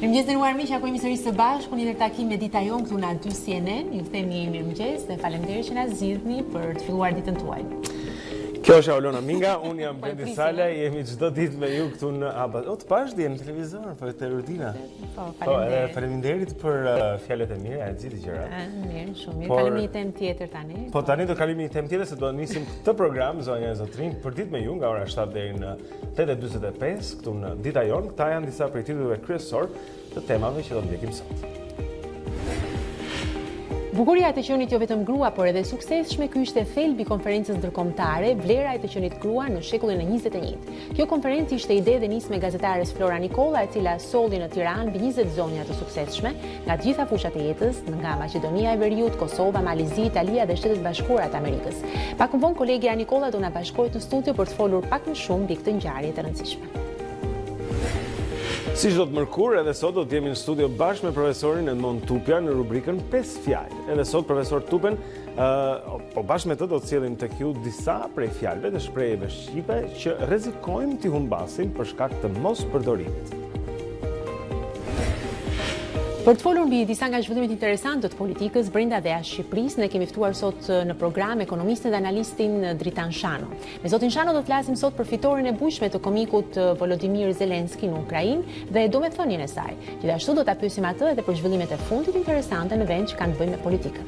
Mirëmëngjes nderuar miq, ako jemi sërish së bashku në një takim me Dita Jonë këtu në aty CNN. Ju themi mirëmëngjes dhe faleminderit që na zgjidhni për të filluar ditën tuaj. Kjo është Aulona Minga, unë jam Blendi Sala, jemi çdo ditë me ju këtu në ABA. O, të pash dhe në televizor, po te Rudina. Po, faleminderit për fjalët e mira, e gjithë gjërat. Mirë, shumë mirë. Kalojmë një temë tjetër tani. Po tani do kalojmë një temë tjetër se do nisim këtë program zonja e Zotrin për ditë me ju nga ora 7 deri në 8:45 këtu në Dita Jonë. Këta janë disa prej titujve kryesor të temave që do ndjekim sot. Bukuria e të qenit jo vetëm grua, por edhe suksesshme, ky ishte thelbi i konferencës ndërkombëtare Vlera e të qenit grua në shekullin e 21. Kjo konferencë ishte ide dhe nis me gazetares Flora Nikolla, e cila solli në Tiranë mbi 20 zonja të suksesshme nga të gjitha fushat e jetës, nga Maqedonia e Veriut, Kosova, Malizi, Italia dhe Shtetet Bashkuara të Amerikës. Pak më vonë kolegja Nikolla do na bashkohet në studio për të folur pak më shumë mbi këtë ngjarje të rëndësishme. Si çdo të mërkur, edhe sot do të jemi në studio bashkë me profesorin Edmond Tupja në rubrikën 5 fjalë. Edhe sot profesor Tupen, po bashkë me të do të sjellim tek ju disa prej fjalëve dhe shprehjeve shqipe që rrezikojmë t'i humbasim për shkak të mos përdorimit. Për të folur mbi disa nga zhvillimet interesante të politikës brenda dhe jashtë Shqipërisë, ne kemi ftuar sot në program ekonomistin dhe analistin Dritan Shano. Me zotin Shano do të flasim sot për fitoren e bujshme të komikut Volodymyr Zelenski në Ukrainë dhe domethënien e saj. Gjithashtu do ta pyesim atë edhe për zhvillimet e fundit interesante në vend që kanë të bëjnë me politikën.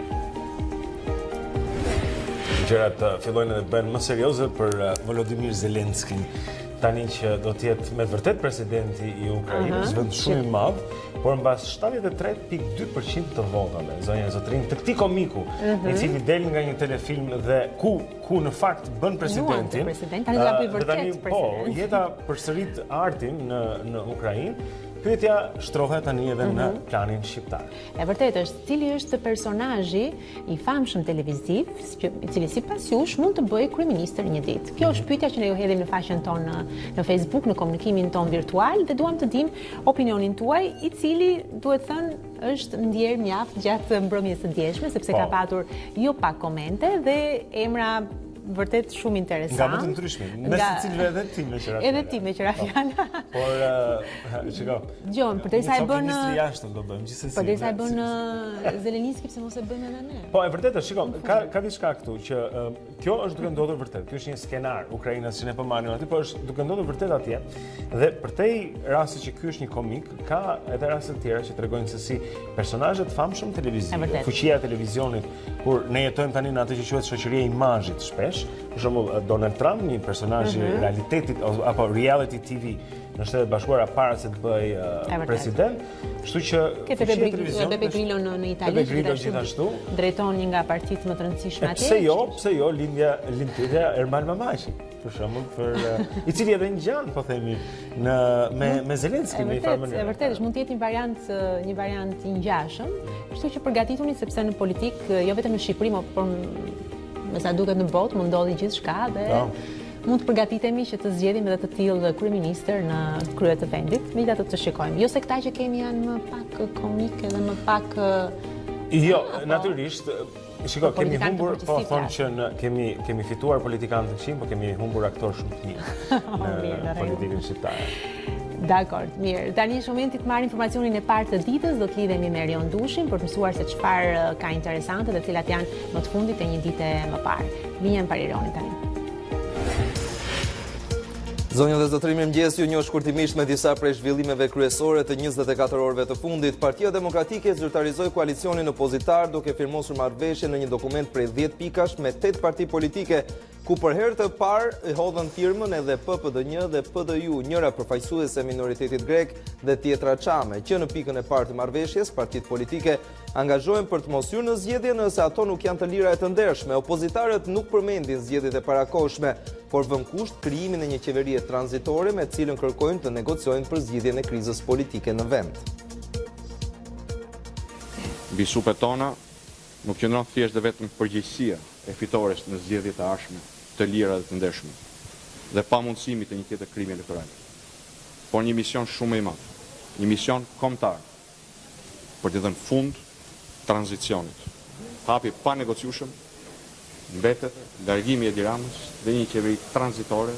Gjërat fillojnë dhe bëhen më serioze për Volodymyr Zelenskin. Tani që do të jetë me vërtet presidenti i Ukrainës, vend shumë i madh, por mbas 73.2% të votave, zonja e Zotrin, të këtij komiku, i cili del nga një telefilm dhe ku në fakt bën presidentin. Tani do ta bëj vërtet president. Po, jeta përsërit artin në Ukrainë. Pyetja shtrohet tani edhe në planin shqiptar. E vërtet është, cili është personazhi i famshëm televiziv, i cili sipas jush mund të bëjë kryeministër një ditë? Kjo është pyetja që ne ju hedhim në faqen tonë në Facebook, në komunikimin ton virtual dhe duam të dim opinionin tuaj, i cili duhet thënë është ndjer mjaft gjatë mbrëmjes së djeshme, sepse ka patur jo pak komente dhe emra vërtet shumë interesant. Nga më të ndryshme, me secilëve edhe ti me qëra fjala. Edhe ti me qëra fjala. Por, shiko. Gjon, përderisa e bën ministri jashtëm do bëjmë gjithsesi. Përderisa e bën Zeleniski, pse mos e bëjmë edhe ne? Po, e vërtetë, shiko, ka diçka këtu që kjo është duke ndodhur vërtet. Ky është një skenar Ukrainës që ne po marrim aty, por është duke ndodhur vërtet atje. Dhe për te rasti që ky është një komik, ka edhe raste të tjera që tregojnë se si personazhet famshëm televiziv, fuqia e televizionit, kur ne jetojmë tani në atë që quhet shoqëria e imazhit shpesh. Për shembull, Donald Trump, një personazh i realitetit apo reality TV në Shtetet Bashkuara para se të bëj president, kështu që Beppe Grillo në Itali gjithashtu drejton një nga partitë më të rëndësishme atje. Pse jo lindja Ermal Mamashi, për shembull, i cili edhe ngjan, po themi, me Zelenski në një farë mënyrë. E vërtetë, mund të jetë një variant i ngjashëm, kështu që përgatituni sepse në politikë, jo vetëm në Shqipëri, por me sa duket në botë, mund ndodhi gjithçka dhe mund të përgatitemi që të zgjedhim edhe të tillë kryeministër në krye të vendit, megjithatë të shikojmë. Jo se këta që kemi janë më pak komike dhe më pak Jo, natyrisht, shiko, kemi humbur, po thonë që kemi fituar politikanë të këqij, po kemi humbur aktorë shumë të mirë në politikën shqiptare. Dakor, mirë. Tani është momenti të marrë informacionin e parë të ditës, do të lidhemi me Erion Dushin për të mësuar se çfarë ka interesante dhe cilat janë më të fundit e një dite më parë. Vinjem para Erionit tani. Zonja dhe zotëri, mirëmëngjes, ju njoh shkurtimisht me disa prej zhvillimeve kryesore të 24 orëve të fundit. Partia Demokratike zyrtarizoi koalicionin opozitar duke firmosur marrëveshje në një dokument prej 10 pikash me 8 parti politike, ku për herë të parë i hodhën firmën edhe PPD1 dhe PDU, njëra përfaqësuese e minoritetit grek dhe tjetra çame, që në pikën e parë të marrëveshjes, partitë politike angazhohen për të mos hyrë në zgjedhje nëse ato nuk janë të lira e të ndershme. Opozitarët nuk përmendin zgjedhjet e parakohshme, por vën kusht krijimin e një qeverie tranzitore me cilën kërkojnë të negociojnë për zgjidhjen e krizës politike në vend. Mbi supet tona nuk qëndron thjesht dhe vetëm përgjegjësia e fitores në zgjedhjet e ardhshme, të lira dhe të ndershme, dhe pamundësimi të një tjetër krimi elektoral, por një mision shumë i madh, një mision kombëtar për të dhënë fund tranzicionit. Hapi pa negociueshëm mbetet largimi i Edi Ramës dhe një qeveri tranzitore.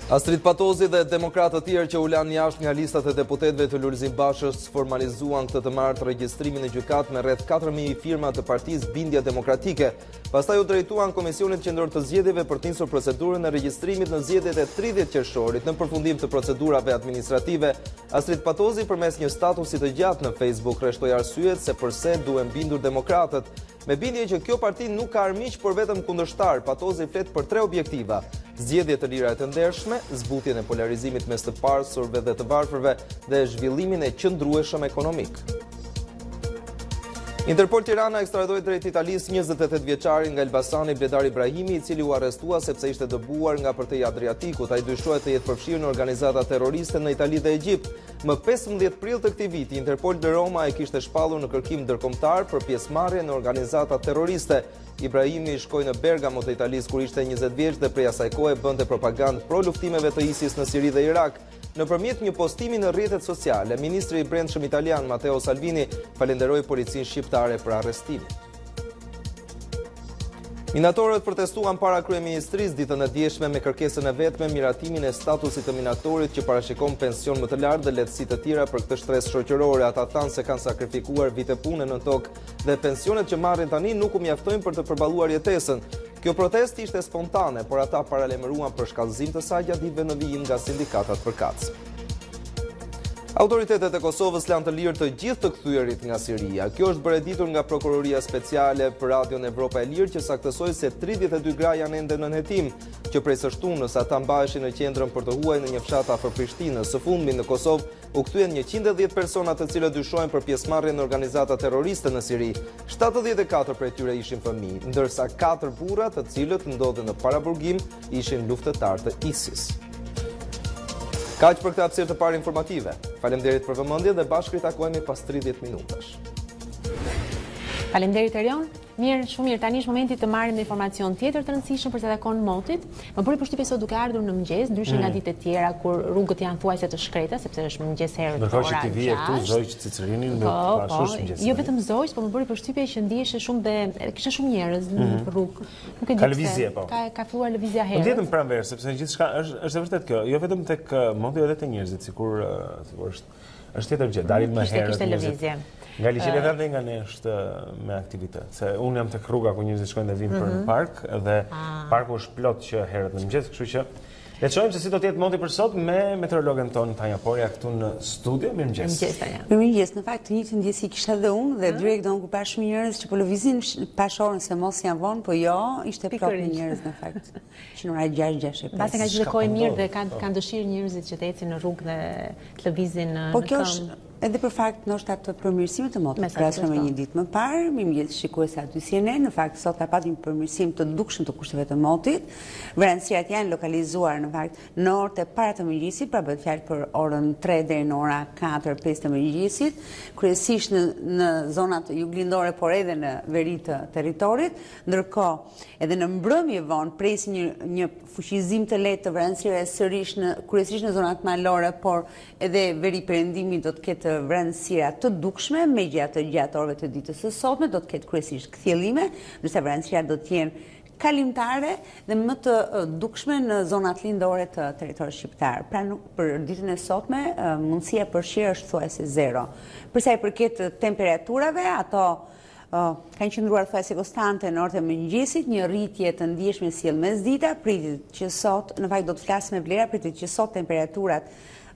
Astrid Patozi dhe demokratë të tjerë që u lanë jashtë nga listat e deputetëve të Lulzim Bashës formalizuan këtë të martë regjistrimin e gjykatë me rreth 4.000 firma të partisë Bindja Demokratike. Pastaj u drejtuan Komisionit Qendror të Zgjedhjeve për të nisur procedurën e regjistrimit në zgjedhjet e 30 qershorit. Në përfundim të procedurave administrative, Astrid Patozi përmes një statusi të gjatë në Facebook rreshtoi arsyet se pse duhen bindur demokratët. Me bindje që kjo parti nuk ka armiq, por vetëm kundërshtar, Patozi flet për 3 objektiva: zgjedhje të lira e të ndershme, zbutjen e polarizimit mes të parsurve dhe të varfërve dhe zhvillimin e qëndrueshëm ekonomik. Interpol Tirana ekstradoi drejt Italisë 28 vjeçarin nga Elbasani Bledar Ibrahimi, I cili u arrestua sepse ishte dëbuar nga përtej Adriatikut. Ai dyshohet të jetë përfshirë në organizata terroriste në Itali dhe Egjipt. Më 15 prill të këtij viti, Interpol në Roma e kishte shpallur në kërkim ndërkombëtar për pjesëmarrje në organizata terroriste. Ibrahimi shkoi në Bergamo të Italisë kur ishte 20 vjeç dhe prej asaj kohe bënte propagandë pro luftimeve të ISIS në Siri dhe Irak. Nëpërmjet një postimi në rrjetet sociale, ministri I Brendshëm italian Matteo Salvini falenderoi policinë shqiptare për arrestimin. Minatorët protestuan para kryeministrisë ditën e djeshme me kërkesën e vetme miratimin e statusit të minatorit që parashikon pension më të lartë dhe lehtësi të tjera për këtë shtresë shoqërore. Ata thanë se kanë sakrifikuar vite pune në tokë dhe pensionet që marrin tani nuk u mjaftojnë për të përballuar jetesën. Kjo protestë ishte spontane, por ata paralajmëruan për shkallëzim të saj gjatë ditëve në vijim nga sindikatat përkatëse. Autoritetet e Kosovës lanë të lirë të gjithë të kthyerit nga Siria. Kjo është bërë ditur nga Prokuroria Speciale për Radion Evropa e Lirë që saktësoi se 32 gra janë ende në hetim, që prej së shtunës ata mbaheshin në qendrën për të huaj në një fshat afër Prishtinës. Së fundmi në Kosovë u kthyen 110 persona të cilët dyshohen për pjesëmarrje në organizata terroriste në Siri. 74 prej tyre ishin fëmijë, ndërsa 4 burra, të cilët ndodhen në paraburgim, ishin luftëtar të ISIS. Kaq për këtë hapësirë të parë informative. Faleminderit për vëmendjen dhe bashkë ritakohemi pas 30 minutash. Faleminderit Erion. Mirë, shumë mirë. Tani është momenti të marrim një informacion tjetër të rëndësishëm për të takon motit. Më bëri përshtypje sot duke ardhur në mëngjes, ndryshe nga ditët e tjera kur rrugët janë thuajse të shkreta, sepse është mëngjes herët. Ndërkohë që ti vije këtu Zojq Cicerinin me pashush mëngjes. Jo vetëm Zojq, por më bëri përshtypje që ndiheshe shumë dhe kishte shumë njerëz në rrugë. Nuk e di. Ka lëvizje po. Ka filluar lëvizja herët. Po ndjetëm pranverë, sepse gjithçka është vërtet kjo. Jo vetëm tek moti, edhe te njerëzit, sikur është tjetër gjë. Dalim më herët. Kishte lëvizje. Nga liçeja dhe nga ne është me aktivitet. Se unë jam tek rruga ku njerëzit shkojnë dhe vinë për në park dhe parku është plot që herët në mëngjes, kështu që le të shohim se si do të jetë moti për sot me meteorologën tonë Tanja Porja këtu në studio. Mirëmëngjes. Mirëmëngjes Tanja. Mirëmëngjes, në fakt të njëjtën ndjesi kisha edhe unë dhe direkt do ku pa shumë njerëz që po lëvizin pas orën se mos janë vonë, po jo, ishte prapë njerëz në fakt. Që në ora 6:05. Pasi nga gjithë kohë mirë dhe kanë dëshirë njerëzit që të ecin në rrugë dhe të lëvizin në Po kjo është edhe për fakt ndoshta të përmirësimit të motit, krahasur me një ditë më parë, mirëmëngjes shikues aty si jeni, në fakt sot ka patur një përmirësim të dukshëm të kushteve të motit. Vranësirat janë lokalizuar në fakt në orët e para të mëngjesit, pra bëhet fjalë për orën 3 deri në ora 4-5 të mëngjesit, kryesisht në zonat juglindore, por edhe në veri të territorit, ndërkohë edhe në mbrëmje vonë presin një fuqizim të lehtë të vranësirave sërish kryesisht në zonat malore, por edhe veri perëndimi do të ketë vranësira të dukshme, megjithatë gjatë orëve të ditës së sotme do të ketë kryesisht kthjellime, ndërsa vranësirat do të jenë kalimtare dhe më të dukshme në zonat lindore të territorit shqiptar. Pra për ditën e sotme mundësia për shi është thuajse 0. Për sa i përket temperaturave, ato kanë qëndruar thuajse konstante në orët e mëngjesit, një rritje të ndjeshme sjell mesdita, pritet që sot, në fakt do të flas me Vlera, pritet që sot temperaturat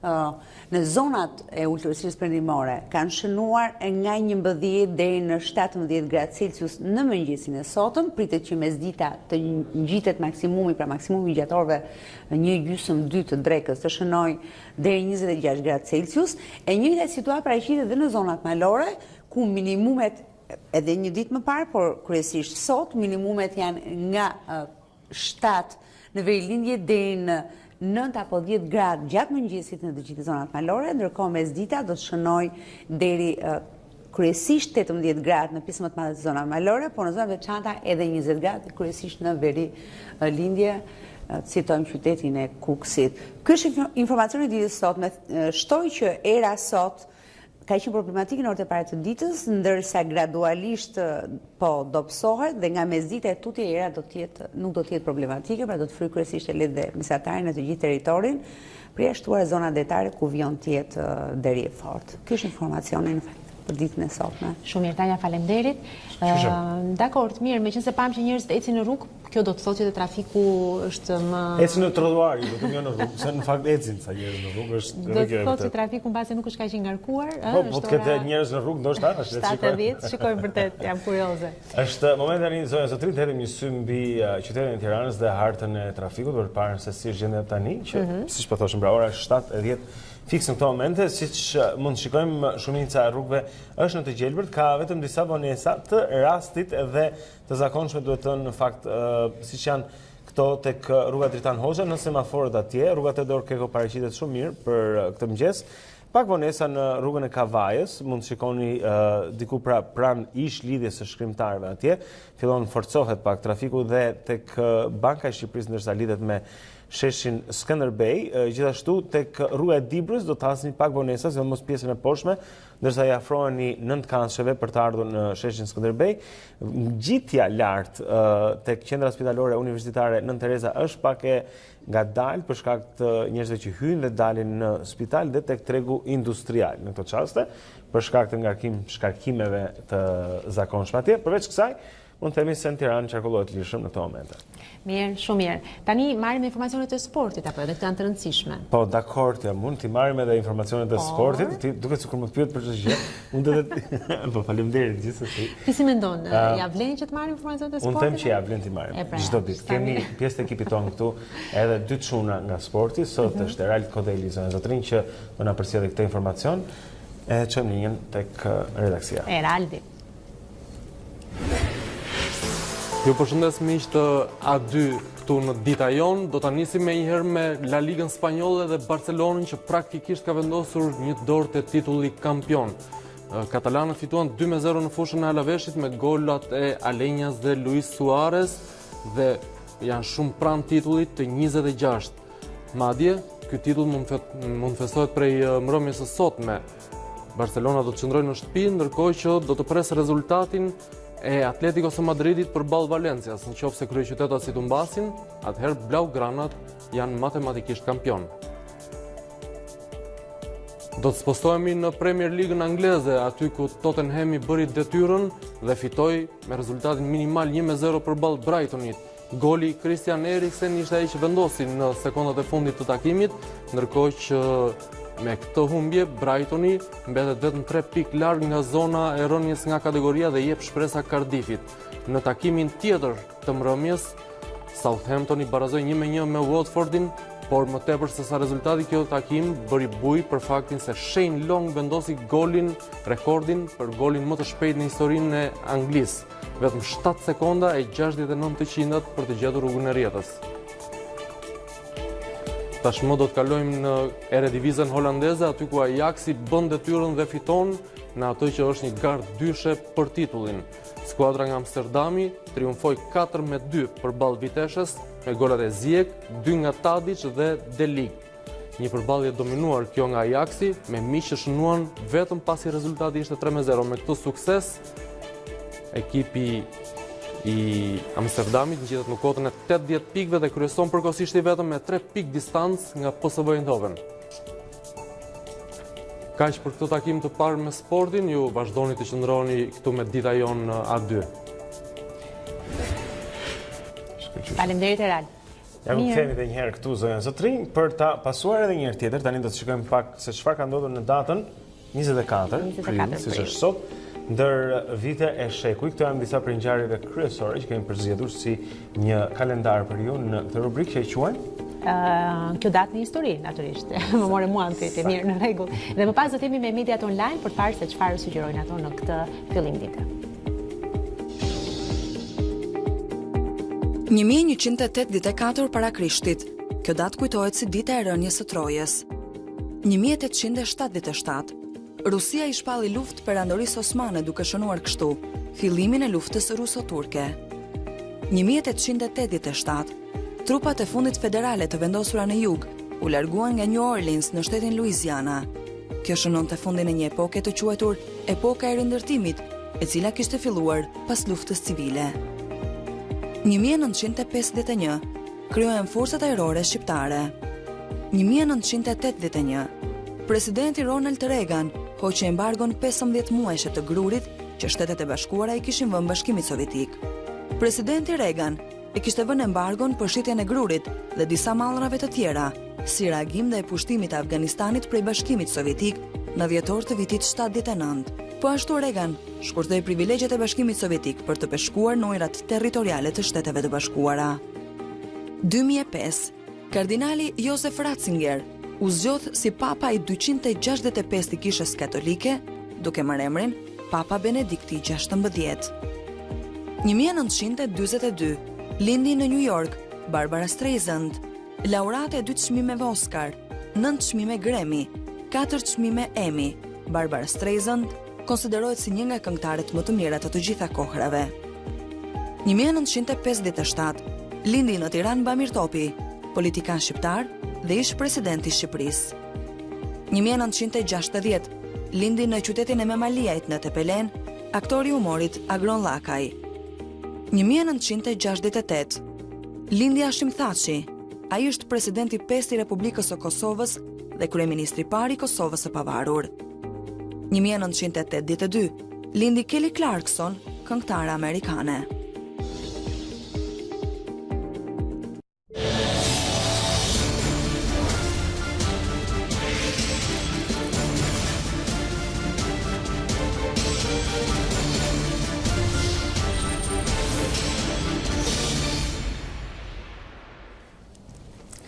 në zonat e ulëtërësisë perëndimore kanë shënuar nga 11 deri në 17 gradë Celsius në mëngjesin e sotëm, pritet që mesdita të ngjitet maksimumi, pra maksimumi gjatë orëve 1:30-2 të drekës të shënoj deri 26 gradë Celsius. E njëjta situatë paraqitet edhe në zonat malore, ku minimumet edhe një ditë më parë, por kryesisht sot minimumet janë nga 7 në verilindje deri në 9 apo 10 gradë gjatë mëngjesit në të gjithë zonat malore, ndërkohë mesdita do të shënoj deri kryesisht 18 gradë në pjesën më të madhe të zonave malore, por në zonat veçanta edhe 20 gradë kryesisht në veri lindje, citojmë qytetin e Kukësit. Ky është informacioni ditës sot, me shtoj që era sot ka qenë problematikë në orët e parë të ditës, ndërsa gradualisht po dobësohet dhe nga mesdita e tutje era nuk do të jetë problematike, pra do të fryjë kryesisht e lehtë dhe mesatarin në të gjithë territorin, përjashtuar zona detare ku vjon të jetë deri e fortë. Ky është informacioni në fakt për ditën e sotme. Shumë mirë, Tanja, faleminderit. Dakor, mirë, meqense pam që njerëzit ecin në rrugë, kjo do të thotë që trafiku është më ecin në trotuar, do të jo në rrugë, se në fakt ecin sa njerëz në rrugë është do të thotë që trafiku mbase nuk është kaq i ngarkuar, po të ketë njerëz në rrugë ndoshta është 70, shikojmë vërtet, jam kurioze. Është momenti tani zonja Zotrin të hedhim një sy mbi qytetin e Tiranës dhe hartën e trafikut për të parë se si është gjendja tani, që siç po thoshim, pra ora është 7:10 fiks në këto momente, siç mund të shikojmë, shumica e rrugëve është në të gjelbërt, ka vetëm disa vonesa të rastit dhe të zakonshme, duhet të thënë në fakt, siç janë këto tek rruga Dritan Hoxha, në semaforët atje, rruga Teodor Keko paraqitet shumë mirë për këtë mëngjes. Pak vonesa në rrugën e Kavajës, mund të shikoni diku pranë ish lidhjes së shkrimtarëve atje, fillon forcohet pak trafiku dhe tek Banka e Shqipërisë ndërsa lidhet me sheshin Skënderbej, gjithashtu tek rruga e Dibrës do të hasni pak vonesa, sidomos pjesën e poshtme, ndërsa i afroheni nëntkansheve për të ardhur në sheshin Skënderbej. Ngjitja lart tek qendra spitalore universitare Nën Tereza është pak e ngadalë për shkak të njerëzve që hyjnë dhe dalin në spital dhe tek tregu industrial në këto çaste, për shkak të shkarkimeve të zakonshme atje. Përveç kësaj, mund të themi se në Tiranë qarkullohet lirshëm në këto momente. Mirë, shumë mirë. Tani marrim informacionet e sportit apo edhe këto janë të rëndësishme? Po, dakor, mund t'i marrim edhe informacionet e sportit, ti duket sikur më pyet për çdo gjë. Mund edhe po faleminderit gjithsesi. Ti si mendon, ja vlen që të marrim informacionet e sportit? Unë them që ja vlen t'i marrim. Çdo ditë kemi pjesë të ekipit tonë këtu, edhe 2 çuna nga sporti, sot është Erald Kodeli zonë Zotrin që do na përcjellë këtë informacion. E çojmë linjën tek redaksia. Eraldi. Ju përshëndes miqtë A2 këtu në Dita Jonë, do ta nisim me njëherë me La Ligën Spanjolle dhe Barcelonën që praktikisht ka vendosur një dorë te titulli kampion. Katalanët fituan 2-0 në fushën e Alaveshit me golat e Aleñas dhe Luis Suarez dhe janë shumë pranë titullit të 26. Madje, ky titull mund festohet prej mbrëmjes së sotme. Barcelona do të qëndrojë në shtëpi, ndërkohë që do të presë rezultatin e Atletico së Madridit përballë Valencias, nëse kryeqytetat si të mbasin, atëherë blaugranat janë matematikisht kampion. Do të spostohemi në Premier League-ën angleze, aty ku Tottenhami bëri detyrën dhe fitoi me rezultatin minimal 1-0 përballë Brightonit. Goli Christian Eriksen ishte ai që vendosi në sekondat e fundit të takimit, ndërkohë që me këtë humbje, Brightoni mbetet vetëm 3 pikë larg nga zona e rënies nga kategoria dhe jep shpresa Cardiffit. Në takimin tjetër të mbrëmjes, Southamptoni barazoi 1-1 me Watfordin, por më tepër se sa rezultati kjo takim bëri buj për faktin se Shane Long vendosi rekordin për golin më të shpejt në historinë e Anglisë, vetëm 7 sekonda e 69 të qindat për të gjetur rrugën e rjetës. Tashmë do të kalojmë në Eredivisën holandeze, aty ku Ajaxi bën detyrën dhe fiton në atë që është një garë dyshe për titullin. Skuadra nga Amsterdami triumfoi 4-2 përballë Viteshës me golat e Ziyech, 2 nga Tadic dhe De Ligt. Një përballje dominuar kjo nga Ajaxi, me miq që shënuan vetëm pasi rezultati ishte 3-0. Me këtë sukses, ekipi i Amsterdamit ngjitet në kotën e 80 pikëve dhe kryeson përkohësisht i vetëm me 3 pikë distancë nga PSV Eindhoven. Kaq për këtë takim të parë me sportin, ju vazhdoni të qëndroni këtu me Dita Jonë në A2. Faleminderit Erald. Ja nuk themi edhe një herë këtu zonja Zotrin për ta pasuar edhe një herë tjetër, tani do të shikojmë pak se çfarë ka ndodhur në datën 24 prill, siç është sot. Ndër vite e shekuj, këto janë disa prej ngjarjeve kryesore që kemi përzgjedhur si një kalendar për ju në këtë rubrikë që e quajmë kjo datë në histori, natyrisht. Më more mua të mirë në rregull. Dhe më pas do të jemi me mediat online për të parë se çfarë sugjerojnë ato në këtë fillim dite. 1184 para Krishtit. Kjo datë kujtohet si dita e rënies së Trojës. 1877. Rusia i shpalli luftë perandorisë osmane duke shënuar kështu fillimin e luftës ruso-turke. 1887. Trupat e fundit federale të vendosura në jug u larguan nga New Orleans në shtetin Louisiana. Kjo shënonte fundin e një epoke të quajtur epoka e rindërtimit, e cila kishte filluar pas luftës civile. 1951 krijohen forcat ajrore shqiptare. 1981 presidenti Ronald Reagan hoqi embargon 15 muajshe të grurit që Shtetet e Bashkuara i kishin vënë Bashkimit Sovjetik. Presidenti Reagan e kishte vënë embargon për shitjen e grurit dhe disa mallrave të tjera, si reagim ndaj pushtimit të Afganistanit prej Bashkimit Sovjetik në dhjetor të vitit 79. Po ashtu Reagan shkurtoi privilegjet e Bashkimit Sovjetik për të peshkuar në ujërat territoriale të Shteteve të Bashkuara. 2005, kardinali Josef Ratzinger u zgjodh si papa i 265 i Kishës Katolike, duke marrë emrin Papa Benedikti XVI. 1942 lindi në New York Barbara Streisand, laureate e 2 çmimeve Oscar, 9 çmime Grammy, 4 çmime Emmy. Barbara Streisand konsiderohet si një nga këngëtarët më të mira të gjitha kohrave. 1957 lindi në Tiranë Bamir Topi, politikan shqiptar dhe ish presidenti i Shqipërisë. 1960 lindi në qytetin e Memaliajt në Tepelen, aktori i humorit Agron Llakaj. 1968 lindi Hashim Thaçi, ai është presidenti 5 i Republikës së Kosovës dhe kryeministri i parë i Kosovës së Pavarur. 1982 lindi Kelly Clarkson, këngëtare amerikane.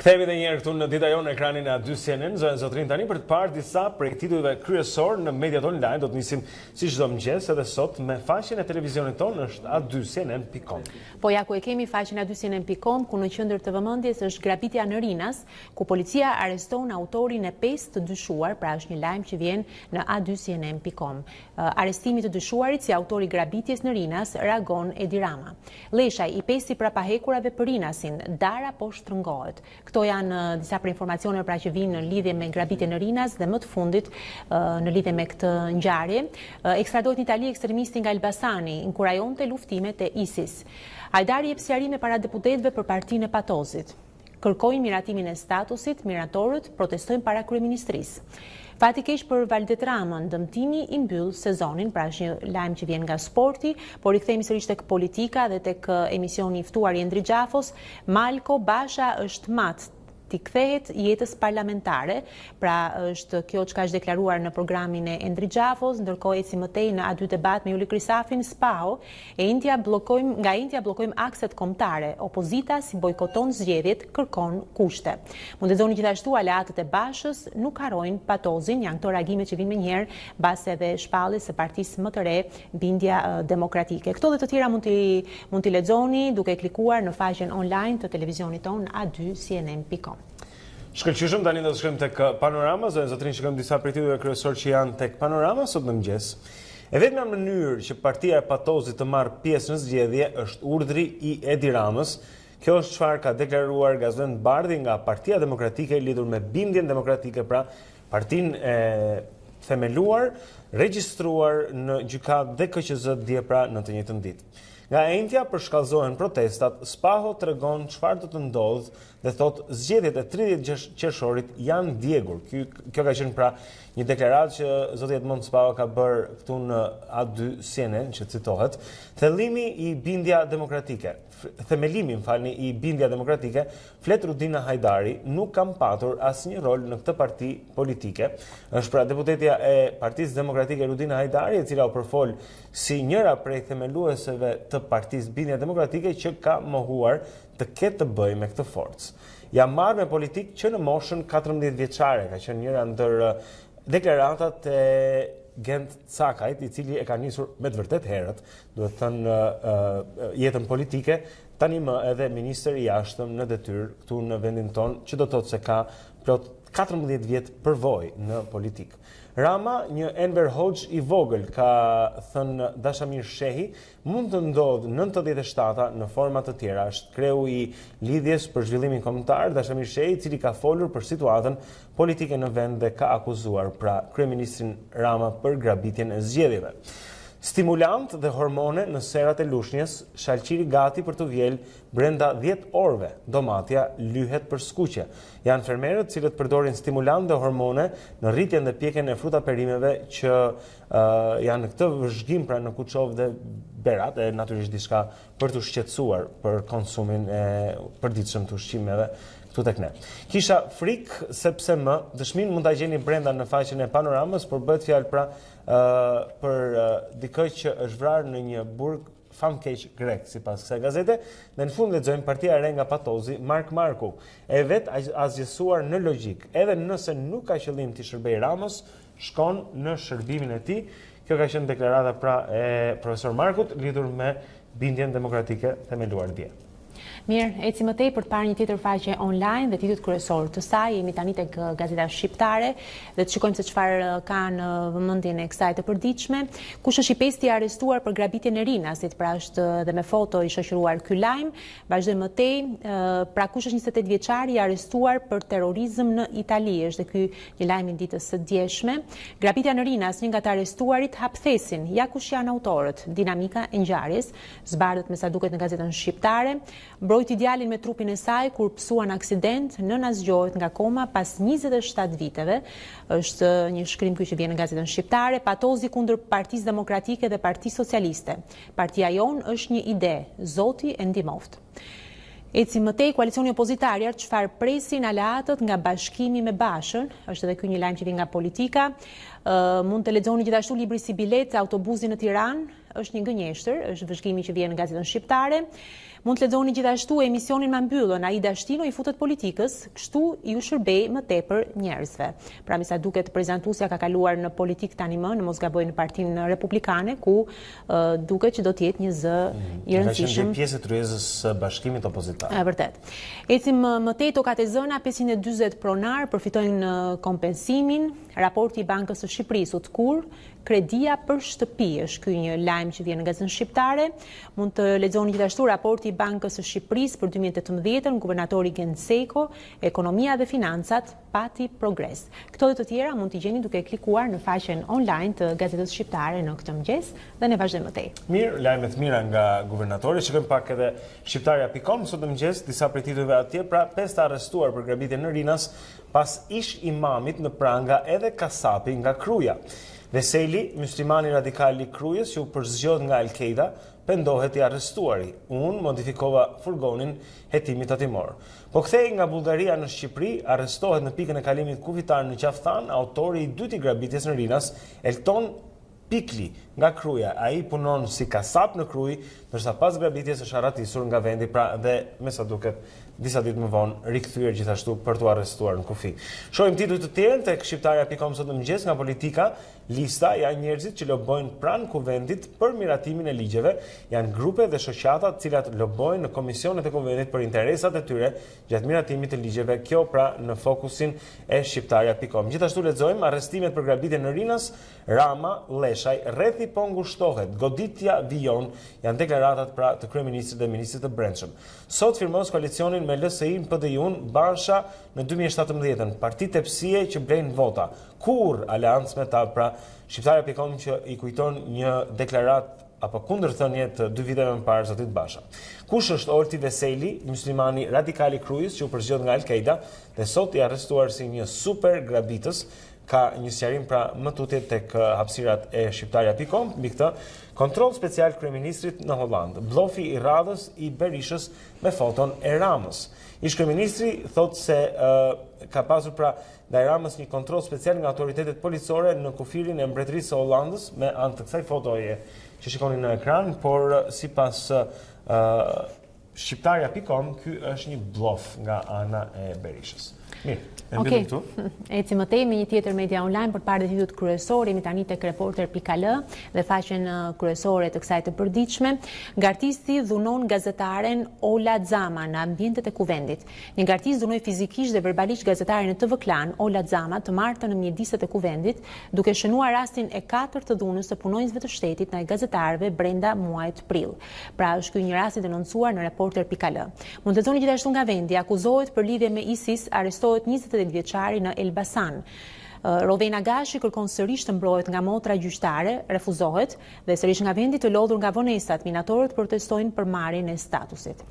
Kthehemi edhe një herë këtu në Dita Jonë, ekranin e A2 CNN, zonë zotrin tani për të parë disa prej titujve kryesor në mediat online. Do të nisim si çdo mëngjes edhe sot me faqen e televizionit tonë është a2cnn.com. Po ja ku e kemi faqen a2cnn.com, ku në qendër të vëmendjes është grabitja në Rinas, ku policia arreston autorin e 5 të dyshuar, pra është një lajm që vjen në a2cnn.com. Arrestimi të dyshuarit si autori grabitjes në Rinas reagon Edi Rama. Leshaj i 5 prapahekurave për Rinasin, dara po shtrëngohet. Këto janë disa për informacione pra që vinë në lidhje me grabitje në Rinas dhe më të fundit në lidhje me këtë ngjarje. Ekstradohet në Itali ekstremisti nga Elbasani, inkurajonte luftimet e ISIS. Hajdari jep sqarime para deputetëve për partinë e Patozit. Kërkojnë miratimin e statusit, miratorët protestojnë para kryeministrisë. Fati keq për Valdet Ramën, dëmtimi i mbyll sezonin, pra është një lajm që vjen nga sporti, por i kthehemi sërish tek politika dhe tek emisioni i ftuar i Endri Gjafos. Malko Basha është mat t'i kthehet jetës parlamentare, pra është kjo çka është deklaruar në programin e Endri Gjafos, ndërkohë eci mëtej në A2 debat me Juli Krisafin, SPAO, nga India bllokojmë akset kombëtare, opozita si bojkoton zgjedhjet, kërkon kushte. Mund të lexoni gjithashtu aleatët e Bashës nuk harojnë Patozin, janë këto reagime që vinë me njëherë mbas edhe shpalljes së partisë më të re, Bindja Demokratike. Këto dhe të tjera mund t'i lexoni duke klikuar në faqen online të televizionit ton a2cnn.com. Shkëlqyshëm, tani do të shkojmë tek Panorama, zonë zotrin shikojmë disa prej titujve kryesor që janë tek Panorama sot në mëngjes. E vetmja mënyrë që partia e Patozit të marrë pjesë në zgjedhje është urdhri i Edi Ramës. Kjo është çfarë ka deklaruar Gazvend Bardhi nga Partia Demokratike lidhur me Bindjen Demokratike, pra partinë e themeluar, regjistruar në gjykatë dhe KQZ dje pra në të njëjtën ditë. Nga Entja përshkallëzohen protestat, SPAO tregon çfarë do të ndodhë dhe thot zgjedhjet e 30 qershorit janë djegur. Kjo ka qenë pra një deklaratë që zoti Edmond SPAO ka bërë këtu në A2 CNN, që citohet. Themelimi i Bindja Demokratike, flet Rudina Hajdari, nuk kam patur asnjë rol në këtë parti politike. Është pra deputetja e Partisë Demokratike Rudina Hajdari, e cila u përfol si njëra prej themelueseve të Partisë Bindja Demokratike që ka mohuar të ketë të bëjë me këtë forcë. Jam marrë me politikë që në moshën 14 vjeçare, ka qenë njëra ndër deklaratat e Gent Cakajt, i cili e ka nisur me të vërtet herët, duhet thënë jetën politike, tani më edhe ministër i jashtëm në detyrë këtu në vendin tonë, që do të thotë se ka plot 14 vjet përvojë në politikë. Rama, një Enver Hoxh i vogël, ka thënë Dashamir Shehi, mund të ndodhë 97 në forma të tjera. Është kreu i lidhjes për zhvillimin kombëtar, Dashamir Shehi, i cili ka folur për situatën politike në vend dhe ka akuzuar pra kryeministrin Rama për grabitjen e zgjedhjeve. Stimulant dhe hormone në serat e lushnjës, shalqiri gati për të vjel brenda 10 orëve, domatja lyhet për skuqje. Janë fermerët cilët përdorin stimulant dhe hormone në rritjen dhe pjekjen e fruta perimeve që janë këtë vëzhgim pra në kuçov dhe berat, e natyrisht diçka për të shqetësuar për konsumin e përditshëm të ushqimeve këtu tek ne. Kisha frikë sepse dëshmin mund ta gjeni brenda në faqen e Panoramës, por bëhet fjalë pra për dikë që është vrarë në një burg famkeq grek, sipas kësaj gazete, dhe në fund lexojmë partia e re nga Patozi, Mark Marku, e vet azgjësuar në logjik. Edhe nëse nuk ka qëllim të shërbejë Ramës, shkon në shërbimin e tij. Kjo ka qenë deklarata pra e profesor Markut lidhur me bindjen demokratike themeluar dje. Mirë, eci më tej për të parë një tjetër faqe online dhe titullit kryesor të saj. Jemi tani tek Gazeta Shqiptare dhe të shikojmë se çfarë ka në vëmendjen e kësaj të përditshme. Kush është i pesti arrestuar për grabitjen e Rinasit, pra është dhe me foto i shoqëruar ky lajm. Vazhdojmë më tej, pra kush është 28 vjeçari i arrestuar për terrorizëm në Itali, është dhe ky një lajm i ditës së djeshme. Grabitja në Rinas, një nga të arrestuarit hap thesin, ja kush janë autorët, dinamika e ngjarjes, zbardhet me sa duket në Gazetën Shqiptare. Mbrojti djalin me trupin e saj kur psuan aksident, nëna zgjohet nga koma pas 27 viteve. Është një shkrim ky që vjen në Gazetën Shqiptare. Patozi kundër Partisë Demokratike dhe Partisë Socialiste. Partia jonë është një ide, Zoti e ndihmoft. Eci më tej, koalicioni opozitar çfarë presin aleatët nga bashkimi me Bashën, është edhe ky një lajm që vjen nga Politika. Mund të lexoni gjithashtu libri si bilet autobusi në Tiranë, është një gënjeshtër, është vëzhgimi që vjen në Gazetën Shqiptare. Mund të lexoni gjithashtu emisionin Ma mbyllën, Aida Shtino i futet politikës, kështu i u shërbej më tepër njerëzve. Pra me sa duket prezantuesja ka kaluar në politik tani më, në mos gaboj në Partinë Republikane, ku duket që do të jetë një zë i rëndësishëm. Ka qenë pjesë e tryezës së bashkimit opozitar. Vërtet. Ecim më tej, tokat e zëna, 540 pronar përfitojnë kompensimin. Raporti i Bankës së Shqipërisë u tkur, kredia për shtëpi është ky një lajm që vjen në Gazetën Shqiptare. Mund të lexoni gjithashtu raporti i Bankës së Shqipërisë për 2018, guvernatori Genseko, ekonomia dhe financat pati progres. Këto dhe të tjera mund t'i gjeni duke klikuar në faqen online të Gazetës Shqiptare në këtë mëngjes dhe ne vazhdojmë më tej. Mirë, lajme të mira nga guvernatori. Shikojmë pak edhe shqiptarja.com sot mëngjes, disa prej titujve atje, pra 5 të arrestuar për grabitjen në Rinas pas ish imamit në pranga edhe kasapi nga Kruja. Veseli, myslimani radikali Krujës që u përzgjohet nga Al-Qaeda, pendohet i arrestuari. Unë modifikova furgonin hetimit tatimor. Po kthehej nga Bullgaria në Shqipëri, arrestohet në pikën e kalimit kufitar në Qaftan, autori i dytë i grabitjes në Rinas, Elton Pikli nga Kruja. Ai punon si kasap në Krujë, ndërsa pas grabitjes është arratisur nga vendi, pra dhe me sa duket disa ditë më vonë rikthyer gjithashtu për t'u arrestuar në kufi. Shohim tituj të tjerë tek shqiptarja.com sot mëngjes nga Politika. Lista janë njerëzit që lobojnë pranë kuvendit për miratimin e ligjeve, janë grupe dhe shoqata të cilat lobojnë në komisionet e kuvendit për interesat e tyre gjatë miratimit të ligjeve. Kjo pra në fokusin e shqiptarja.com. Gjithashtu lexojmë arrestimet për grabitjen në Rinas, Rama, Leshaj, rrethi po ngushtohet, goditja vijon, janë deklaratat pra të kryeministrit dhe ministrit të brendshëm. Sot firmos koalicionin me LSI-n, PD-n, Barsha në 2017, parti tepsie që blejnë vota. Kur aleancë me ta, pra shqiptarja.com që i kujton një deklarat apo kundërthënie të 2 viteve më parë zotit Basha. Kush është Olti Veseli, muslimani radikali Krujës që u përzgjohet nga Al-Qaeda dhe sot i arrestuar si një super grabitës? Ka një sqarim pra më tutje tek hapësirat e shqiptarja.com mbi këtë kontroll special kryeministrit në Holland. Blofi i radhës i Berishës me foton e Ramës. Ish kryeministri thotë se ka pasur pra ndaj Ramës një kontroll special nga autoritetet policore në kufirin e mbretërisë së Hollandës me anë të kësaj fotoje që shikoni në ekran, por sipas shqiptarja.com ky është një blof nga ana e Berishës. Mirë. Okej. Eci më tej me një tjetër media online për parë detitut kryesor, jemi tani tek reporter.al dhe faqen kryesore të kësaj të përditshme. Gartisti dhunon gazetaren Ola Xama në ambientet e kuvendit. Një gartist dhunoi fizikisht dhe verbalisht gazetaren e TV Klan, Ola Xama, të martën në mjediset e kuvendit, duke shënuar rastin e 4 të dhunës të punonjësve të shtetit ndaj gazetarëve brenda muajit prill. Pra është ky një rast i denoncuar në reporter.al. Mund të lexoni gjithashtu nga vendi, akuzohet për lidhje me ISIS, arrestohet 20-vjeçari në Elbasan. Rovena Gashi kërkon sërish të mbrohet nga motra gjyqtare, refuzohet dhe sërish nga vendi të lodhur nga vonesat, minatorët protestojnë për marrjen e statusit.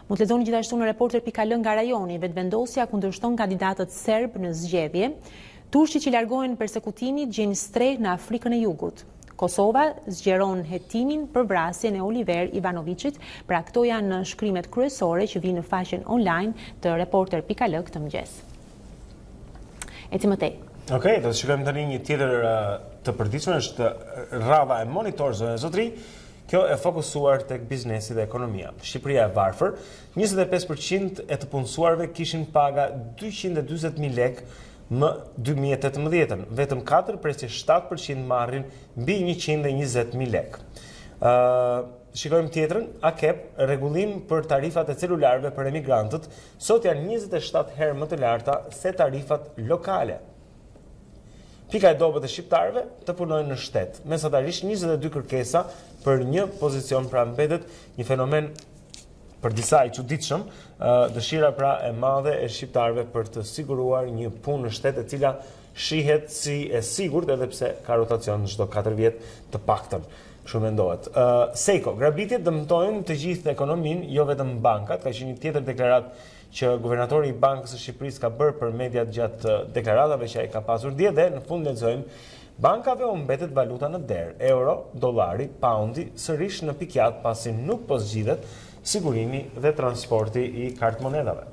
Mund të lexoni gjithashtu në reporter.al nga rajoni, vetëvendosja kundërshton kandidatët serb në zgjedhje. Turqi që largohen persekutimin gjejnë streh në Afrikën e Jugut. Kosova zgjeron hetimin për vrasjen e Oliver Ivanovicit, pra këto janë shkrimet kryesore që vinë në faqen online të reporter.al këtë mëngjes. Eci më tej. Okej, do të shikojmë tani një tjetër të përditshme, është radha e Monitor zonë e zotëri. Kjo e fokusuar tek biznesi dhe ekonomia. Shqipëria e varfër, 25% e të punësuarve kishin paga 240.000 lek më 2018. Vetëm 4,7% marrin mbi 120.000 lek. Shikojmë tjetrën, AKEP, rregullim për tarifat e celularëve për emigrantët, sot janë 27 herë më të larta se tarifat lokale. Pika e dobët e shqiptarëve të punojnë në shtet. Mesatarisht 22 kërkesa për një pozicion, pra mbetet një fenomen për disa i çuditshëm, dëshira pra e madhe e shqiptarëve për të siguruar një punë në shtet e cila shihet si e sigurt edhe pse ka rotacion çdo 4 vjet të paktën. Kështu mendohet. Seiko, grabitjet dëmtojnë të gjithë ekonominë, jo vetëm bankat, ka qenë një tjetër deklarat që guvernatori i Bankës së Shqipërisë ka bërë për mediat gjatë deklaratave që ai ka pasur dje dhe në fund lexojmë bankave u mbetet valuta në derë, euro, dollari, poundi, sërish në pikjat pasi nuk po zgjidhet sigurimi dhe transporti i kartmonedave.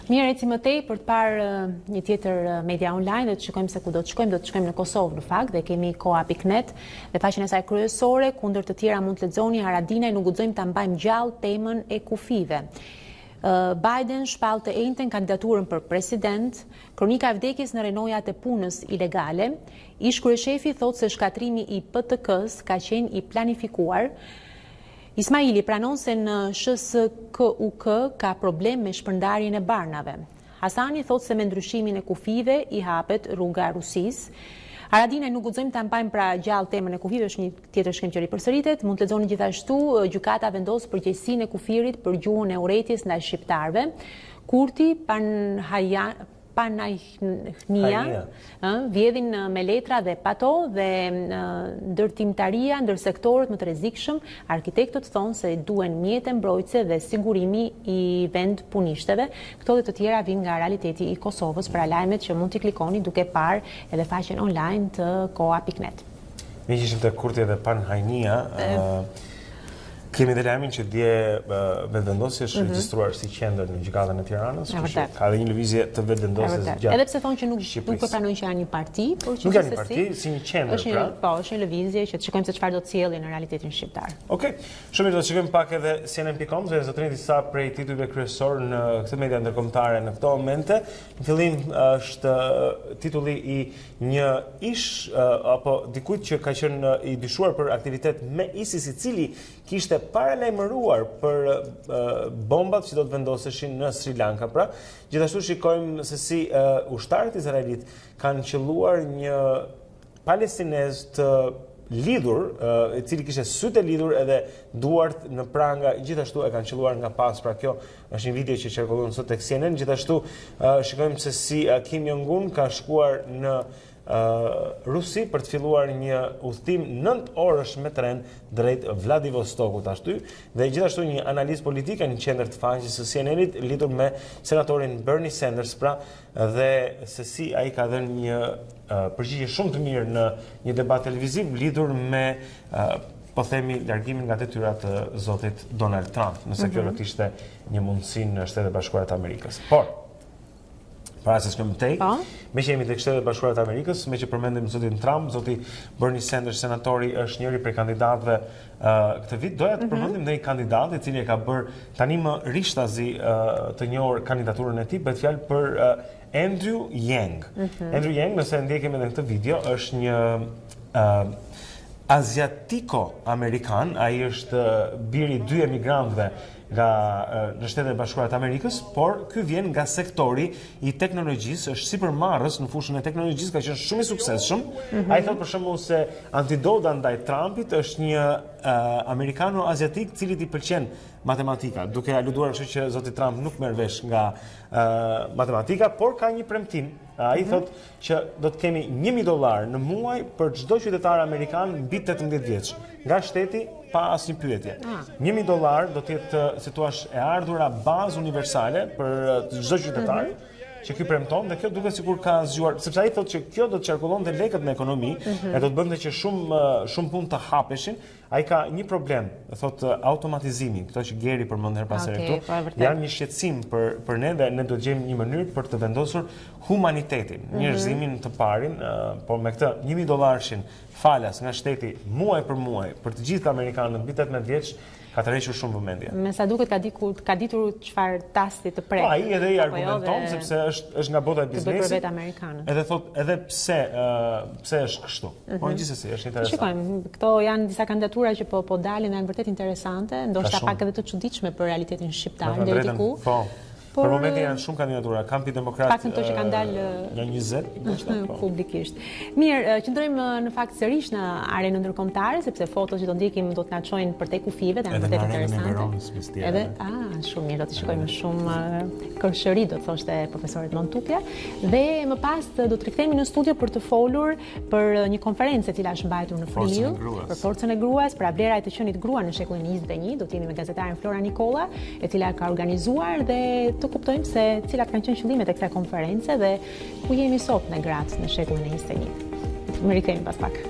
Mirë, eci më tej për të parë një tjetër media online dhe të shikojmë se ku do të shkojmë në Kosovë në fakt dhe kemi koa.net dhe faqen e saj kryesore, kundër të tjera mund të lexoni Haradinaj nuk guxojmë ta mbajmë gjallë temën e kufive. Biden shpall të njëjtën kandidaturën për president, kronika e vdekjes në renojat e punës ilegale, ish kryeshefi thotë se shkatrimi i PTK-s ka qenë i planifikuar. Ismaili pranon se në SHSKUK ka problem me shpërndarjen e barnave. Hasani thotë se me ndryshimin e kufive i hapet rruga Rusisë. Haradinaj nuk guxojmë ta mbajmë pra gjallë temën e kufive, është një tjetër shkrim që ripërsëritet. Mund të lexoni gjithashtu gjykata vendos përgjegjësinë e kufirit për gjuhën e urrëties ndaj shqiptarëve. Kurti Panajhnia vjedhin me letra dhe pato dhe ndërtimtaria, ndërsektorët më të rrezikshëm, arkitektët thonë se duhen mjete mbrojtëse dhe sigurimi i vend punishteve. Këto dhe të tjera vinë nga realiteti i Kosovës, pra lajmet që mund t'i klikoni duke parë edhe faqen online të koa.net. Ne ishim te Kurti dhe Panajhnia. Kemi dhe lajmin që dje vetëvendosja është regjistruar si qendër në gjykatën e Tiranës, kështu ka dhe një lëvizje të vetëvendosjes gjatë. Edhe pse thonë që nuk pranojnë që janë një parti, por që nuk janë një parti, si një qendër pra. Po, është një lëvizje që të shikojmë se çfarë do të sjellë në realitetin shqiptar. Okej. Shumë mirë, do të shikojmë pak edhe CNN.com, se zotërin disa prej titujve kryesor në këtë media ndërkombëtare në këto momente. Në fillim është titulli i një ish apo dikujt që ka qenë i dyshuar për aktivitet me ISIS, i cili kishte paralajmëruar për bombat që do të vendoseshin në Sri Lanka. Pra, gjithashtu shikojmë se si ushtarët izraelit kanë qelluar një palestinez të lidhur, i cili kishte sytë e lidhur edhe duart në pranga, gjithashtu e kanë qelluar nga pas. Pra kjo është një video që qarkullon sot tek CNN. Gjithashtu shikojmë se si Kim Jong-un ka shkuar në Rusi për të filluar një udhtim 9 orësh me tren drejt Vladivostokut ashtu, dhe gjithashtu një analizë politike në qendër të faqes së CNN-it lidhur me senatorin Bernie Sanders, pra, dhe se si ai ka dhënë një përgjigje shumë të mirë në një debat televiziv lidhur me po themi largimin nga detyrat të zotit Donald Trump, nëse kjo do të ishte një mundësi në Shtetet Bashkuara të Amerikës. Por para se shkojmë tej, me që jemi tek Shtetet Bashkuara të Amerikës, me që përmendim zotin Trump, zoti Bernie Sanders, senatori, është njëri prej kandidatëve këtë vit. Doja të përmendim dhe një kandidat i cili e ka bërë tani më rishtazi të njohur kandidaturën e tij, bëhet fjalë për Andrew Yang. Andrew Yang, nëse ndjekim edhe në këtë video, është një aziatiko-amerikan, ai është biri 2 emigrantëve në Shtetet e Bashkuara të Amerikës, por ky vjen nga sektori i teknologjisë, është sipërmarrës në fushën e teknologjisë, ka qenë shumë i suksesshëm. Ai thotë për shembull se antidota ndaj Trumpit është një amerikano-aziatik i cili i pëlqen matematika, duke aluduar kështu që zoti Trump nuk merr vesh nga matematika, por ka një premtim. Ai thotë që do të kemi $1.000 në muaj për çdo qytetar amerikan mbi 18 vjeç, nga shteti pa asnjë pyetje. $1.000 do të jetë, si thua, e ardhura bazë universale për çdo qytetar. Që ky premton, dhe kjo duket sikur ka zgjuar, sepse ai thotë që kjo do të qarkullonte lekët në ekonomi, e do të bënte që shumë punë të hapeshin. Ai ka një problem, thotë automatizimi, këto që Geri përmend her pas here këtu, janë një shqetësim për ne dhe ne do të gjejmë një mënyrë për të vendosur humanitetin, njerëzimin të parin, por me këtë $1.000 falas nga shteti muaj për muaj për të gjithë amerikanët mbi 18 vjeç, ka të rrequr shumë vëmendje. Me sa duket ka ditur çfarë tasti të prek. Ai edhe i argumenton sepse është nga bota e biznesit. Vetë amerikanët. Edhe thot, edhe pse është kështu. Po gjithsesi është interesant. Shikojmë, këto janë disa kandidatura që po dalin, janë vërtet interesante, ndoshta pak edhe të çuditshme për realitetin shqiptar deri diku. Po. Për momentin janë shumë kandidatura, Kampi Demokrat paktën to që kanë dalë nga 20 publikisht. Mirë, qëndrojmë në fakt sërish në arenën ndërkombëtare, sepse fotot që do ndjekim do të na çojnë përtek kufive, janë vërtet interesante. Edhe shumë mirë, do të shikojmë shumë kërshëri, do të thoshte profesorit Montupja, dhe më pas do të rikthehemi në studio për të folur për një konferencë e cila është mbajtur në Friul, për forcën e gruas, për vlera e të qenit grua në shekullin 21. Do të jemi me gazetaren Flora Nikolla, e cila ka organizuar dhe të kuptojmë se cilat kanë qenë qëllimet e kësaj konference dhe ku jemi sot me gratë në shekullin e 21. Më rikthehemi pas pak.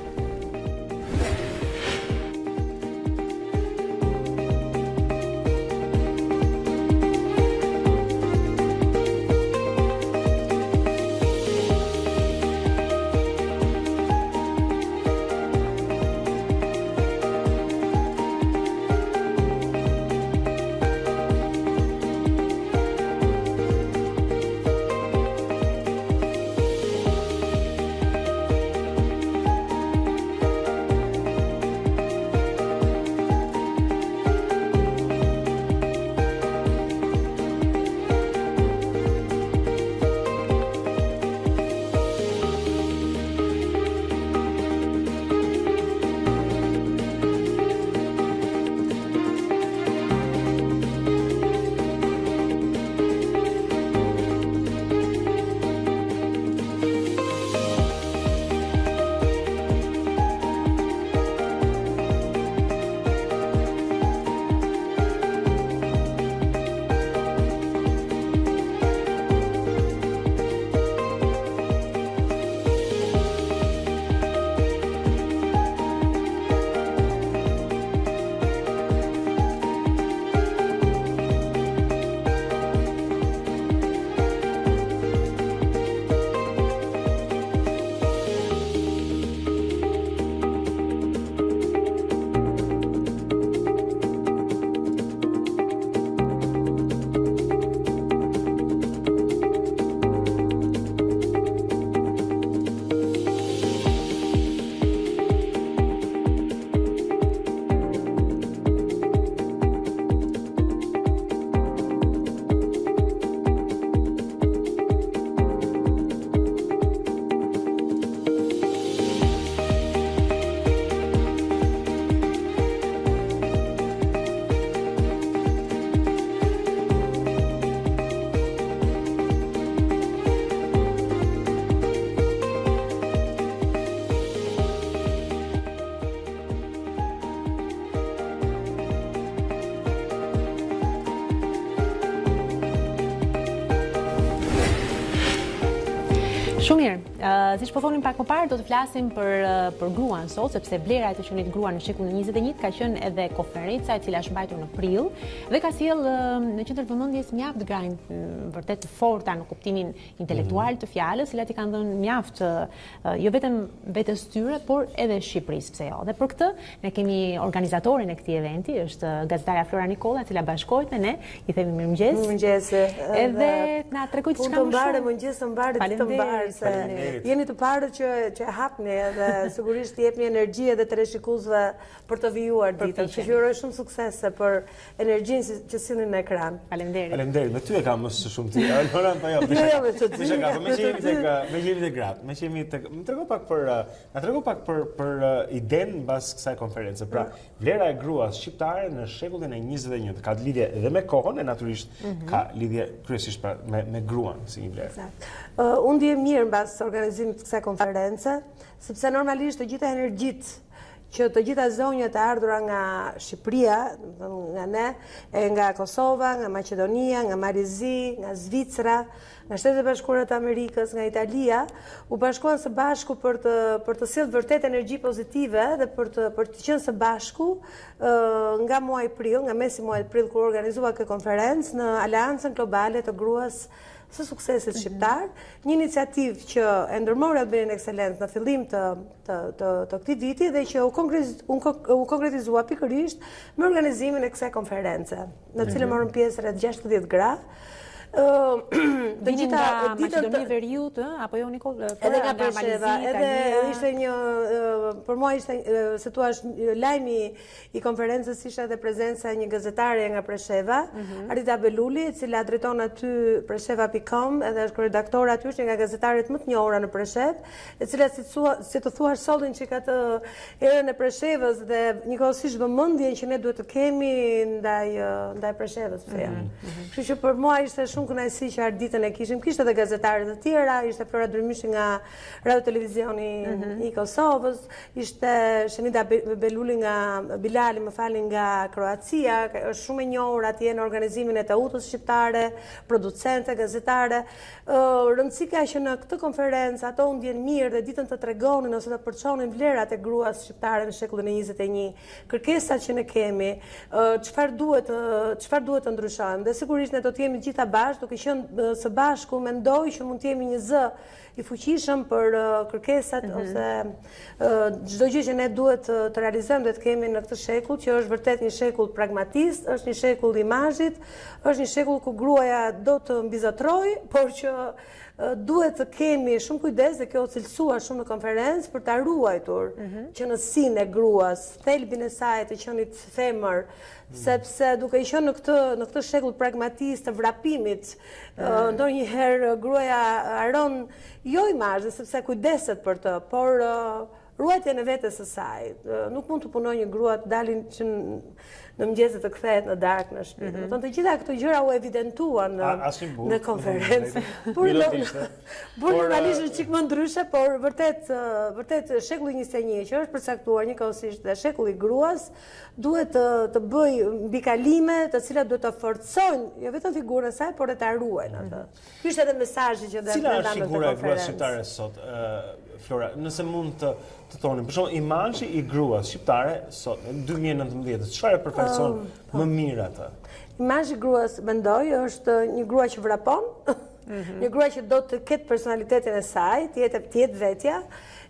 Shumë mirë. Siç po thonim pak më parë, do të flasim për gruan sot, sepse vlera e të qenit grua në shekullin 21 ka qenë edhe konferenca e cila është mbajtur në prill dhe ka sjell në qendër vëmendjes mjaft grajnë vërtet të forta në kuptimin intelektual të fjalës, cilat i kanë dhënë mjaft jo vetëm vetes tyre, por edhe Shqipërisë, pse jo. Dhe për këtë ne kemi organizatorin e këtij eventi, është gazetarja Flora Nikolla, e cila bashkohet me ne, i themi mirëmëngjes. Mirëmëngjes. Edhe na tregoj diçka më shumë. Mëngjes të mbarë, ditë të mbarë, se jeni të parët që e hapni dhe sigurisht jepni energji edhe të reshikuzve për të vijuar ditën. Që uroj shumë suksese për energjinë që sillni në ekran. Faleminderit. Faleminderit. Me ty e kam më së shumë ti. Loran po jo. Me jemi te gratë. Më trego pak për idenë mbas kësaj konference. Pra, vlera e gruas shqiptare në shekullin e 21 ka lidhje edhe me kohën e natyrisht ka lidhje kryesisht me gruan si një vlerë. Unë ndihem mirë mbas organizimit të kësaj konference, sepse normalisht të gjitha energjitë që të gjitha zonjat e ardhura nga Shqipëria, nga ne, nga Kosova, nga Maqedonia, nga Marizi, nga Zvicra, nga Shtetet e Bashkuara të Amerikës, nga Italia, u bashkuan së bashku për të sjellë vërtet energji pozitive dhe për të qenë së bashku nga muaji prill, nga mesi muajit prill kur organizua këtë konferencë në Aleancën Globale të Gruas së Suksesit Shqiptar, një iniciativë që e ndërmori Albanian Excellence në fillim të këtij viti dhe që u konkretizua pikërisht me organizimin e kësaj konference, në cilën morën pjesë rreth 60 gra. Vinin nga Maqedoni Veriut, apo jo Nikol? Edhe nga Presheva, edhe ishte një, për mua ishte, se thua, lajmi i konferencës ishte edhe prezenca një gazetare nga Presheva, Arita Beluli, e cila drejton aty presheva.com, edhe është redaktor aty, është një nga gazetaret më të njohura në Preshev, e cila si të thuash sollin që ka të erën e Preshevës dhe njëkohësisht vëmendjen që ne duhet të kemi ndaj Preshevës. Kështu që për mua ishte shumë kënaqësi që ditën e kishim. Kishte edhe gazetarë të tjera, ishte Flora Drymyshi nga Radio Televizioni i Kosovës, ishte Shenida Beluli nga Bilali, më falni, nga Kroacia, është shumë e njohur atje në organizimin e Tautës shqiptare, producente, gazetare. Rëndësi ka që në këtë konferencë ato u ndjen mirë dhe ditën të tregonin ose të përçonin vlerat e gruas shqiptare në shekullin e 21, kërkesat që ne kemi, çfarë duhet të ndryshojmë. Dhe sigurisht ne do të jemi gjitha bashkë, duke qenë së bashku, mendoj që mund të jemi një zë i fuqishëm për kërkesat ose çdo gjë që ne duhet të realizojmë, duhet të kemi në këtë shekull, që është vërtet një shekull pragmatist, është një shekull i imazhit, është një shekull ku gruaja do të mbizotrojë, por që duhet të kemi shumë kujdes, dhe kjo u cilësua shumë në konferencë, për ta ruajtur qenësinë e gruas, thelbin e saj të qenit femër, sepse duke i qenë në këtë shekull pragmatist të vrapimit, ndonjëherë gruaja haron jo imazhin, sepse kujdeset për të, por ruajtjen e vetes së saj. Nuk mund të punojë një grua të dalin që në mëngjeset të kthehet në darkë në shtëpi. Do të thonë të gjitha këto gjëra u evidentuan në konferencë. Por normalisht është çik më ndryshe, por vërtet shekulli 21 që është përcaktuar njëkohësisht dhe shekulli i gruas duhet të bëj mbikalime të cilat duhet të forcojnë jo vetëm figurën e saj, por edhe ta ruajnë atë. Ky është edhe mesazhi që do të ndam në këtë konferencë. Cila është figura e gruas shqiptare sot, Flora, nëse mund të thonim, për shembull, imazhi i gruas shqiptare sot në 2019, çfarë përfaqëson më mirë atë? Imazhi i gruas, mendoj, është një grua që vrapon, një grua që do të ketë personalitetin e saj, të jetë vetja.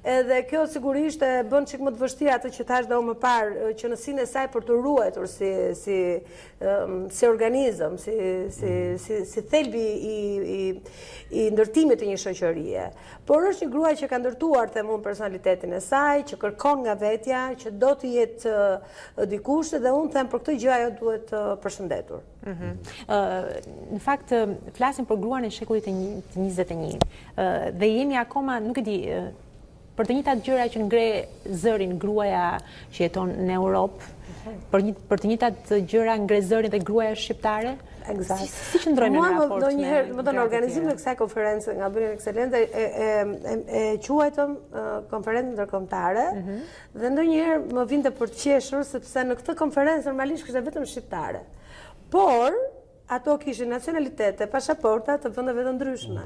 Edhe kjo sigurisht e bën çik më të vështirë atë që thash dhe më parë, qenësinë e saj për të ruajtur si organizëm, si thelbi i ndërtimit të një shoqërie. Por është një grua që ka ndërtuar themun personalitetin e saj, që kërkon nga vetja, që do të jetë dikush, dhe unë them për këtë gjë ajo duhet përshëndetur. Në fakt, flasim për gruan e shekullit të 21, dhe jemi akoma, nuk e di, për të njëjtat gjëra që ngre zërin gruaja që jeton në Europë, për të njëjtat gjëra ngre zërin dhe gruaja shqiptare. Si qëndrojmë në raport me gratë? Në organizimin e kësaj konferencë nga Albania Excellence e quajtëm konferencë ndërkombëtare dhe ndonjëherë më vinte për të qeshur sepse në këtë konferencë normalisht kishte vetëm shqiptare. Por ato kishin nacionalitete, pasaporta të vendeve të ndryshme.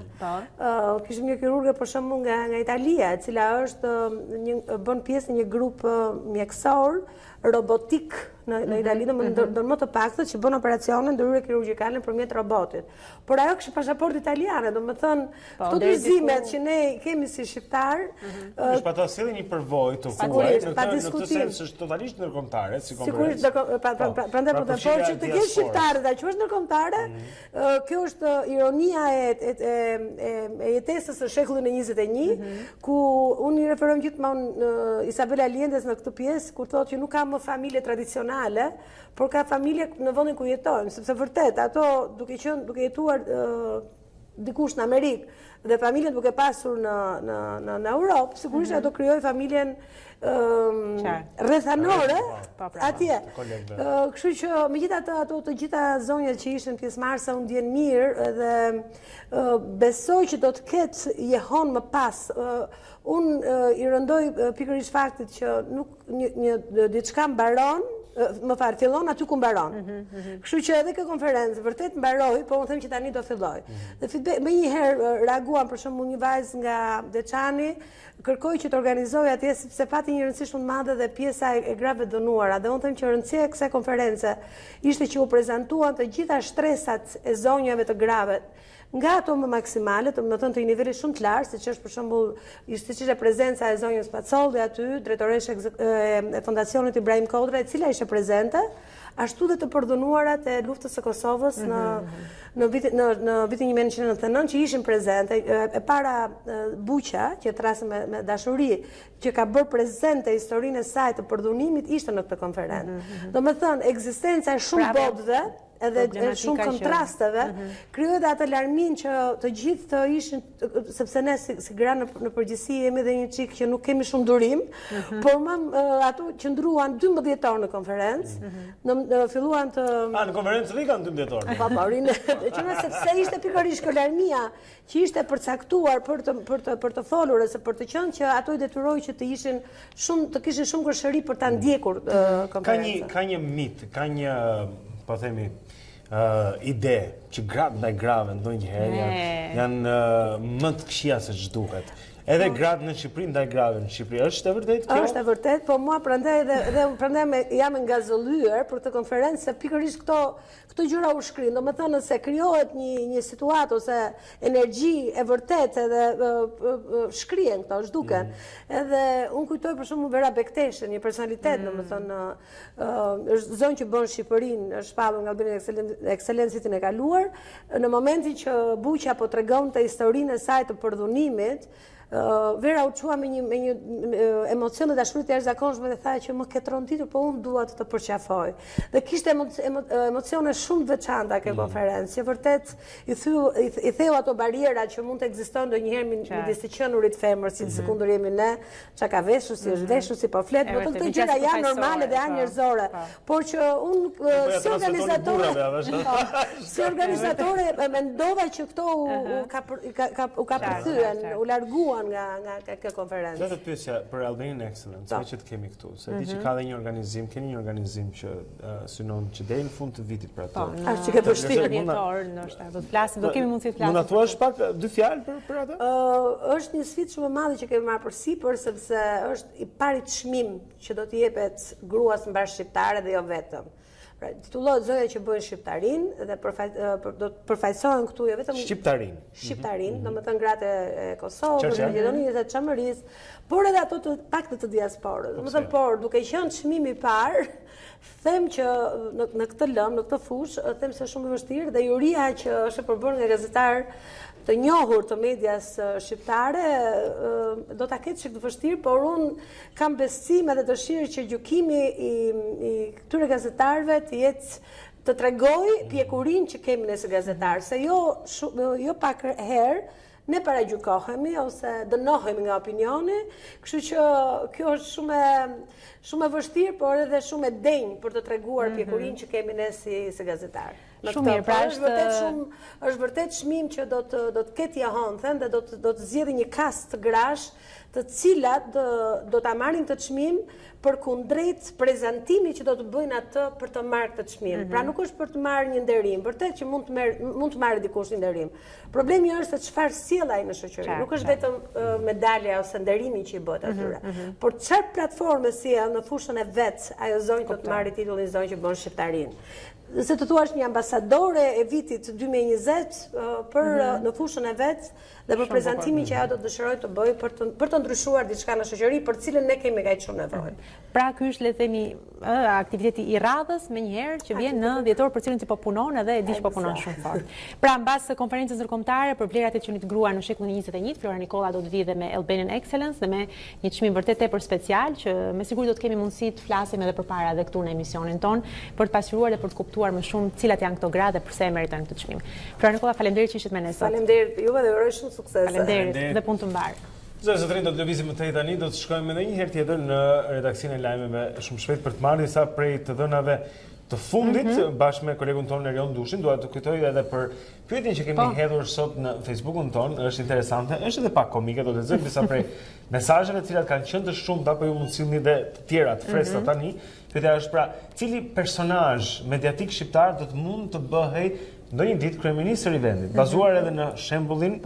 Kishim një kirurge për shembull nga Italia, e cila bën pjesë në një grup mjekësor robotik në Itali, do më të paktën që bën operacione ndërhyrje kirurgjikale nëpërmjet robotit. Por ajo kishte pasaport italiane, do të thënë, këto dyzimet që ne kemi si shqiptar, është pa ta sjellë një përvojë të huaj, në këtë sens është totalisht ndërkombëtare, si konferencë. Sigurisht, prandaj po të thonë që të kesh shqiptarë ta quash ndërkombëtare, kjo është ironia e jetesës së shekullit e 21, ku unë i referoj gjithmonë Isabel Allende's në këtë pjesë kur thotë që nuk ka më familje tradicionale, por ka familje në vendin ku jetojmë, sepse vërtet ato duke jetuar dikush në Amerikë dhe familjen duke pasur në Europë, sigurisht ato krijoi familjen rrethanore atje. Kështu që megjithatë ato të gjitha zonjat që ishin pjesëmarrëse u ndjen mirë dhe besoj që do të ketë jehon më pas. Unë i rëndoj pikërisht faktit që nuk një diçka mbaron, fillon aty ku mbaron. Kështu që edhe kjo konferencë vërtet mbaroi, po unë them që tani do filloj. Dhe më një herë reaguan për shembull një vajzë nga Deçani, kërkoi që të organizojë atje sepse pati një rëndësi shumë të madhe dhe pjesa e grave dënuara. Dhe unë them që rëndësia e kësaj konference ishte që u prezantuan të gjitha shtresat e zonjave të grave, nga ato më maksimale, të më thënë të një nivelli shumë të lartë, siç është për shembull, siç ishte prezenca e zonjës Pacolli aty, drejtoresha e Fondacionit Ibrahim Kodra, e cila ishte prezente, ashtu dhe të përdhunuarat e luftës së Kosovës në vitin 1999 që ishin prezente, e para Buqa, që trasë me dashuri, që ka bërë prezente historinë e saj të përdhunimit, ishte në këtë konferencë. Do me thënë, ekzistenca e shumë botëve, edhe shumë kontrasteve, krijoi dhe atë larmin që të gjithë të ishin, sepse ne si gra në përgjithësi jemi dhe një çik që nuk kemi shumë durim, por ato qëndruan 12 orë në konferencë, filluan të... Në konferencë dhe kanë 12 orë. Pa, rinë, sepse ishte pikërisht kjo larmia që ishte përcaktuar për të folur, ose për të qenë që ato i detyroi që të kishin shumë kërshëri për ta ndjekur konferencën. Ka një mit, ka një, po themi, ide që gratë ndaj grave ndonjëherë janë më të këqija se ç'duhet. Edhe gratë në Shqipëri ndaj grave në Shqipëri, është e vërtetë kjo? Është e vërtetë, po mua prandaj jam ngazëllyer për këtë konferencë se pikërisht këto gjëra u shkrin. Domethënë se krijohet një situatë ose energji e vërtetë edhe shkrihen këto, zhduken. Edhe unë kujtoj për shembull Vera Bekteshën, një personalitet, domethënë është zonjë që bën Shqipërinë, është shpallur nga Albania Ekselencitin e kaluar, në momentin që Buqa po tregonte historinë e saj të përdhunimit, Vera u çua me një emocion dhe dashuri të jashtëzakonshme dhe tha që më ke tronditur, po unë dua të përqafoj. Dhe kishte emocione shumë veçanta kjo konferencë, që vërtet i theu ato bariera që mund të ekzistojnë ndonjëherë midis të qenurit femër, si sekundur jemi ne, çka ka veshur, si është veshur, si po flet, do të këto gjëra janë normale dhe janë njerëzore. Por që unë si organizatore mendova që këto u ka përthyen, u larguan nga kjo konferencë. Do të pyesja për Albanian Excellence, që të kemi këtu, se di që ka dhe një organizim, keni një organizim që synon që deri në fund të vitit për atë. Ashtu që ke vështirë dhjetor, ndoshta do të flasim, do kemi mundësi të flasim. Mund ta thuash pak dy fjalë për atë? Është një sfidë shumë e madhe që kemi marrë përsipër, sepse është i pari çmim që do të jepet gruas mbar shqiptare dhe jo vetëm. Titullohet Zoja që bën shqiptarin dhe do të përfaqësohen këtu jo vetëm shqiptarin, domethënë gratë e Kosovës, Maqedonisë dhe Çamërisë, por edhe ato të pak të diasporës. Domethënë por duke qenë çmimi i parë, them që në këtë lëm, në këtë fushë, them se është shumë e vështirë dhe juria që është e përbërë nga gazetar të njohur të medias shqiptare do ta ketë çik të vështirë, por unë kam besim edhe dëshirë që gjykimi i këtyre gazetarëve të jetë të tregoj pjekurinë që kemi ne si gazetarë, se jo pak herë ne paragjykohemi ose dënohemi nga opinioni, kështu që kjo është shumë e vështirë, por edhe shumë e denjë për të treguar pjekurinë që kemi ne si gazetarë. Shumë mirë, pra është vërtet çmim që do të ketë jahon, them, dhe do të zgjidhë një kast të grash të cilat do ta marrin të çmim për kundrejt prezantimi që do të bëjnë atë për të marrë të çmim. Pra nuk është për të marrë një nderim, vërtet që mund të marrë dikush një nderim. Problemi është se çfarë sjell ai në shoqëri. Nuk është vetëm medalja ose nderimi që i bëhet atyre, por çfarë platforme sjell në fushën e vet ajo zonjë të marrë titullin zonjë që bën shqiptarinë. Se të thuash një ambasadore e vitit 2020 në fushën e vet dhe për prezantimin që ajo do të dëshirojë të bëjë për të ndryshuar diçka në shoqëri për cilën ne kemi kaq shumë nevojë. Pra ky është, le të themi, aktiviteti i radhës menjëherë që vjen në dhjetor për cilën ti po punon edhe e di që po punon shumë fort. Pra mbas konferencës ndërkombëtare për vlerat e çunit grua në shekullin 21, Flora Nikola do të vijë me Albanian Excellence dhe me një çmim vërtet tepër special që me siguri do të kemi mundësi të flasim edhe përpara edhe këtu në emisionin ton për të pasqyruar dhe për të kuptuar më shumë cilat janë këto gradë dhe pse e meritojnë këtë çmim. Flora Nikola, faleminderit që ishit me ne sot. Faleminderit juve dhe uroj shumë sukses. Faleminderit dhe punë të mbarë. Zotërin, do të lëvizim më tej tani, do të shkojmë edhe një herë tjetër në redaksionin e lajmeve shumë shpejt për të marrë disa prej të dhënave të fundit bashkë me kolegun tonë Erion Dushin. Dua të kujtoj edhe për pyetjen që kemi hedhur sot në Facebookun tonë, është interesante, është edhe pak komike, do të lexojmë disa prej mesazheve të cilat kanë qenë të shumta, apo ju mund të sillni dhe të tjera të freskëta tani. Pyetja është pra, cili personazh mediatik shqiptar do të mund të bëhej ndonjë ditë kryeministër i vendit, bazuar edhe në shembullin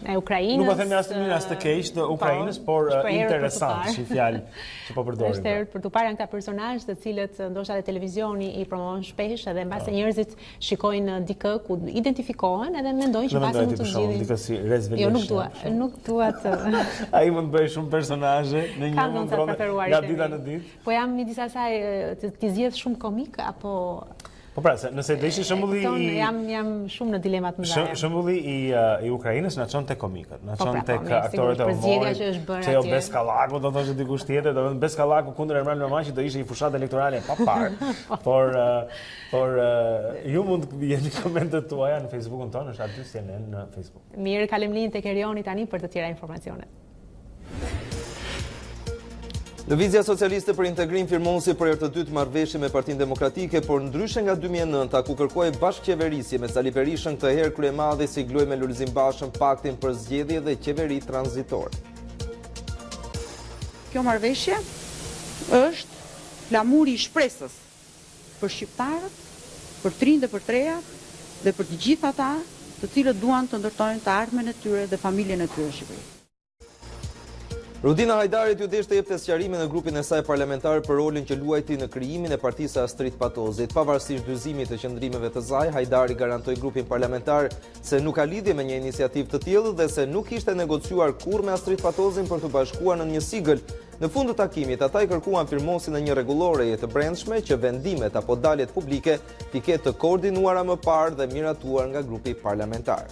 e Ukrainës. Nuk po themi as të mirë as të keq të Ukrainës, por interesant si fjalë që po përdorim. Është herë për të parë këta personazhe të cilët ndoshta edhe televizioni i promovon shpesh edhe mbase njerëzit shikojnë dikë ku identifikohen edhe mendojnë që pastaj mund të zgjidhin. Dikë si Rez Velish. Jo, nuk dua të. Ai mund të bëjë shumë personazhe në një moment nga dita në ditë. Po jam midis asaj ti zgjedh shumë komik apo Po pra, nëse do ishi shembulli i jam shumë në dilema të mëdha. Shembulli i Ukrainës na çon tek komikët, na çon tek aktorët e humorit. Se jo Beskallaku do thoshte dikush tjetër, do të Beskallaku kundër Ermal Normani që do ishte një fushat elektorale pa parë. Por ju mund të jeni komentet tuaja në Facebookun tonë, është aty CNN në Facebook. Mirë, kalojmë linjën tek Erioni tani për të tjera informacione. Lëvizja Socialiste për Integrim firmon si për herë të dytë marrëveshje me Partinë Demokratike, por ndryshe nga 2009 ku kërkoi bashkëqeverisje me Sali Berishën, këtë herë kryemadhi sigloi me Lulzim Bashën paktin për zgjedhje dhe qeveri tranzitore. Kjo marrëveshje është flamuri i shpresës për shqiptarët, për trinë dhe për trejat dhe për të gjithë ata të cilët duan të ndërtojnë të ardhmen e tyre dhe familjen e tyre në Shqipëri. Rudina Hajdarit ju deshte jepte sqarime në grupin e saj parlamentar për rolin që luajti në krijimin e partisë Astrid Patozit. Pavarësisht dyzimit të qëndrimeve të saj, Hajdari garantoi grupin parlamentar se nuk ka lidhje me një iniciativë të tillë dhe se nuk kishte negociuar kurrë me Astrid Patozin për të bashkuar në një sigël. Në fund të takimit, ata i kërkuan firmosin e një rregulloreje të brendshme që vendimet apo daljet publike t'i ketë të koordinuara më parë dhe miratuar nga grupi parlamentar.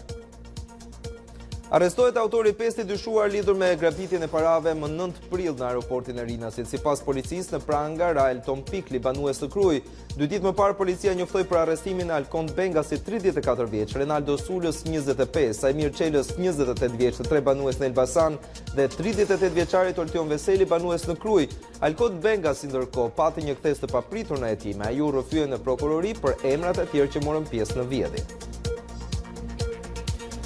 Arrestohet autori 5 dyshuar lidhur me grabitjen e parave më 9 prill në aeroportin e Rinasit. Sipas policisë, në pranga Rael Tom Pikli, banues të Kruj. 2 ditë më parë policia njoftoi për arrestimin e Alkon Bengasit, 34 vjeç, Renaldo Sulës, 25, Sajmir Çelës, 28 vjeç, të 3 banues në Elbasan dhe 38 vjeçarit Oltion Veseli, banues në Kruj. Alkon Bengasi ndërkohë pati një kthes të papritur në hetime. Ai u rrëfye në prokurori për emrat e tjerë që morën pjesë në vjedhje.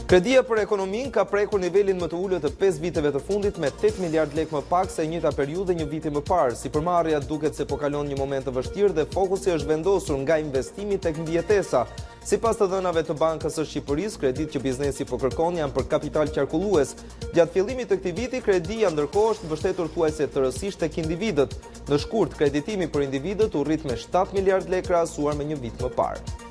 Kredia për ekonomin ka prekur nivelin më të ulët të 5 viteve të fundit me 8 miliard lek më pak se njëjta periudhë një viti më parë. Sipërmarrja duket se po kalon një moment të vështirë dhe fokusi është vendosur nga investimi tek mbijetesa. Sipas të dhënave të Bankës së Shqipërisë, kredit që biznesi po kërkon janë për kapital qarkullues. Gjatë fillimit të këtij viti, kredia ndërkohë është mbështetur thuajse tërësisht tek individët. Në shkurt, kreditimi për individët u rrit me 7 miliard lek krahasuar me një vit më parë.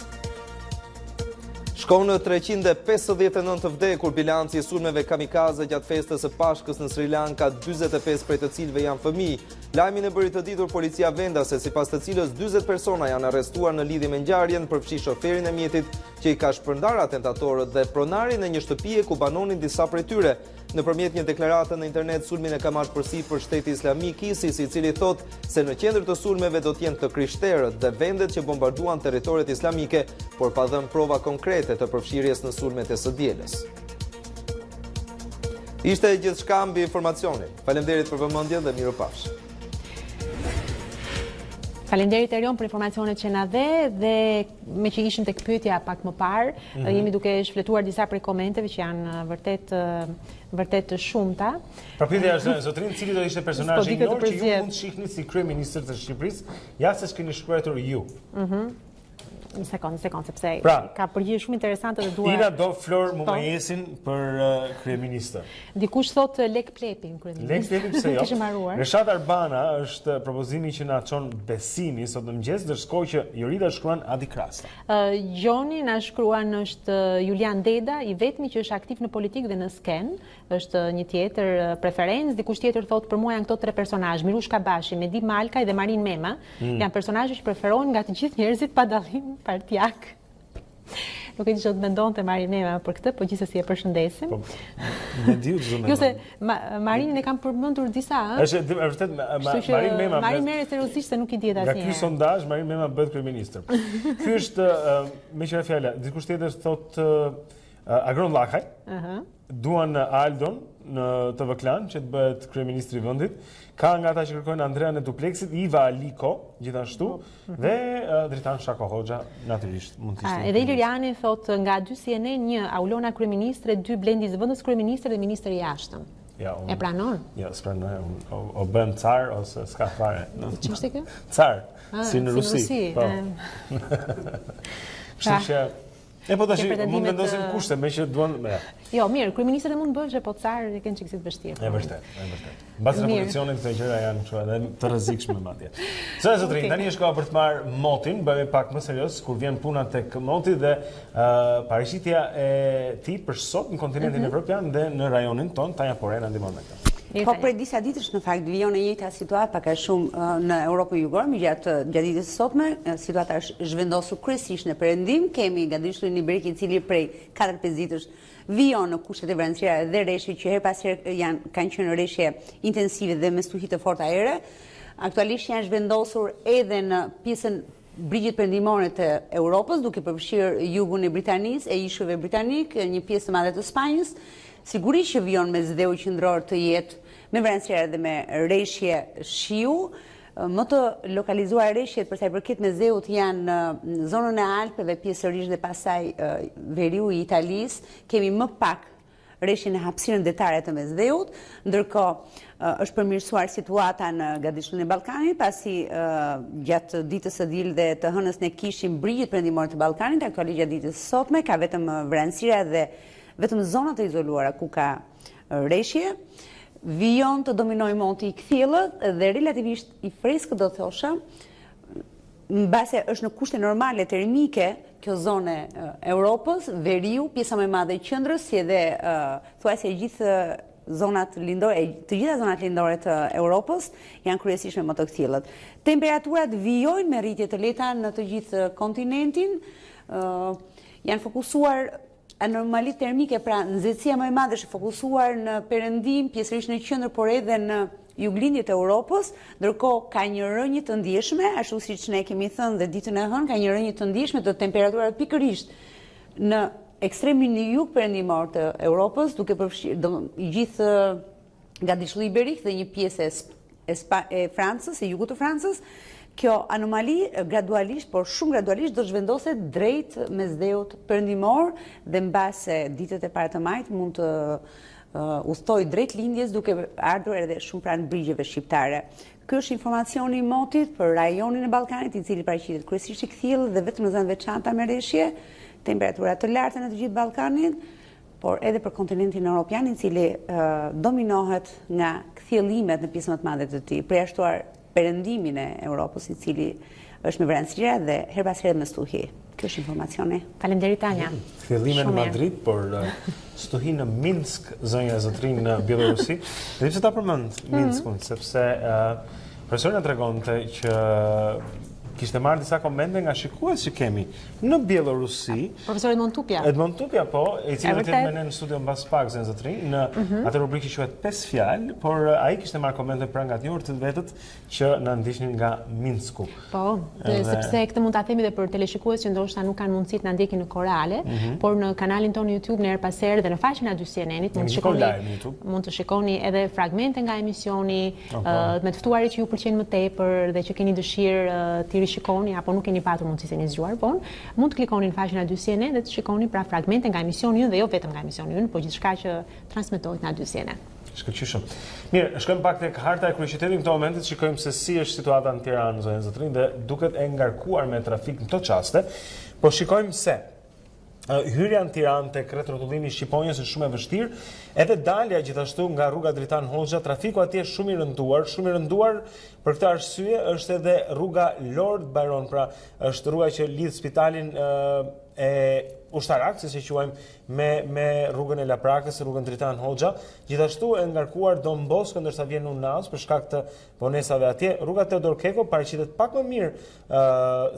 Shkon në 359 të vdekur bilanci i sulmeve kamikaze gjatë festës së Pashkës në Sri Lanka, 45 prej të cilëve janë fëmijë. Lajmin e bëri të ditur policia vendase, sipas të cilës 40 persona janë arrestuar në lidhje me ngjarjen, përfshi shoferin e mjetit që i ka shpërndar atentatorët dhe pronarin e një shtëpie ku banonin disa prej tyre. Nëpërmjet një deklarate në internet, sulmin e ka marrë përsipër Shteti Islamik ISIS, i cili thotë se në qendër të sulmeve do të jenë të krishterët dhe vendet që bombarduan territoret islamike, por pa dhënë prova konkrete të përfshirjes në sulmet e së dielës. Ishte gjithçka mbi informacionin. Faleminderit për vëmendjen dhe mirupafshim. Faleminderit Erion për informacionet që na dhe me që ishim tek pyetja pak më parë, jemi duke shfletuar disa prej komenteve që janë vërtet të shumta. Pra pyetja është zotrin, cili do ishte personazhi i njohur që ju mund të shihni si kryeministër të Shqipërisë, ja se s'keni shkruar ju. Një sekond, sepse pra, ka përgjigje shumë interesante dhe dua. Ina do Flor Mumajesin për kryeministër. Dikush thot Lek Plepin kryeministër. Lek Plepin pse jo? Kishim haruar. Reshat Arbana është propozimi që na çon Besimi sot në mëngjes, ndërkohë që Jorida shkruan Adi Krasta. Gjoni na shkruan është Julian Deda, i vetmi që është aktiv në politikë dhe në sken, është një tjetër preferencë. Dikush tjetër thot për mua janë këto tre personazhe, Mirush Kabashi, Medi Malkaj dhe Marin Mema, janë personazhe që preferohen nga të gjithë njerëzit pa dallim partijak. Nuk e di çfarë mendonte Marin Mema për këtë, po gjithsesi e përshëndesim. Me diu zonë. Jo se Marinin e kam përmendur disa, ëh. Është vërtet Marin Mema. Marin Mema seriozisht se nuk i diet asnjëherë. Nga ky sondazh Marin Mema bëhet kryeministër. Ky është me qira fjala, dikush tjetër thot Agron Llakaj. Duan Aldon në TV Klan që të bëhet kryeministri i vendit. Ka nga ata që kërkojnë Andrea në dupleksit, Iva Aliko, gjithashtu, dhe Dritan Shako Hoxha, natyrisht mund të ishte. Edhe Iliriani thot nga 2 CNN, 1 Aulona kryeministre, 2 Blendi Zëvendës kryeministër dhe ministër i jashtëm. E pranon? Ja, s'pranoj, o bën car ose s'ka fare. Ç'është kjo? Car, si në Rusi. Po. Kështu që po tash mund vendosim kushte me që duan. Jo, mirë, kryeministët mund bëjnë, po car e kanë çiksit vështirë. Është vërtet. Mbas revolucionit këto gjëra janë kështu edhe të rrezikshme madje. Sa zotrin, tani është koha për të marrë motin, bëhemi pak më serioz kur vjen puna tek moti dhe paraqitja e tij për sot në kontinentin evropian dhe në rajonin ton, Tanja Porena ndihmon me këtë. Po prej disa ditësh në fakt vijon e njëjta situatë pak a shumë në Europën Jugore, gjatë ditës së sotme, situata është zhvendosur kryesisht në perëndim, kemi gatishturin iberik i cili prej 4-5 ditësh vijon në kushtet e vranësira dhe rreshje që her pas here kanë qenë rreshje intensive dhe me stuhi të forta ajere. Aktualisht janë zhvendosur edhe në pjesën brigjit perëndimore të Europës, duke përfshirë jugun e Britanisë, e ishujve britanik, një pjesë të madhe të Spanjës. Sigurisht që vijon me zëdheu qendror të jetë me vranësira dhe me rreshje shiu. Më të lokalizuar rreshjet për sa i përket me zeut janë në zonën e Alpeve, pjesërisht dhe pasaj veriu i Italisë. Kemi më pak rreshjen e hapësirën detare të mesdheut, ndërkohë është përmirësuar situata në gatishturin e Ballkanit, pasi gjatë ditës së diel dhe të hënës ne kishim brigjit perëndimor të Ballkanit, aktualisht gjatë ditës së sotme ka vetëm vranësira dhe vetëm zonat e izoluara ku ka rreshje. Vijon të dominoj monti i kthjellët dhe relativisht i freskët do thosha, mbase është në kushte normale termike kjo zonë e Europës, veriu, pjesa më e madhe e qendrës, si edhe thuajse gjithë zonat lindore, të gjitha zonat lindore të Europës janë kryesisht me më të kthjellët. Temperaturat vijojnë me rritje të lehta në të gjithë kontinentin, janë fokusuar anormali termike, pra nxehtësia më e madhe është fokusuar në perëndim, pjesërisht në qendër, por edhe në juglindjet e Europës, ndërkohë ka një rënje të ndjeshme, ashtu siç ne kemi thënë dhe ditën e hënë, ka një rënje të ndjeshme të temperaturave pikërisht në ekstremin në jug perëndimor të Europës, duke përfshirë i gjithë gatishulli iberik dhe një pjesë e Francës, e jugut të Francës. Kjo anomali gradualisht, por shumë gradualisht, do zhvendoset drejt mesdheut perëndimor dhe mbase ditët e para të majit mund të udhtoj drejt lindjes duke ardhur edhe shumë pranë brigjeve shqiptare. Ky është informacioni i motit për rajonin e Ballkanit, i cili paraqitet kryesisht i kthjellët dhe vetëm në zonë veçanta me rreshje, temperatura të larta në të gjithë Ballkanin, por edhe për kontinentin evropian, i cili dominohet nga kthjellimet në pjesën më të madhe të tij, përjashtuar perëndimin e Europës, i cili është me vranësira dhe her pas here me stuhi. Kjo është informacioni. Faleminderit Tanja. Kthjellime në Madrid, por stuhi në Minsk, zonja e zotrin në Bielorusi. Dhe pse ta përmend Minskun, sepse profesori na tregonte që kishte marrë disa komente nga shikues që kemi në Bielorusi. Profesor Edmond Tupja. Edmond Tupja, po, i cili do të jetë me ne në studio mbas pak zotrin, në atë rubrikë që quhet 5 fjalë, por ai kishte marrë komente pra nga të njohur të vetët që na ndiqnin nga Minsku. Po, sepse këtë mund ta themi edhe për teleshikues që ndoshta nuk kanë mundësi të na ndjekin në korale, por në kanalin tonë YouTube në her pas here dhe në faqen e dyqësienit mund të shikoni edhe fragmente nga emisioni me të ftuarit që ju pëlqejnë më tepër dhe që keni dëshirë të rishikoni apo nuk keni patur mundësi se një zgjuar vonë, mund të klikoni në faqen e dyqësienit dhe të shikoni pra fragmente nga emisioni ynë dhe jo vetëm nga emisioni ynë, por gjithçka që transmetohet nga dyqësienit. Shkëlqyshëm. Mirë, shkojmë pak tek harta e kryeqytetit në këtë moment, shikojmë se si është situata në Tiranë, zonën zotrin, dhe duket e ngarkuar me trafik në këto çaste, por shikojmë se hyrja në Tiranë tek rrethrotullimi i Shqiponjës është shumë e vështirë, edhe dalja gjithashtu nga rruga Dritan Hoxha, trafiku atje është shumë i rënduar, për këtë arsye është edhe rruga Lord Byron, pra është rruga që lidh spitalin e Ushtarak, si që quajmë me rrugën e Laprakës, rrugën Dritan Hoxha, gjithashtu e ngarkuar Don Bosco ndërsa vjen Unaz për shkak të vonesave atje. Rruga Teodor Keko paraqitet pak më mirë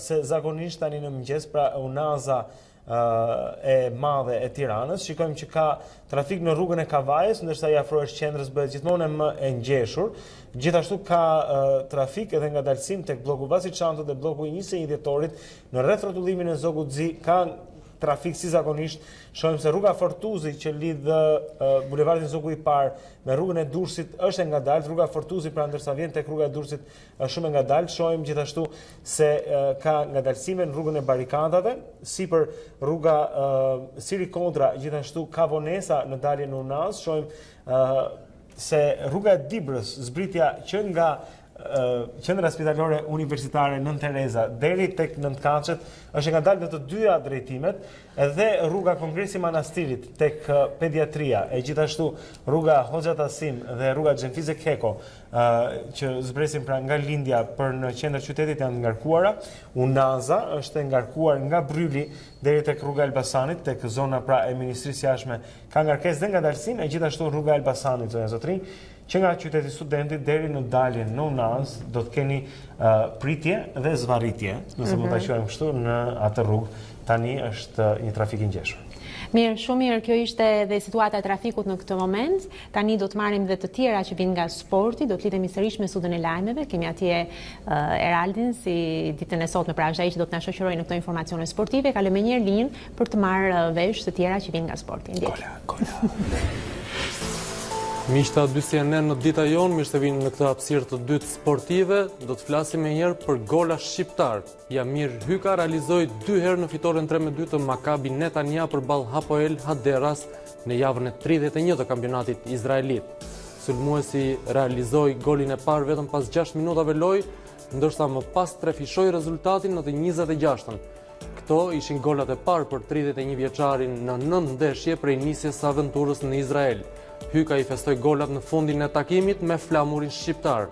se zakonisht tani në mëngjes, pra Unaza e madhe e Tiranës. Shikojmë që ka trafik në rrugën e Kavajës, ndërsa i afrohesh qendrës bëhet gjithmonë më e ngjeshur. Gjithashtu ka trafik edhe ngadalësim tek bloku Vasi Çantët dhe bloku 21 dhjetorit në rreth rrotullimin e Zogut Zi ka trafik si zakonisht. Shohim se rruga Fortuzi që lidh bulevardin Zogu i Parë me rrugën e Durrësit është e ngadalt, rruga Fortuzi pra ndërsa vjen tek rruga e Durrësit është shumë e ngadalt. Shohim gjithashtu se ka ngadalësime në rrugën e barikadave, sipër rruga Siri Kodra gjithashtu ka vonesa në daljen në Unaz. Shohim se rruga e Dibrës, zbritja që nga qendra spitalore universitare Nën Tereza deri tek Nëntkaçet është nga dalë në të dyja drejtimet, edhe rruga Kongresi Manastirit tek pediatria, e gjithashtu rruga Hoxha Tasim dhe rruga Xhenfize Keko që zbresin pra nga lindja për në qendër qytetit janë ngarkuara. Unaza është e ngarkuar nga Bryli deri tek rruga Elbasanit, tek zona pra e Ministrisë Jashtme ka ngarkesë dhe ngadalësim, e gjithashtu rruga Elbasanit, zonja zotrin, që nga qyteti Studentit deri në daljen në Unaz do të keni pritje dhe zvarritje, nëse mund ta quajmë kështu, në atë rrugë. Tani është një trafik i ngjeshur. Mirë, shumë mirë, kjo ishte dhe situata e trafikut në këtë moment. Tani do të marrim dhe të tjera që vinë nga sporti, do të lidhemi sërish me sudën e lajmeve. Kemi atje Eraldin si ditën e sotme, pra është ai që do të na shoqërojë në këto informacione sportive. Kalojmë një herë linjë për të marrë vesh të tjera që vinë nga sporti. Gola. Miqta dyqësienen në Dita Jonë, mirë se vinë në këtë hapësirë të dytë sportive, do të flasim me njerë për gola shqiptar. Jamir Hyka realizoi 2 herë në fitoren 3-2 të Maccabi Netanya përballë Hapoel Haderas në javën e 31 të kampionatit izraelit. Sulmuesi realizoi golin e parë vetëm pas 6 minutave lojë, ndërsa më pas trefishoi rezultatin në të 26-ën. Këto ishin golat e parë për 31 vjeçarin në 9 ndeshje prej nisjes së aventurës në Izrael. Hyka i festoi golat në fundin e takimit me flamurin shqiptar.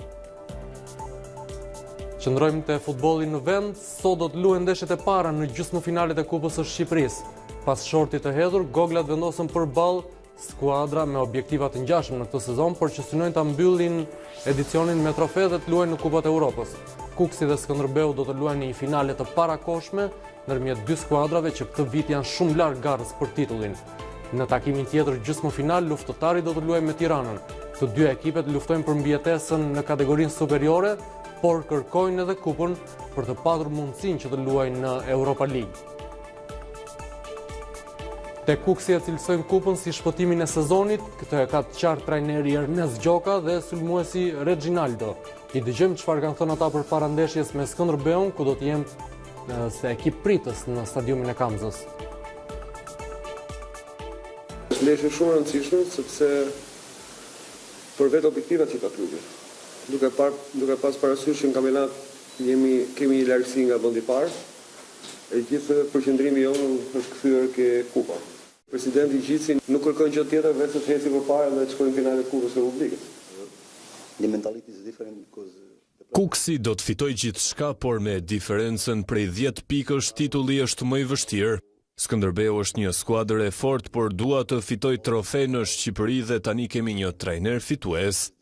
Qëndrojmë te futbolli në vend, sot do të luhen ndeshjet e para në gjysmëfinalet e Kupës së Shqipërisë. Pas shortit të hedhur, goglat vendosën përballë skuadra me objektiva të ngjashme në këtë sezon, por që synojnë ta mbyllin edicionin me trofe dhe të luajnë në Kupat e Europës. Kuksi dhe Skënderbeu do të luajnë në një finale të parakohshme ndërmjet 2 skuadrave që këtë vit janë shumë larg garës për titullin. Në takimin tjetër gjysmëfinal, luftëtari do të luajë me Tiranën. Të dy ekipet luftojnë për mbijetesën në kategorinë superiore, por kërkojnë edhe kupën për të patur mundësinë që të luajnë në Europa League. Te Kuksi e cilësojnë kupën si shpëtimin e sezonit, këtë e ka të qartë trajneri Ernest Gjoka dhe sulmuesi Reginaldo. I dëgjojmë çfarë kanë thënë ata për parandeshjes me Skënderbeun, ku do të jenë se ekip pritës në stadiumin e Kamzës. Ndeshje shumë e rëndësishme sepse për vetë objektivat që ka klubi. Duke pas parasysh në kampionat kemi një largësi nga vendi i parë, e gjithë përqendrimi jonë është kthyer ke kupa. Presidenti i gjithësi nuk kërkon gjë tjetër veç të heci përpara dhe të shkojnë në finale të Kupës së Republikës. Kuksi do të fitojë gjithçka, por me diferencën prej 10 pikësh titulli është më i vështirë. Skënderbeu është një skuadër e fortë, por dua të fitoj trofe në Shqipëri dhe tani kemi një trajner fitues.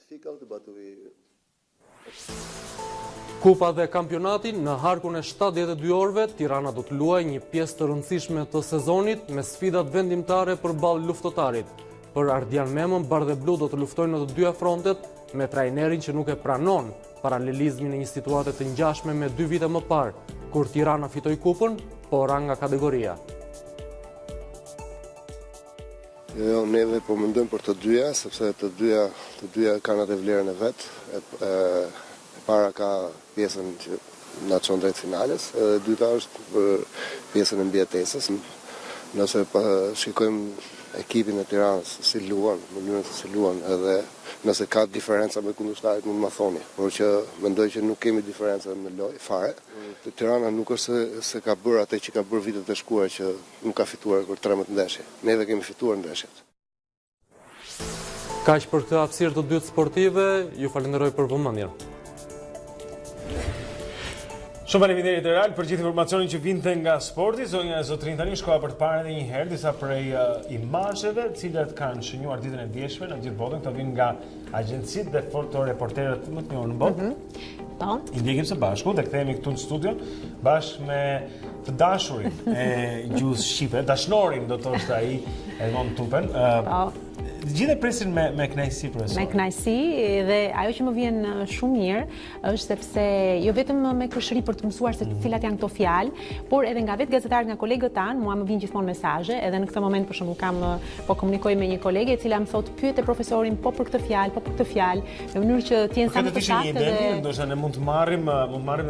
Kupa dhe kampionati në harkun e 72 orëve, Tirana do të luajë një pjesë të rëndësishme të sezonit me sfidat vendimtare përballë luftëtarit. Për Ardian Memën, Bardhë dhe Blu do të luftojnë në të dyja frontet me trajnerin që nuk e pranon paralelizmin e një situate të ngjashme me 2 vite më parë, kur Tirana fitoi kupën, por nga kategoria. Jo, neve po mendojmë për të dyja, sepse të dyja kanë atë vlerën e vet. E para ka pjesën që na çon drejt finales, e dyta është për pjesën e mbijetesës. Nëse shikojmë ekipin e Tiranës si luan, mënyrën se si luan, edhe nëse ka diferenca me kundërshtarit mund ma thoni, por që mendoj që nuk kemi diferenca në lojë fare. Tirana nuk është se ka bërë atë që ka bërë vitet e shkuara që nuk ka fituar për 13 ndeshje. Neve kemi fituar ndeshjet. Kaq për këtë hapësirë të dytë sportive, ju falenderoj për vëmendjen. Shumë faleminderit Real për gjithë informacionin që vinte nga sporti. Zonja e Zotrin, tani shkoja për të parë edhe një herë disa prej imazheve të cilat kanë shënuar ditën e djeshme në gjithë botën. Këto vinë nga agjencitë dhe fotoreporterët më të njohur në botë. I ndjekim së bashku dhe kthehemi këtu në studio bashkë me të dashurin e gjuhës shqipe, dashnorin do të thoshte ai Edmond Tupen. Gjithë presin me kënaqësi profesor. Me kënaqësi dhe ajo që më vjen shumë mirë është sepse jo vetëm me këshëri për të mësuar se cilat janë këto fjalë, por edhe nga vetë gazetarët, nga kolegët tanë, mua më vijnë gjithmonë mesazhe, edhe në këtë moment për shembull po komunikoj me një kolege e cila më thotë pyet e profesorin po për këtë fjalë, në mënyrë që të jenë sa më të saktë dhe ndoshta ne mund të marrim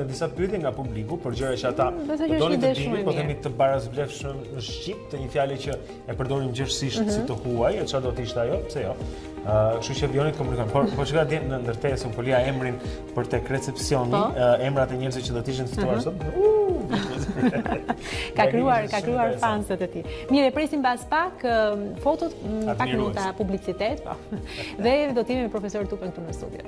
në disa pyetje nga publiku për gjëra që ata donin të dinë, po themi të barazvlefshëm në shqip, të një fjale që e përdorim gjithsesi si të huaj, e çfarë do të ishte ajo, pse jo? Kështu që vionit komunikon. Po çka di në ndërtesë un polia emrin për tek recepcioni, emrat e njerëzve që do të ishin ftuar sot. Ka krijuar fansët e tij. Mirë, presim mbas pak fotot, pak minuta publicitet, po. Dhe do të jemi me profesor Tupen këtu në studio.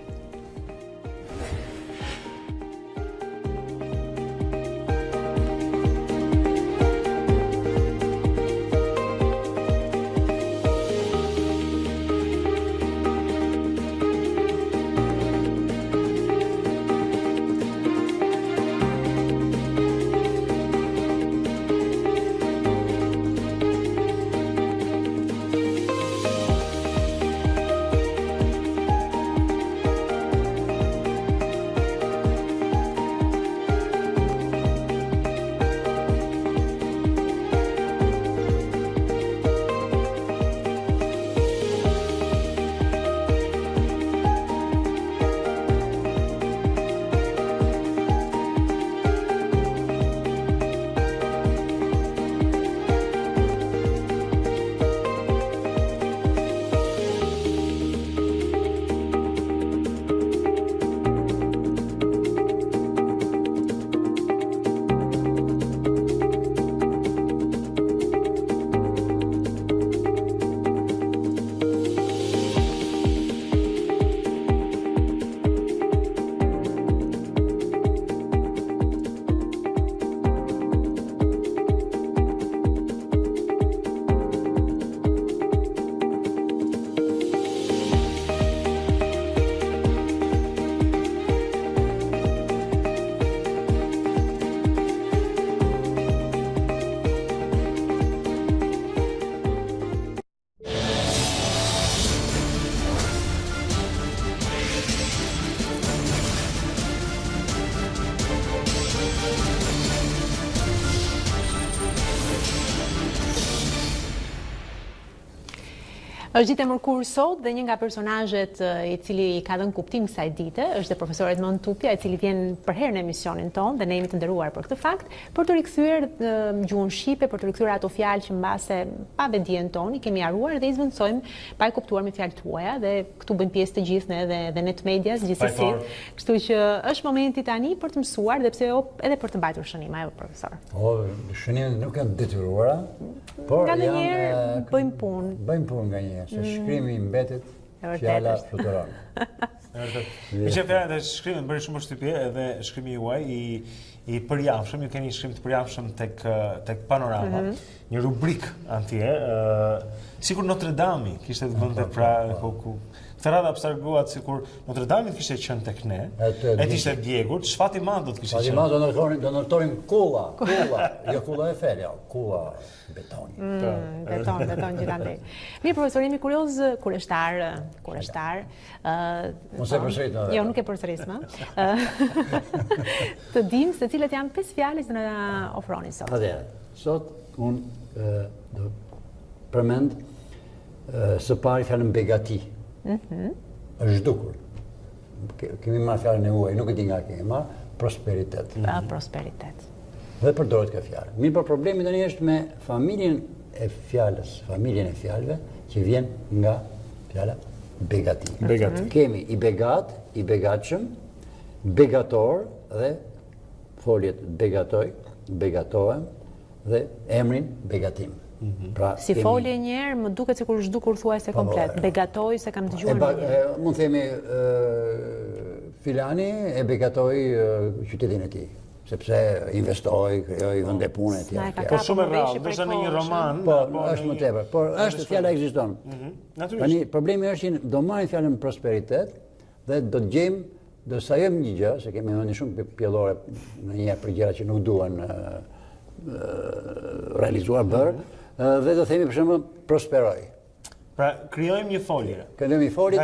Është ditë e mërkurë sot dhe një nga personazhet i cili ka dhënë kuptim kësaj dite është dhe profesor Edmond Tupja, i cili vjen për herë në emisionin ton dhe ne jemi të nderuar për këtë fakt, për të rikthyer gjuhën shqipe, për të rikthyer ato fjalë që mbase pa vetdijen tonë i kemi haruar dhe i zvendësojmë pa e kuptuar me fjalë tuaja dhe këtu bëjmë pjesë të gjithë ne dhe net medias gjithsesi. Kështu që është momenti tani për të mësuar dhe pse jo edhe për të mbajtur shënim, ajo profesor. Shënimet nuk janë detyruara, por janë bëjmë punë. Bëjmë punë nganjëherë. Se shkrimi mbetet, fjala fluturon. Mi që fjala dhe shkrimi bëri shumë shtypje edhe shkrimi juaj i përjavshëm, ju keni shkrim të përjavshëm tek Panorama, një rubrik antje, sikur Notre Dame kishte të bënte pra Këtë radhë abstrahuat sikur Notre Dame kishte qenë tek ne, e ishte djegur, çfati madh do të kishte qenë. Fati madh do ndërtonin kulla, jo kulla e felja, kulla betoni. Beton gjithandej. Mirë, profesor, jemi kurioz kureshtar. Mos e përsërit më. Jo, nuk e përsëris më. Të dim se cilat janë 5 fjalë që na ofroni sot. Atëherë, sot unë do përmend së pari fjalën begati. Është zhdukur. Kemi marrë fjalën e huaj, nuk e di nga kemi marrë, prosperitet. Prosperitet. Dhe përdoret kjo fjalë. Mirë, por problemi tani është me familjen e fjalëve që vjen nga fjala begati. Kemi i begat, i begatshëm, begator dhe foljet begatoj, begatohem dhe emrin begatim. Si folje njerë, më duket sikur zhdukur thuaj se komplet. Begatoj se kam dëgjuar një njerë. Mund themi filani e begatoj qytetin e tij, sepse investoi, krijoi vende pune e tjera. Po shumë e rrallë, dërsa në një roman. Po, është më tepër, por është fjala ekziston. Tani problemi është që do marrim fjalën prosperitet dhe do të gjejmë, do sajojmë një gjë, se kemi një shumë pjellore në një për gjëra që nuk duhen realizuar bërë, dhe do themi për shembull prosperoj. Pra, krijojmë një folje. Krijojmë një folje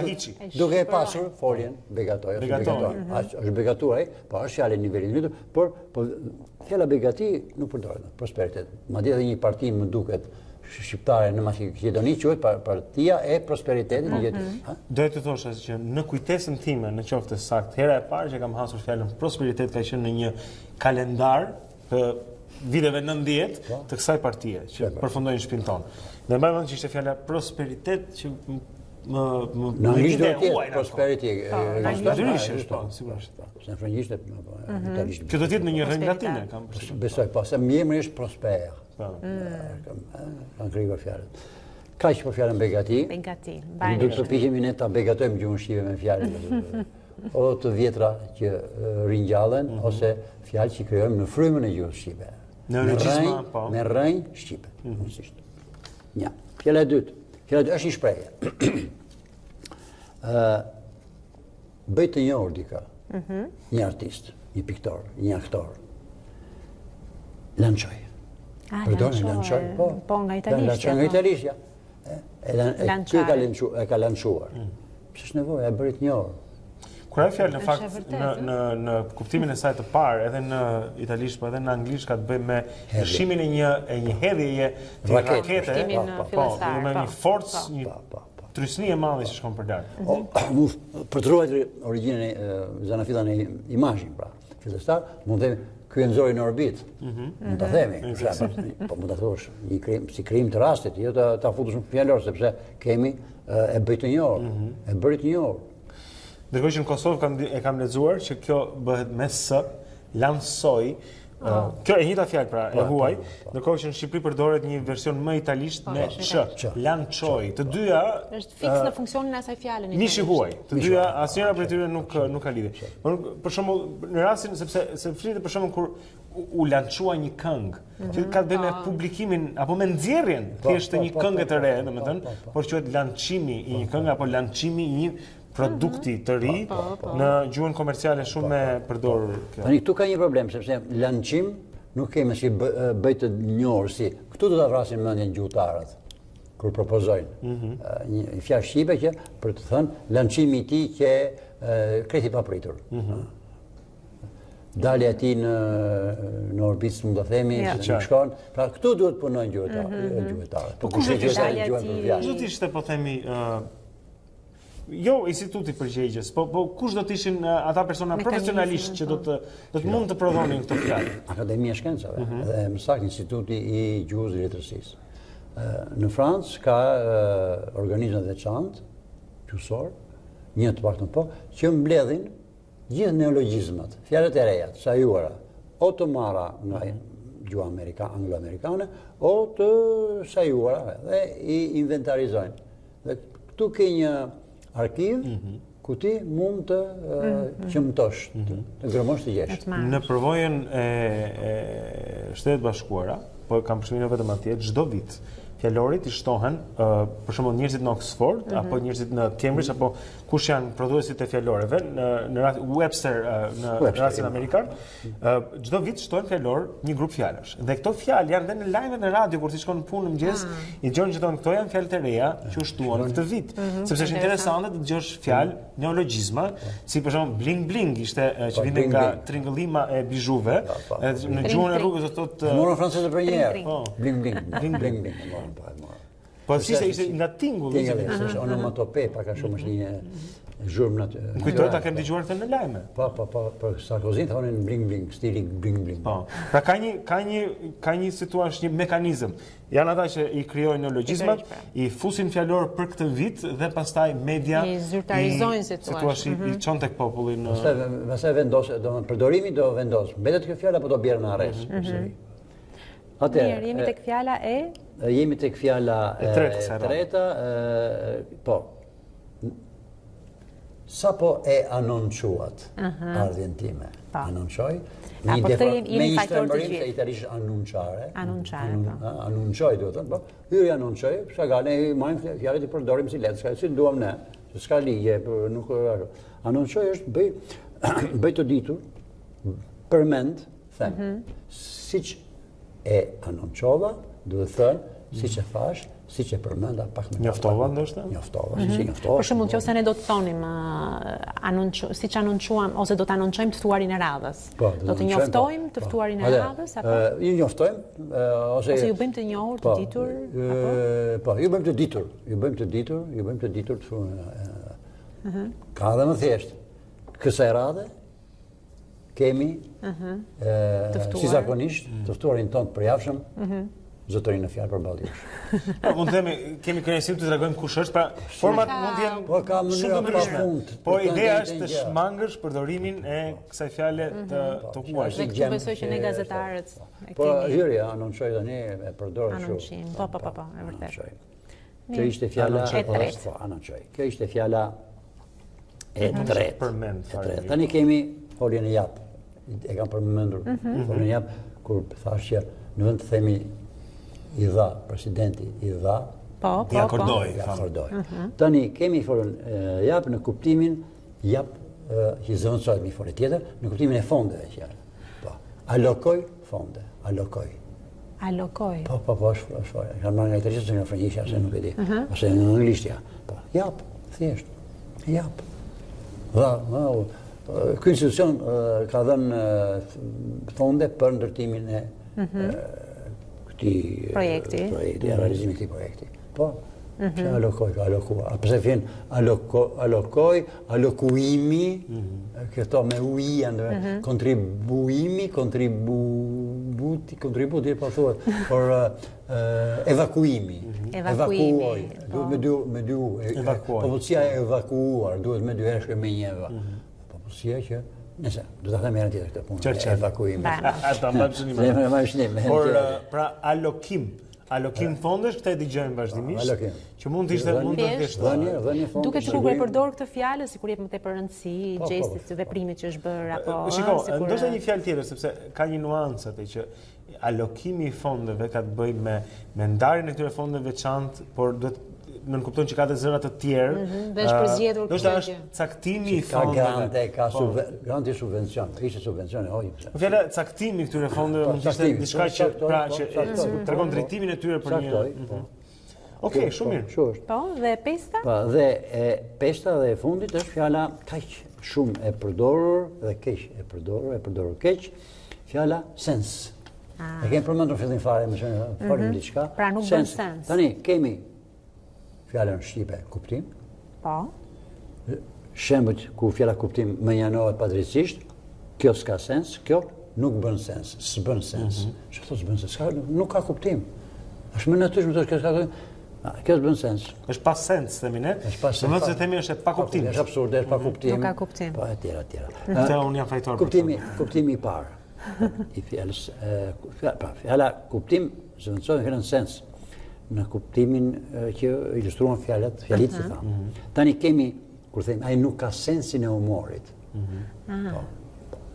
duke e pasur foljen begatoj. Është begatuar, po është fjalë në nivelin e dytë, por fjala begati nuk përdoret. Prosperitet. Madje edhe një parti më duket shqiptare në Maqedoni quhet Partia e Prosperitetit. Doja të thosha që në kujtesën time, në qoftë të saktë, hera e parë që kam hasur fjalën prosperitet ka qenë në një kalendar të viteve 90 të kësaj partie që përfundoi në shtëpinë tonë. Dhe mbaj mend që ishte fjala prosperitet që në anglisht do të jetë prosperity. Natyrisht, po, sigurisht. Se në frëngjisht italisht. Që do të jetë në një rrënjë latine, kam përshtypjen. Besoj, po, se emri është prosper. Kanë krijuar fjalët. Kaq për fjalën begati. Begati. Do të përpiqemi ne ta begatojmë gjuhën shqipe me fjalë o të vjetra që ringjallen ose fjalë që krijojmë në frymën e gjuhës shqipe. Në regjisma, po. Me rrënjë shqipe. Një. Fjala e dytë. Fjala e dytë është një shprehje. Bëj të njohur dika. Një artist, një piktor, një aktor. Lançoj. Lançoj. Po, nga italisht. Lançoj nga italisht, ja. E ka lançuar. S'është nevojë, e bëri të njohur. Kur ai fjalë në fakt në kuptimin e saj të parë, edhe në italisht, po edhe në anglisht ka të bëjë me lëshimin e një hedhjeje rakete, po, me një forcë, një trysni e madhe që shkon për lart. Për të ruajtur origjinën e zanafillan e imazhin, pra, fillestar, mund të themi ky e nxori në orbit. Mund ta themi, po mund ta thosh një krim si krim të rastit, jo ta futesh në fjalor sepse kemi e bëj të njohur, e bëri të njohur. Ndërkohë që në Kosovë e kam lexuar që kjo bëhet me s, lansoj. Kjo e njëjta fjalë pra e huaj, ndërkohë që në Shqipëri përdoret një version më italisht me sh, lançoj. Të dyja është fiks në funksionin e asaj fjale. Mishi huaj. Të dyja asnjëra prej tyre nuk ka lidhje. Për shembull, në rastin se flitet për shembull kur u lançua një këngë, që ka të bëjë me publikimin apo me nxjerrjen thjesht të një këngë të re, domethënë, por quhet lançimi i një këngë apo lançimi i një produkti të ri, në gjuhën komerciale shumë me përdorur kjo. Tani këtu ka një problem, sepse lançim nuk kemi si bëj të njohur si. Këtu do ta vrasin mendjen gjuhëtarët kur propozojnë. Një fjalë shqipe që për të thënë lançimi i tij që kreti papritur. Dalja e tij në orbitë, mund ta themi, që shkon. Pra këtu duhet punojnë gjuhëtarët. Po kush do të ishte po themi jo instituti përgjegjës, po kush do të ishin ata persona profesionalisht që do të mund të prodhonin këtë fjalë? Akademia e Shkencave, dhe më saktë Instituti i Gjuhës dhe Letërsisë. Në Francë ka organizma të veçantë, gjuhësor, një të paktën po, që mbledhin gjithë neologjizmat, fjalët e reja, të sajuara, o të marra nga gjuha anglo-amerikane, o të sajuara dhe i inventarizojnë. Dhe këtu ke një arkiv ku ti mund të qëmtosh, të ngërmosh të gjesh. Në përvojën e Shtetet Bashkuara, po kam përshtypjen vetëm atje, çdo vit fjalorit i shtohen, për shembull njerëzit në Oxford apo njerëzit në Cambridge apo kush janë prodhuesit e fjaloreve në Webster në rastin amerikan, çdo vit shtohen fjalor një grup fjalësh. Dhe këto fjalë janë edhe në lajmet në radio kur ti shkon në punë në mëngjes, i dëgjon që këto janë fjalë të reja që u shtuan këtë vit. Sepse është interesante të dëgjosh fjalë neologjizma, si për shembull bling bling ishte që vinte nga tringëllima e bizhuve, në gjuhën e rrugës do thotë morën francezë për një herë. Bling bling. Po ishte nga tingulli. Tingulli, është onomatope, pak a shumë është një zhurmë natë. Më kujtoj ta kem dëgjuar këtë në lajme. Po, për Sarkozy thonin bling bling, stili bling bling. Po. Pra ka një situash, një mekanizëm. Janë ata që i krijojnë neologjizmat, i fusin fjalor për këtë vit dhe pastaj media i zyrtarizojnë situashi i çon tek populli në. Pastaj vendos, përdorimi do vendos. Mbetet kjo fjalë apo do bjerë në arrest? Mirë, jemi tek fjala e? Jemi tek fjala e treta, po. Sa po e anonquat ardhjen time? Anonqoj. Me një shtrembërim se italisht annunciare. Annuncioj, duhet të thënë, po. Hyri annuncioj, shka ne marrim fjalët i përdorim si letë, si duam ne, se s'ka ligje, nuk annuncioj është bëj të ditur, përmend, them, siç e anonqova, duhet thënë, siç e thash, siç e përmenda pak më. Njoftova ndoshta? Njoftova, siç e njoftova. Për shembull, nëse ne do të thonim siç anonquam ose do të anonçojmë të ftuarin e radhës. Do të njoftojmë të ftuarin e radhës apo? Ju njoftojmë ose ju bëjmë të njohur, të ditur apo? Po, ju bëjmë të ditur të ftuarin. Ka dhe më thjesht. Kësaj radhe kemi si zakonisht të ftuarin tonë të përjavshëm, zotërinë në fjalë përballë jush. Mund të themi, kemi kënaqësinë të tregojmë kush është, pra format mund të jenë shumë të ndryshme. Po ideja është të shmangësh përdorimin e kësaj fjale të huaj. Dhe këtu besoj që ne gazetarët e kemi. Po hyrja anoncoj tani e përdor shumë. Po, e vërtet. Kjo ishte fjala e tretë. Anoncoj. Kjo ishte fjala e tretë. Tani kemi foljen e jap. E kam përmendur foljen e jap kur thash që në vend të themi i dha, presidenti i dha, i akordoi. Tani kemi folën jap në kuptimin jap që zëvendësohet një folë tjetër, në kuptimin e fondeve që janë. Po, allokoj fonde, allokoj. Allokoj. Po, është folë. Kanë marrë nga italisht ose nga frëngjishtja, se nuk e di. Ose nga anglishtja. Po, jap, thjesht. Jap. Dha, ky institucion ka dhënë fonde për ndërtimin e këtij projekti, realizimit këtij projekti. Po, që allokoj, ka allokuar. Pse vjen allokoj, allokuimi, këto me ui janë kontribuimi, kontributi, po thuhet, por evakuimi. Evakuoj, duhet me dy u. Popullsia e evakuuar, duhet me dy herë me një eva. Popullsia që nëse, du të themi herën tjetër këtë punë. Evakuimi. Ata më shnim. Por pra allokim fondesh, këta e dëgjojmë vazhdimisht. Që mund të ishte dhënie fondesh. Duket sikur e përdor këtë fjalë, sikur jep më tepër rëndësi gjestit të veprimit që është bërë apo. Shiko, ndoshta një fjalë tjetër sepse ka një nuancë atë që allokimi i fondeve ka të bëjë me ndarjen e këtyre fondeve veçantë, por duhet nën kupton që ka të zëra të tjerë. Dhe është përzgjedhur kjo. Është caktimi i fondeve. Ka garanti subvencion, ishte subvencione hojë. Fjala caktimi i këtyre fondeve mund të ishte diçka që pra që tregon drejtimin e tyre për një. Okej, shumë mirë. Po, dhe pesta? Po, dhe pesta dhe e fundit është fjala kaq shumë e përdorur dhe keq e përdorur keq, fjala sens. E kemi përmendur fillim fare më shumë, folim diçka. Pra nuk bën sens. Tani kemi fjallën shqipe kuptim. Po. Shembujt ku fjala kuptim më njanohet padrejtisht, kjo s'ka sens, kjo nuk bën sens, s'bën sens. Çfarë thotë s'bën sens? Nuk ka kuptim. Është më natyrshëm të thosh kjo s'ka kuptim. Kjo s'bën sens. Është pa sens, themi ne. Domethënë se themi është pa kuptim. Është absurde, është pa kuptim. Nuk ka kuptim. Po etj. Këtë unë jam fajtor. Kuptimi i parë i fjalës fjala kuptim zëvendësohet në sens. Në kuptimin që ilustruan fjalit që thamë. Tani kemi, kur themi, ai nuk ka sensin e humorit.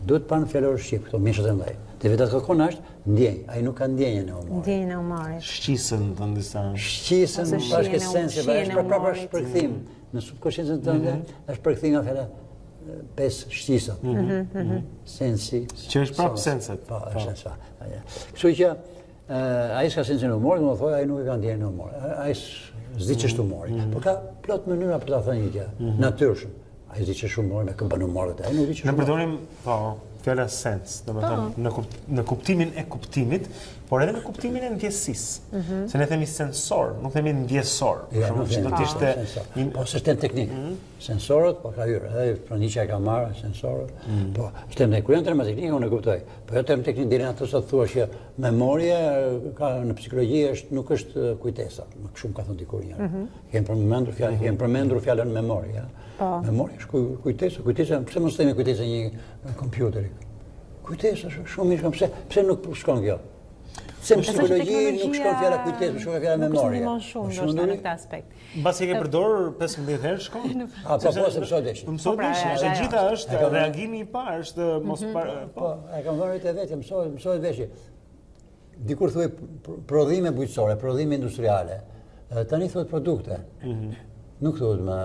duhet panë fjallor shqip, këto mishët e mdhej. Të vetat kërkon është ndjenjë, ai nuk ka ndjenjë në humorit. Ndjenjë në humorit. Shqisën të ndisa. Shqisën, bashkë sensi, është prapër shpërkthim. Në subkonsciencën tënde është përkthim nga fjala 5 shqisat. Sensi. Që është prapë senset. Po, është sensa. Kështu që ai s'ka sensin në humorit, do të thojë ai nuk e ka ndjenjën në humorit. Ai s'di ç'është humori. Por ka plot mënyra për ta thënë një gjë. Natyrshëm. Ai di ç'është humori me këmbën humorit. Ai nuk di ç'është. Ne përdorim, po, fjala sens, domethënë në kuptimin e kuptimit, por edhe në kuptimin e ndjesisë. Se ne themi sensor, nuk themi ndjesor. Për shembull, që do të ishte po sistem teknik. Sensorët po ka hyrë, edhe Franiçja ka marrë sensorët. Po, sistem teknik, kur janë terma teknike unë e kuptoj. Po jo term teknik deri ato sa thua që memoria ka në psikologji nuk është kujtesa, më shumë ka thënë dikur një. Kem përmendur fjalën memoria. Memoria është kujtesa, pse mos themi kujtesa një kompjuteri? Kujtesa është shumë mirë, pse nuk shkon kjo? Se në psikologji nuk shkon fjala kujtesë, shkon fjala memoria. Nuk shumë ndoshta në këtë aspekt. Mbasi e ke përdor 15 herë shkon? Po, se mësoj desh. Mësoj desh, e gjitha është reagimi i parë, është mos po, e kam dhënë të vetë, mësoj veshi. Dikur thuaj prodhime bujqësore, prodhime industriale. Tani thuhet produkte. Nuk thuhet më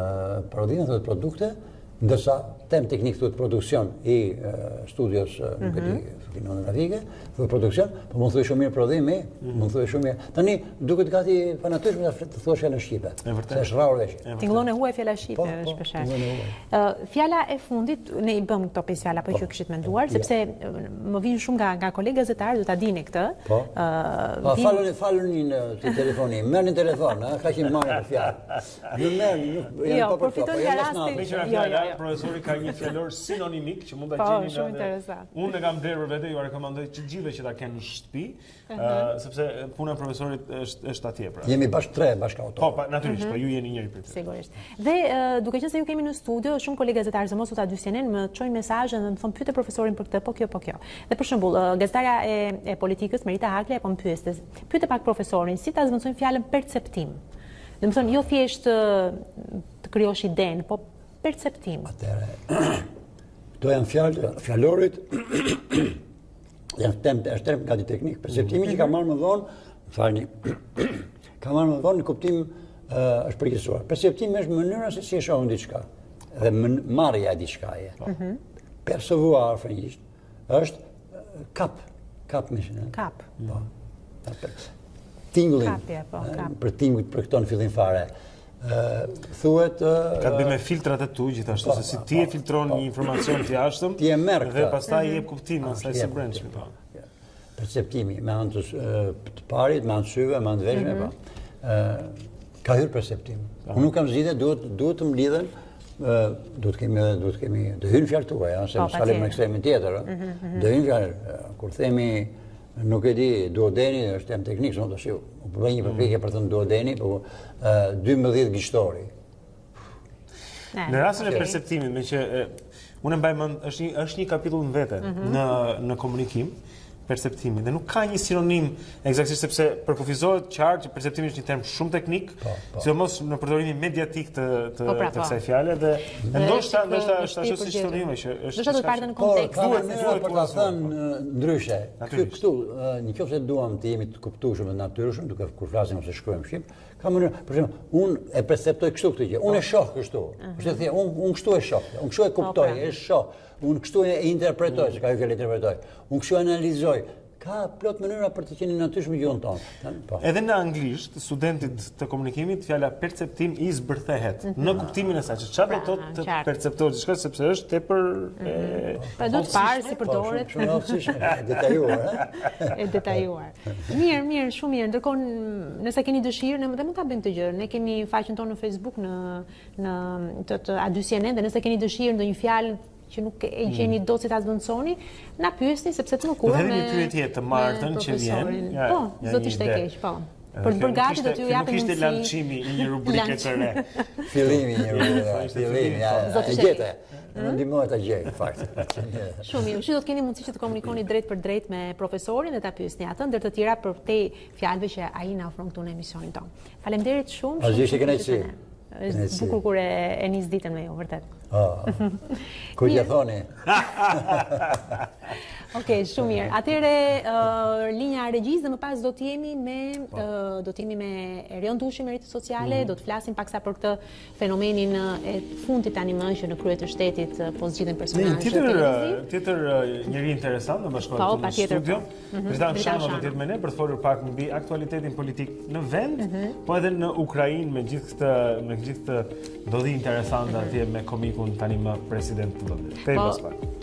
prodhime, thuhet produkte, ndërsa tem teknik thuhet produksion i studios nuk e di kinematografike, thuhet produksion, po mund thuhet shumë mirë prodhimi, mund thuhet shumë mirë. Tani duket gati fanatishme të thuash fjalën shqipe. Se është rrallë vesh. Tingëllon e huaj fjala shqipe është shpeshherë. Fjala e fundit, ne i bëm këto 5 fjala për që kishit menduar, sepse më vijnë shumë nga kolegë gazetarë, do ta dini këtë. Po. Faluni në telefoni, merrni telefon, ka që marrë për fjalë. Ju merrni, janë pa për to. Profesori ka një fjalor sinonimik që mund ta gjeni në. Unë e kam blerë për vete, ju rekomandoj që gjithëve që ta kenë në shtëpi, sepse puna e profesorit është atje pra. Jemi bashkë autor. Po, natyrisht, po ju jeni njëri prej tyre. Sigurisht. Dhe duke qenë se ju kemi në studio, shumë kolegë gazetarë zëmos u ta dysjenen më çojnë mesazhe dhe më thon pyete profesorin për këtë, po kjo. Dhe për shembull, gazetarja e politikës Merita Hakle po më pyete pak profesorin si ta zvendësojnë fjalën perceptim. Domethënë jo thjesht të krijosh idenë, po perceptim. Atëre, këto janë fjalorit, është term gati teknik. Perceptimi që ka marrë më vonë, ka marrë më vonë në kuptim është përgjithësuar. Perceptimi është mënyra se si e shohim diçka, dhe marrja e diçkaje. Percevoir frëngjisht është kap me shënë. Kap. Tingullin, për tinguit për këto në fillim fare. Thuhet ka të bëjë me filtrat e tu gjithashtu se si ti e filtron një informacion të jashtëm dhe pastaj i jep kuptim asaj së brendshme. Perceptimi me anë të parit, me anë të syve, me anë të veshme, ka hyrë perceptim. Unë nuk kam zgjidhje, duhet të mlidhen, duhet të hynë fjalë tuaja, se mos kalim në ekstremin tjetër. Do hynë fjalë, kur themi nuk e di, duodeni është tem teknik, s'mo të shiu. U përbëj një përpjekje për të në duodeni, 12 gishtori. Në rastin e perceptimit, me që unë mbaj mend, është një kapitull në vete në komunikim, perceptimi, dhe nuk ka një sinonim eksaktësisht sepse përkufizohet qartë që perceptimi është një term shumë teknik, sidomos në përdorimin mediatik të kësaj fjale dhe ndoshta është ashtu si historime që është. Ndoshta do të parë në kontekst. Duhet për ta thënë ndryshe. Këtu, nëse duam të jemi të kuptueshëm dhe natyrshëm, duke kur flasim ose shkruajmë shqip, ka mënyrë, për shembull, unë e perceptoj kështu këtë gjë. Unë e shoh kështu. Është thjesht unë kështu e shoh. Unë kështu e kuptoj, e shoh. Unë kështu e interpretoj, se ka ju fjallë interpretoj. Unë kështu e analizoj. Ka plot mënyra për të qenë natyrshëm gjuhën tonë. Edhe në anglisht, studentit të komunikimit, fjala perceptim i zbërthehet në kuptimin e saj, që çfarë do të perceptohet diçka sepse është tepër do të parë si përdoret. E detajuar. Mirë, shumë mirë. Ndërkohë, nëse keni dëshirë, ne mund ta bëjmë këtë gjë. Ne kemi faqen tonë në Facebook në të A2CNN dhe nëse keni dëshirë ndonjë fjalë që nuk e gjeni do si ta zvendësoni, na pyesni sepse të nukuar me. Dhe një pyetje të martën që vjen. Po, do të ishte keq, po. Për të bërë gati do t'ju japim mundësi. Nuk ishte lançimi i një rubrike të re. Fillimi i një rubrike. Fillimi, ja. Gjete. Në ndihmoj ta gjej, në fakt. Shumë mirë. Ju do të keni mundësi që të komunikoni drejt për drejt me profesorin dhe ta pyesni atë, ndër të tjera për te fjalëve që ai na ofron këtu në emisionin tonë. Faleminderit shumë. Është kënaqësi. Është bukur kur e nis ditën me ju, vërtet. Ku që thoni? Okej, shumë mirë. Atëre linja e regjisë dhe më pas do të jemi me Erion Dushi me rrjetet sociale, do të flasim paksa për këtë fenomenin e fundit tani më që në krye të shtetit po zgjidhen personazhe televiziv. Tjetër njëri interesant në bashkëpunën në studio. Dita Jonë do të jetë me ne për të folur pak mbi aktualitetin politik në vend, po edhe në Ukrainë me gjithë këtë ndodhi interesante atje me komikun tani më president të vendit.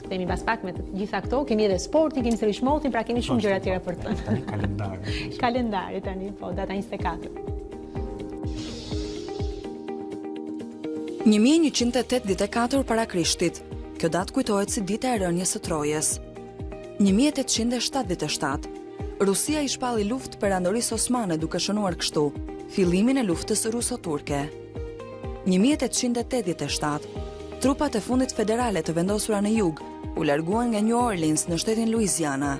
Themi pas pak me të gjitha këto, kemi edhe sportin, kemi sërish motin, pra kemi shumë gjëra tjera për të. Tani kalendari. Kalendari tani, po, data 24. 1184 para Krishtit. Kjo datë kujtohet si dita e rënies së Trojës. 1877. Rusia i shpalli luftë perandorisë osmane duke shënuar kështu fillimin e luftës ruso-turke. 1887. Trupat e fundit federale të vendosura në jug u larguan nga New Orleans në shtetin Louisiana.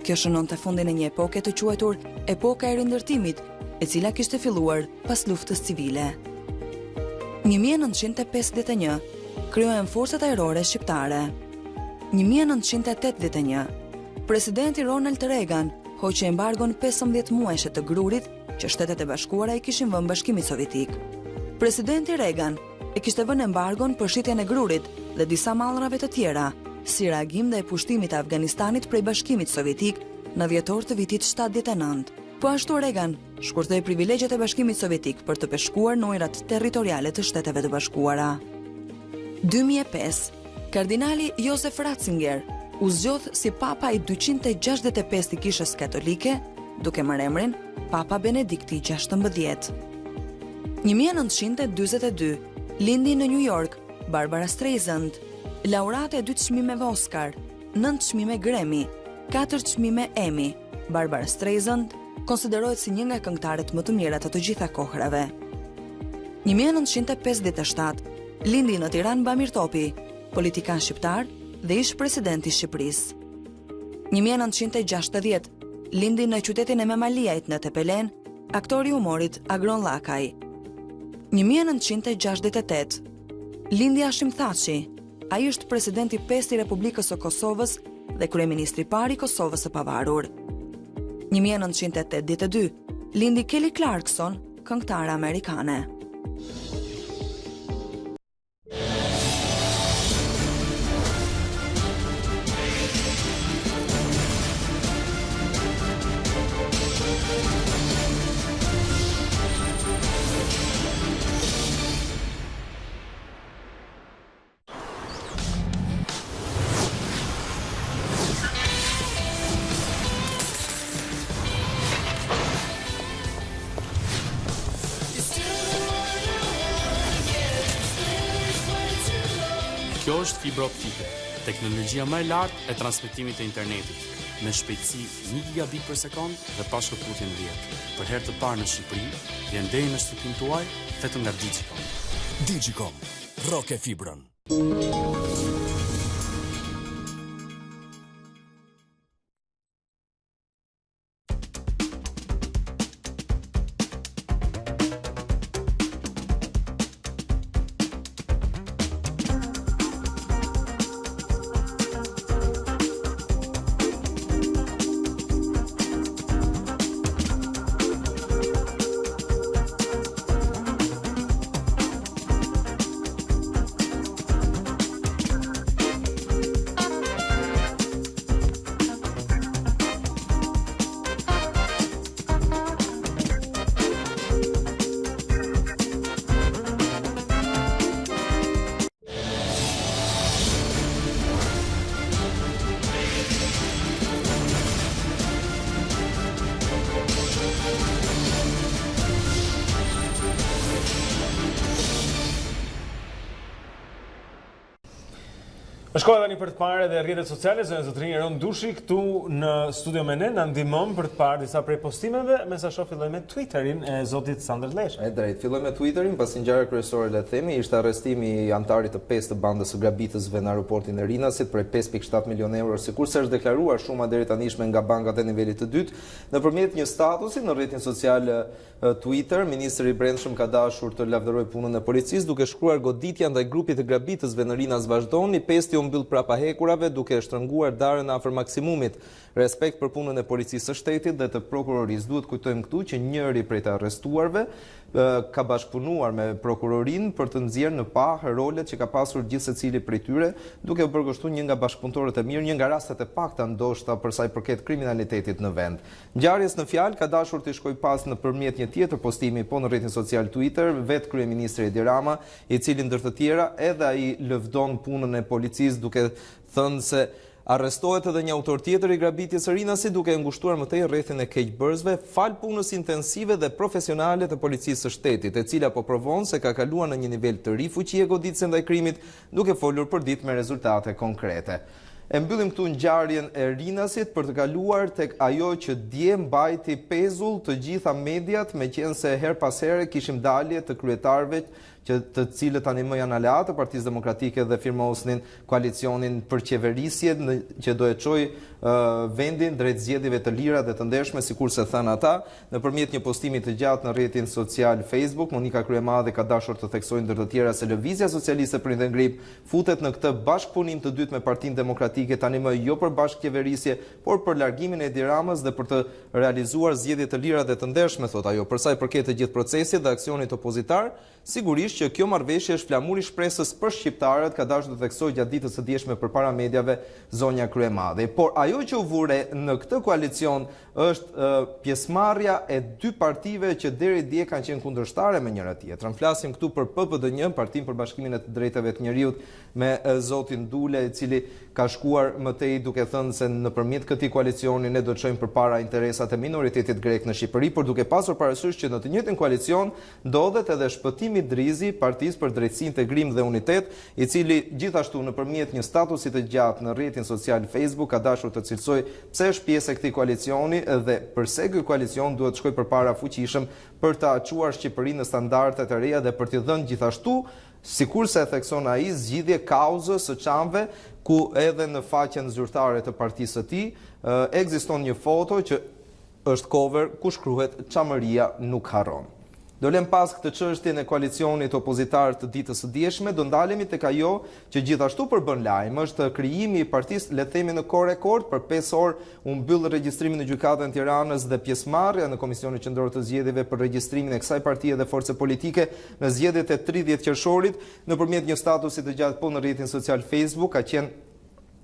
Kjo shënonte fundin e një epoke të quajtur epoka e rindërtimit, e cila kishte filluar pas luftës civile. 1951 krijohen forcat ajrore shqiptare. 1981 presidenti Ronald Reagan hoqi embargon 15 muajshe të grurit që Shtetet e Bashkuara i kishin vënë Bashkimit Sovjetik. Presidenti Reagan e kishte vënë embargon për shitjen e grurit dhe disa mallrave të tjera, si reagim dhe e pushtimit të Afganistanit prej Bashkimit Sovjetik në dhjetor të vitit 79. Po ashtu Reagan shkurtoi privilegjet e Bashkimit Sovjetik për të peshkuar në ujërat territoriale të Shteteve të Bashkuara. 2005, kardinali Josef Ratzinger u zgjodh si papa i 265 i Kishës Katolike, duke marrë emrin Papa Benedikti XVI. 1942 lindi në New York Barbara Streisand, laureate e 2 çmimeve Oscar, 9 çmime Grammy, 4 çmime Emmy. Barbara Streisand konsiderohet si një nga këngëtarët më të mira të gjitha kohërave. 1957 lindi në Tiranë Bamir Topi, politikan shqiptar dhe ish presidenti i Shqipërisë. 1960 lindi në qytetin e Memaliajt në Tepelen, aktori i humorit Agron Llakaj. 1968 lindi Hashim Thaçi, ai është presidenti 5 i Republikës së Kosovës dhe kryeministri i parë i Kosovës së Pavarur. 1982 lindi Kelly Clarkson, këngëtare amerikane. Kjo është fibra optike, teknologjia më e lartë e transmetimit të internetit, me shpejtësi 1 gigabit për sekond dhe pa shkëputje në rrjet. Për herë të parë në Shqipëri, vjen deri në shtëpinë tuaj vetëm nga Digicom. Digicom, roke fibrën. Është koha tani për të parë edhe rrjetet sociale, zonja zotrinj Eron Dushi këtu në studio me ne, na ndihmon për të parë disa prej postimeve, me sa shoh filloj me Twitterin e zotit Sander Lesh. E drejt, filloj me Twitterin, pasi ngjarja kryesore le të themi ishte arrestimi i antarit të 5 të bandës së grabitësve në aeroportin e Rinasit për 5.7 milionë euro, sikurse është deklaruar shuma deri tanishme nga bankat e nivelit të dytë, nëpërmjet një statusi në rrjetin social Twitter, ministri i Brendshëm ka dashur të lavdërojë punën e policisë duke shkruar goditja ndaj grupit të grabitësve në Rinas vazhdoni, pesti u mbyll prapa hekurave duke shtrënguar darën afër maksimumit. Respekt për punën e policisë së shtetit dhe të prokurorisë. Duhet kujtojmë këtu që njëri prej të arrestuarve ka bashkëpunuar me prokurorin për të nxjerrë në pa rolet që ka pasur gjithë secili prej tyre, duke u bërë kështu një nga bashkëpunëtorët e mirë, një nga rastet e pakta ndoshta për sa i përket kriminalitetit në vend. Ngjarjes në fjalë ka dashur të shkojë pas nëpërmjet një tjetër postimi po në rrjetin social Twitter, vetë kryeministri Edi Rama, i cili ndër të tjera edhe ai lëvdon punën e policisë duke thënë se arrestohet edhe një autor tjetër i grabitjes së Rinasit duke ngushtuar më tej rrethin e keqbërësve fal punës intensive dhe profesionale të policisë së shtetit, e cila po provon se ka kaluar në një nivel të ri fuqie goditëse ndaj krimit, duke folur për ditë me rezultate konkrete. E mbyllim këtu ngjarjen e Rinasit për të kaluar tek ajo që dje mbajti pezull të gjitha mediat, meqense her pas here kishim dalje të kryetarëve të cilët tani më janë aleatë të Partisë Demokratike dhe firmosnin koalicionin për qeverisje që do e çojë vendin drejt zgjedhjeve të lira dhe të ndershme, sikurse thënë ata, nëpërmjet një postimi të gjatë në rrjetin social Facebook. Monika Kryemadhe ka dashur të theksojë ndër të tjera se Lëvizja Socialiste për Integrim futet në këtë bashkëpunim të dytë me Partinë Demokratike, tani më jo për bashkëqeverisje, por për largimin e Edi Ramës dhe për të realizuar zgjedhje të lira dhe të ndershme, thot ajo. Për sa i përket të gjithë procesit dhe aksionit opozitar, sigurisht që kjo marrëveshje është flamuri shpresës për shqiptarët, ka dashur të theksojë gjatë ditës së dieshme përpara mediave zonja Kryemadhe. Por ajo që u vure në këtë koalicion është pjesëmarrja e dy partive që deri dje kanë qenë kundërshtare me njëra tjetrën. Flasim këtu për PPD-n, Partinë për Bashkimin e të Drejtave të Njerëzit, me zotin Dule, i cili ka shkuar më tej duke thënë se nëpërmjet këtij koalicioni ne do të çojmë përpara interesat e minoritetit grek në Shqipëri, por duke pasur parasysh që në të njëjtin koalicion ndodhet edhe Shpëtimi Drizi, Partisë për Drejtësi, Integrim dhe Unitet, i cili gjithashtu nëpërmjet një statusi të gjatë në rrjetin social Facebook ka dashur të cilësojë pse është pjesë e këtij koalicioni dhe pse ky koalicion duhet të shkojë përpara fuqishëm për të çuar Shqipërinë në standarde të reja dhe për t'i dhënë gjithashtu, sikurse e thekson ai, zgjidhje kauzës së çamve, ku edhe në faqen zyrtare të partisë së tij ekziston një foto që është cover ku shkruhet "Çamëria nuk harron". Do lëm pas këtë çështjen e koalicionit opozitar të ditës së dieshme, do ndalemi tek ajo që gjithashtu përbën lajm, është krijimi i partisë, le të themi në kohë rekord, për 5 orë u mbyll regjistrimi në gjykatën e Tiranës dhe pjesëmarrja në Komisionin Qendror të Zgjedhjeve për regjistrimin e kësaj partie dhe force politike në zgjedhjet e 30 qershorit, nëpërmjet një statusi të gjatë po në rrjetin social Facebook, ka qenë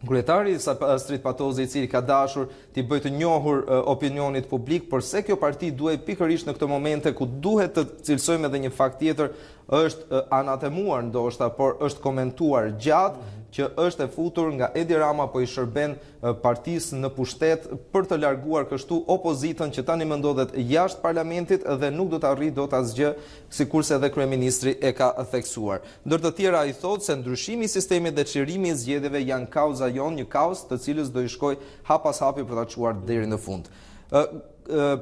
kryetari Astrid Patozi, i cili ka dashur t'i bëjë të njohur opinionit publik, por se kjo parti duhet pikërisht në këtë momente ku duhet të cilësojmë edhe një fakt tjetër, është anatemuar ndoshta, por është komentuar gjatë që është e futur nga Edi Rama po i shërben partisë në pushtet për të larguar kështu opozitën që tani më ndodhet jashtë parlamentit dhe nuk do të arrijë dot asgjë, sikurse edhe kryeministri e ka theksuar. Ndër të tjera ai thotë se ndryshimi i sistemit dhe çlirimi i zgjedhjeve janë kauza jon, një kauzë të cilës do i shkoj hap pas hapi për ta çuar deri në fund.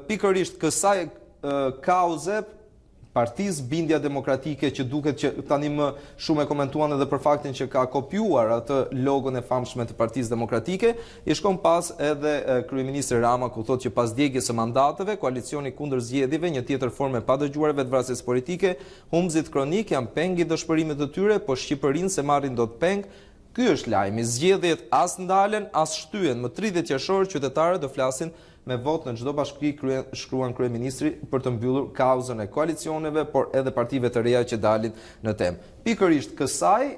Pikërisht kësaj kauze Partisë Bindja Demokratike, që duket që tani më shumë e komentuan edhe për faktin që ka kopjuar atë logon e famshme të Partisë Demokratike, i shkon pas edhe kryeministri Rama, ku thotë që pas djegjes së mandateve, koalicioni kundër zgjedhjeve, një tjetër formë e padëgjuarve të vrasjes politike, humbzit kronik janë peng i dëshpërimit të tyre, po Shqipërinë se marrin dot peng. Ky është lajmi. Zgjedhjet as ndalen, as shtyhen. Më 30 qershor qytetarët do flasin me vot në çdo bashki, shkruan kryeministri, për të mbyllur kauzën e koalicioneve, por edhe partive të reja që dalin në temë. Pikërisht kësaj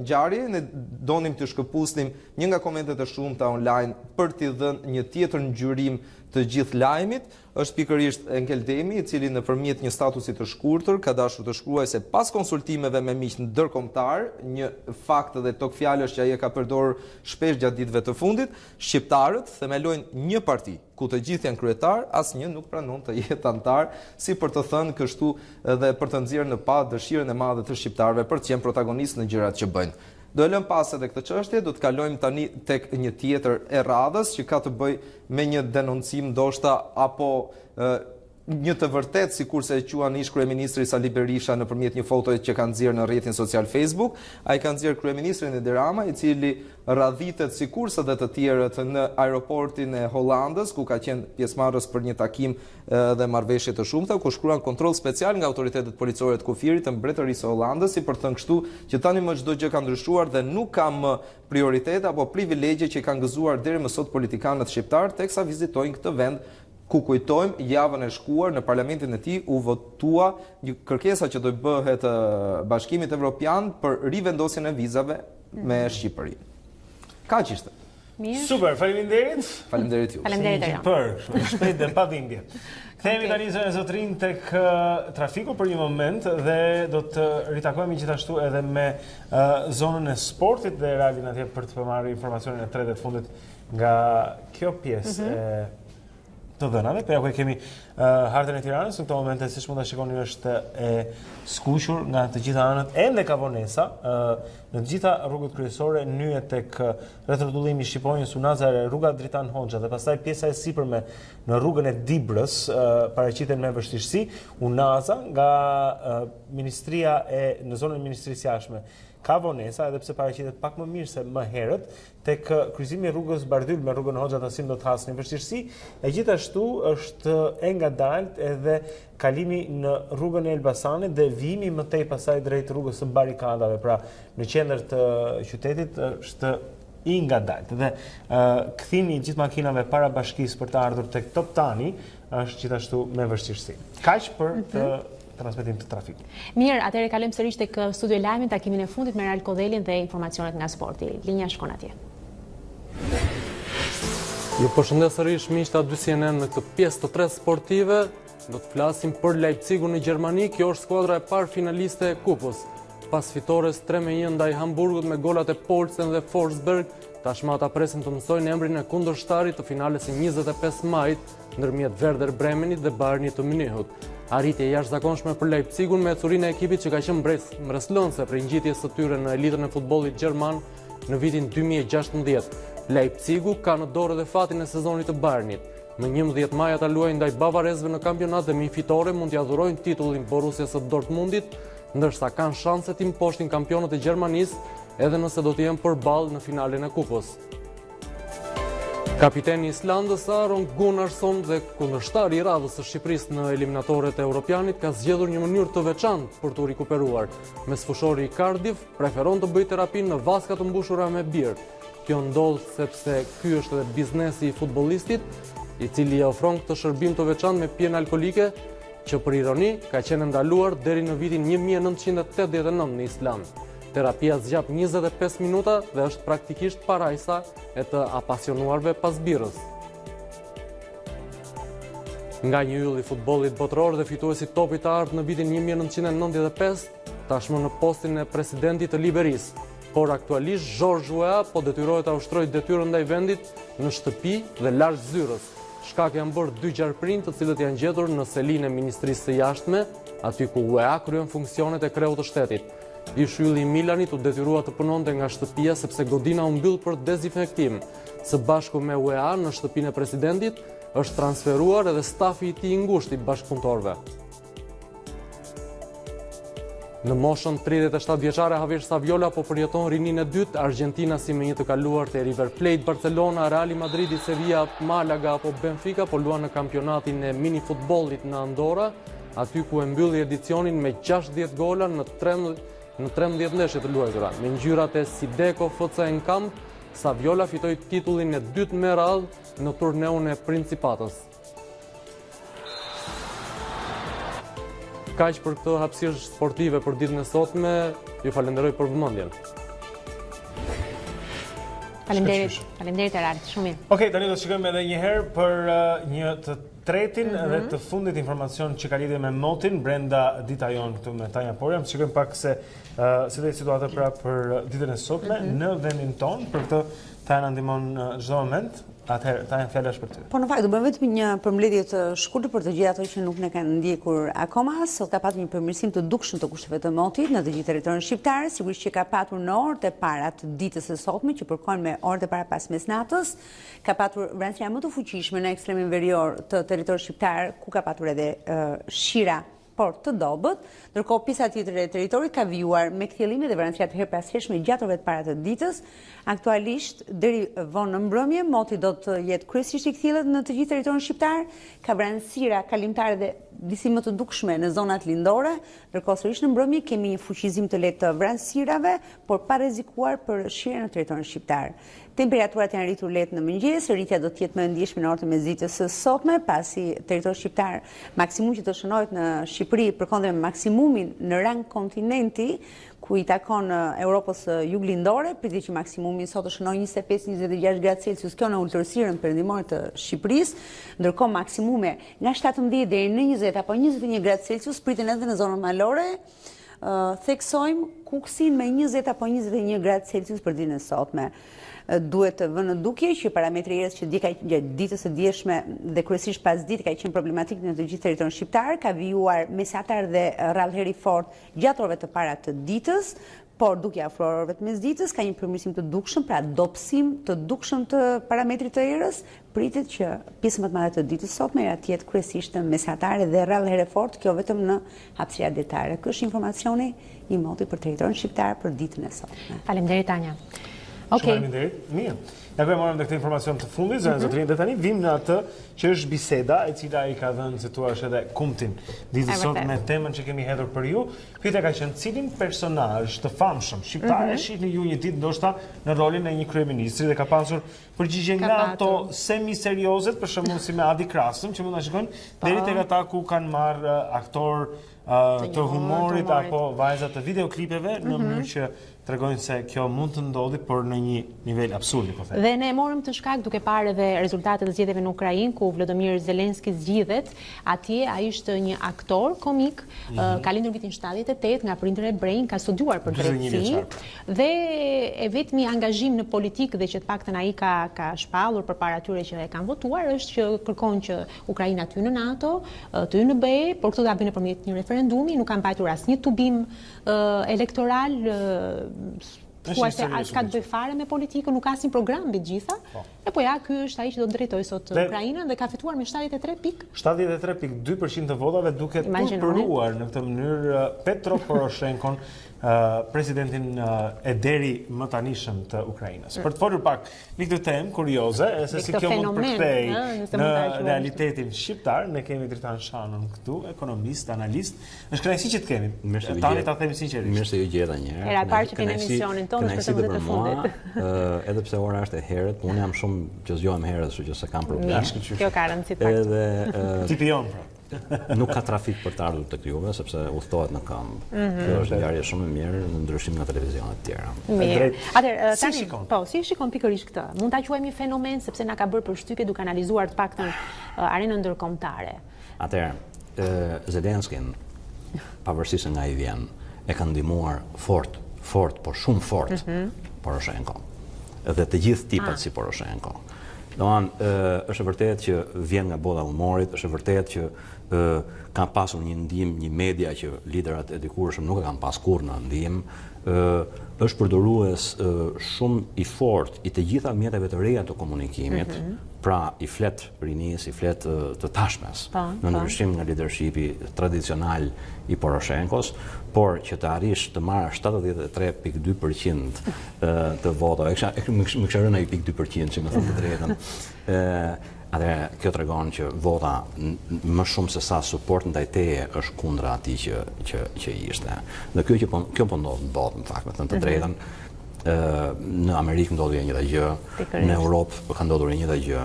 ngjarje ne donim të shkëputnim një nga komentet e shumta online për t'i dhënë një tjetër ngjyrim të gjithë lajmit, është pikërisht Enkel Demi, i cili nëpërmjet një statusi të shkurtër ka dashur të shkruajë se pas konsultimeve me miq ndërkombëtar, një fakt dhe tok fjalësh që ai e ka përdorur shpesh gjatë ditëve të fundit, shqiptarët themelojnë një parti ku të gjithë janë kryetar, asnjë nuk pranon të jetë antar, si për të thënë kështu edhe për të nxjerrë në pa dëshirën e madhe të shqiptarëve për të qenë protagonistë në gjërat që bëjnë. Do e lëm pas edhe këtë çështje, do të kalojmë tani tek një tjetër e radhës që ka të bëjë me një denoncim ndoshta apo një të vërtet, sikurse e quan ish kryeministri Sali Berisha nëpërmjet një fotoje që ka nxjerrë në rrjetin social Facebook. Ai ka nxjerrë kryeministrin Edi Rama, i cili radhitet sikurse dhe të tjerët në aeroportin e Hollandës, ku ka qenë pjesëmarrës për një takim dhe marrëveshje të shumta, ku shkruan kontroll special nga autoritetet policore të kufirit të Mbretërisë së Hollandës, si për të thënë kështu që tani më çdo gjë ka ndryshuar dhe nuk ka më prioritet apo privilegje që kanë gëzuar deri më sot politikanët shqiptar teksa vizitojnë këtë vend, ku kujtojmë javën e shkuar në parlamentin e tij u votua një kërkesa që do të bëhet Bashkimit Evropian për rivendosjen e vizave me Shqipërinë. Kaq ishte. Mirë. Super, faleminderit. Faleminderit ju. Faleminderit. Për shpejt dhe pa dhimbje. Kthehemi tani zonë zotrin tek trafiku për një moment dhe do të ritakojmë gjithashtu edhe me zonën e sportit dhe Ralin atje për të marrë informacionin e tretë të fundit nga kjo pjesë e të dhënave, për ja ku e kemi hartën e Tiranës, në këto momente, siç mund ta shikoni, është e skuqur nga të gjitha anët, ende ka vonesa, në të gjitha rrugët kryesore, nyhet tek rrethrrotullimi Shqiponjës Unazare, rruga Dritan Hoxha dhe pastaj pjesa e sipërme në rrugën e Dibrës, paraqiten me vështirësi, Unaza nga Ministria në zonën e Ministrisë Jashtme. Ka vonesa, edhe pse paraqitet pak më mirë se më herët, tek kryqëzimi i rrugës Bardyl me rrugën Hoxha Tasim do të hasni vështirësi, e gjithashtu është e ngadalt edhe kalimi në rrugën e Elbasanit dhe vijimi më tej pasaj drejt rrugës së barikadave, pra në qendër të qytetit është i ngadalt. Dhe kthimi i gjithë makinave para bashkisë për të ardhur tek Top Tani është gjithashtu me vështirësi. Kaq për të transmetim të trafikut. Mirë, atëherë kalojmë sërish tek studio e lajmit, takimin e fundit me Ral Kodhelin dhe informacionet nga sporti. Linja shkon atje. Ju përshëndes sërish miqtë dy CNN në këtë pjesë të tretë sportive. Do të flasim për Leipzigun në Gjermani. Kjo është skuadra e parë finaliste e kupës. Pas fitores 3-1 ndaj Hamburgut me golat e Poulsen dhe Forsberg, tashmë ata presin të mësojnë emrin e kundërshtarit të finales së 25 majit ndërmjet Werder Bremenit dhe Bayernit të Munichut. Arritje jashtëzakonshme për Leipzigun me ecurinë e ekipit që ka qenë mbreslënse për ngjitjes së tyre në elitën e futbollit gjerman në vitin 2016. Leipzigu ka në dorë edhe fatin e sezonit të Bayernit. Më 11 maj ata luajnë ndaj bavarezëve në kampionat dhe me fitore mund t'ia dhurojnë titullin Borussias së Dortmundit, ndërsa kanë shanse të imposhtin kampionët e Gjermanisë edhe nëse do të jenë përballë në finalen e kupës. Kapiteni i Islandës Aron Gunnarsson dhe kundërshtari i radhës së Shqipërisë në eliminatorët e Europianit ka zgjedhur një mënyrë të veçantë për t'u rikuperuar. Mesfushori i Cardiff preferon të bëjë terapinë në vaska të mbushura me birë. Kjo ndodh sepse ky është edhe biznesi i futbollistit, i cili ia ofron këtë shërbim të veçantë me pijen alkolike, që për ironi ka qenë ndaluar deri në vitin 1989 në Island. Terapia zgjat 25 minuta dhe është praktikisht parajsa e të apasionuarve pas birrës. Nga një yll i futbollit botëror dhe fituesi topit të ardhur në vitin 1995, tashmë në postin e presidentit të Liberisë, por aktualisht George Weah po detyrohet ta ushtrojë detyrën ndaj vendit në shtëpi dhe larg zyrës. Shkak janë bërë 2 gjarprinj të cilët janë gjetur në selinë e Ministrisë së Jashtme, aty ku Weah kryen funksionet e kreut të shtetit. Ish ylli i Milanit u detyrua të punonte nga shtëpia sepse godina u mbyll për dezinfektim. Së bashku me UEA në shtëpinë e presidentit është transferuar edhe stafi i tij i ngushtë i bashkëpunëtorëve. Në moshën 37 vjeçare Javier Saviola po përjeton rininë e dytë. Argentina si me një të kaluar te River Plate, Barcelona, Real Madridi, Sevilla, Malaga apo Benfica po luan në kampionatin e mini futbollit në Andorra, aty ku e mbylli edicionin me 60 gola në 13 ndeshje të luajtura. Me ngjyrat e Sideco FC në kamp, Saviola fitoi titullin e dytë me radhë në turneun e Principatës. Kaq për këtë hapësirë sportive për ditën e sotme, ju falenderoj për vëmendjen. Faleminderit Erard, shumë mirë. Okej, tani do të shikojmë edhe një herë për një të tretin dhe të fundit informacion që ka lidhje me motin brenda Dita Jonë këtu me Tanja Porja. Shikojmë pak se si do situata pra për ditën e sotme në vendin ton, për këtë ta na ndihmon çdo moment. Atëherë, ta janë fjalash për ty. Po në fakt, do bëjmë vetëm një përmbledhje të shkurtër për të gjithë ato që nuk ne kanë ndjekur akoma. Sot ka patur një përmirësim të dukshëm të kushteve të motit në të gjithë territorin shqiptar, sigurisht që ka patur në orët e para të ditës së sotme, që përkojnë me orët e para pas mesnatës, ka patur vranësia më të fuqishme në ekstremin verior të territorit shqiptar, ku ka patur edhe shira por të dobët, ndërkohë pjesa tjetër e territorit ka vijuar me kthjellime dhe vranësia të herpashershme gjatë orëve të para të ditës. Aktualisht deri vonë në mbrëmje moti do të jetë kryesisht i kthjellët në të gjithë territorin shqiptar, ka vranësira kalimtare dhe disi më të dukshme në zonat lindore, ndërkohë sërish në mbrëmje kemi një fuqizim të lehtë të vranësirave, por pa rrezikuar për shire në territorin shqiptar. Temperaturat janë rritur lehtë në mëngjes, rritja do të jetë më e ndjeshme në orët e mesditës së sotme, pasi territori shqiptar maksimumi që do shënohet në Shqipëri përkondër me maksimumin në rang kontinenti, ku i takon Europës juglindore, pritet që maksimumi sot të shënojë 25-26 gradë Celsius, kjo në ultërsiren perëndimore të Shqipërisë, ndërkohë maksimume nga 17 deri në 20 apo 21 gradë Celsius priten edhe në zonën malore. Theksojmë Kuksin me 20 apo 21 gradë Celsius për ditën e sotme. Duhet të vënë në dukje që parametri erës që gjatë ditës së dieshme dhe kryesisht pas ditë ka qenë problematik në të gjithë territorin shqiptar, ka vijuar mesatar dhe rrallëheri fort gjatë orëve të para të ditës, por duke afruar orëve të mesditës ka një përmirësim të dukshëm, pra dobësim të dukshëm të parametrit të erës, pritet që pjesë më të madhe të ditës sotme era të jetë kryesisht mesatare dhe rrallëhere fort, kjo vetëm në hapësira detare. Ky është informacioni i motit për territorin shqiptar për ditën e sotme. Faleminderit Tanja. Shumë faleminderit. Mirë. Ja ku e morëm këtë informacion të fundit, zotërin, dhe tani vim në atë që është biseda, e cila i ka dhënë, si thua, edhe kumtin ditës sot me temën që kemi hedhur për ju. Pyetja ka qenë cilin personazh të famshëm shqiptar e shihni ju një ditë ndoshta në rolin e një kryeministri, dhe ka pasur përgjigje nga ato semi-seriozet, për shembull si me Adi Krasën, që mund ta shikojnë deri tek ata ku kanë marrë aktor të humorit apo vajza të videoklipeve në mënyrë që tregojnë se kjo mund të ndodhi, por në një nivel absurdi, po them. Dhe ne morëm të shkak duke parë edhe rezultatet e zgjedhjeve në Ukrainë, ku Volodymyr Zelenski zgjidhet. Atje ai është një aktor komik, ka lindur vitin 78 nga prindër ebrejnë, ka studiuar për drejtësi dhe e vetmi angazhim në politikë dhe që të paktën ai ka shpallur përpara atyre që e kanë votuar është që kërkon që Ukraina të hyjë në NATO, të hyjë në BE, por këtë ta bëjnë nëpërmjet një referendumi, nuk kanë mbajtur asnjë tubim elektoral. Thua se as ka të bëj fare me politikën, nuk ka asnjë program mbi të gjitha. E po ja, ky është ai që do të drejtojë sot Ukrainën dhe ka fituar me 73.2% të votave, duke turpëruar në këtë mënyrë Petro Poroshenkon, presidentin e deri më tanishëm të Ukrainës. Për të folur pak në këtë temë kurioze, se si kjo mund të përkthej në realitetin shqiptar, ne kemi Dritan Shanën këtu, ekonomist, analist. Është kënaqësi që të kemi. Tani ta themi sinqerisht. Mirë se ju gjeta një herë. Era parë që kemi emisionin tonë për të vërtetë fundit. Edhe pse ora është e herët, unë jam shumë që zgjohem herët, kështu që s'kam problem. Kjo ka rëndësi të faktit. Edhe tipi jon pra. Nuk ka trafik për të ardhur tek juve sepse udhtohet në këmbë. Kjo është ngjarje shumë e mirë në ndryshim nga televizionet të tjera. Mirë. Atëherë tani si shikon pikërisht këtë? Mund ta quajmë një fenomen sepse na ka bërë përshtypje duke analizuar të paktën arenën ndërkombëtare. Atëherë Zelenskin, pavarësisht se nga i vjen, e ka ndihmuar fort, por shumë fort Poroshenko. Dhe të gjithë tipat si Poroshenko. Është vërtet që vjen nga bota e humorit, është vërtet që ka pasur një ndihmë, një media që liderat e dikurshëm nuk e kanë pas kurrë në ndihmë, është përdorues shumë i fortë i të gjitha mjeteve të reja të komunikimit, pra i flet rinis, i flet të tashmes, në ndryshim nga leadershipi tradicional i Poroshenkos, por që të arrish të marrë 73.2% të votave, më kishte rënë ai 2% që më thonë të drejtën. Atëherë kjo tregon që vota më shumë se sa suport ndaj teje është kundra atij që ishte. Dhe kjo po ndodh në botë, në fakt, me të drejtën. Në Amerikë ndodhi e njëjta gjë, në Europë ka ndodhur e njëjta gjë.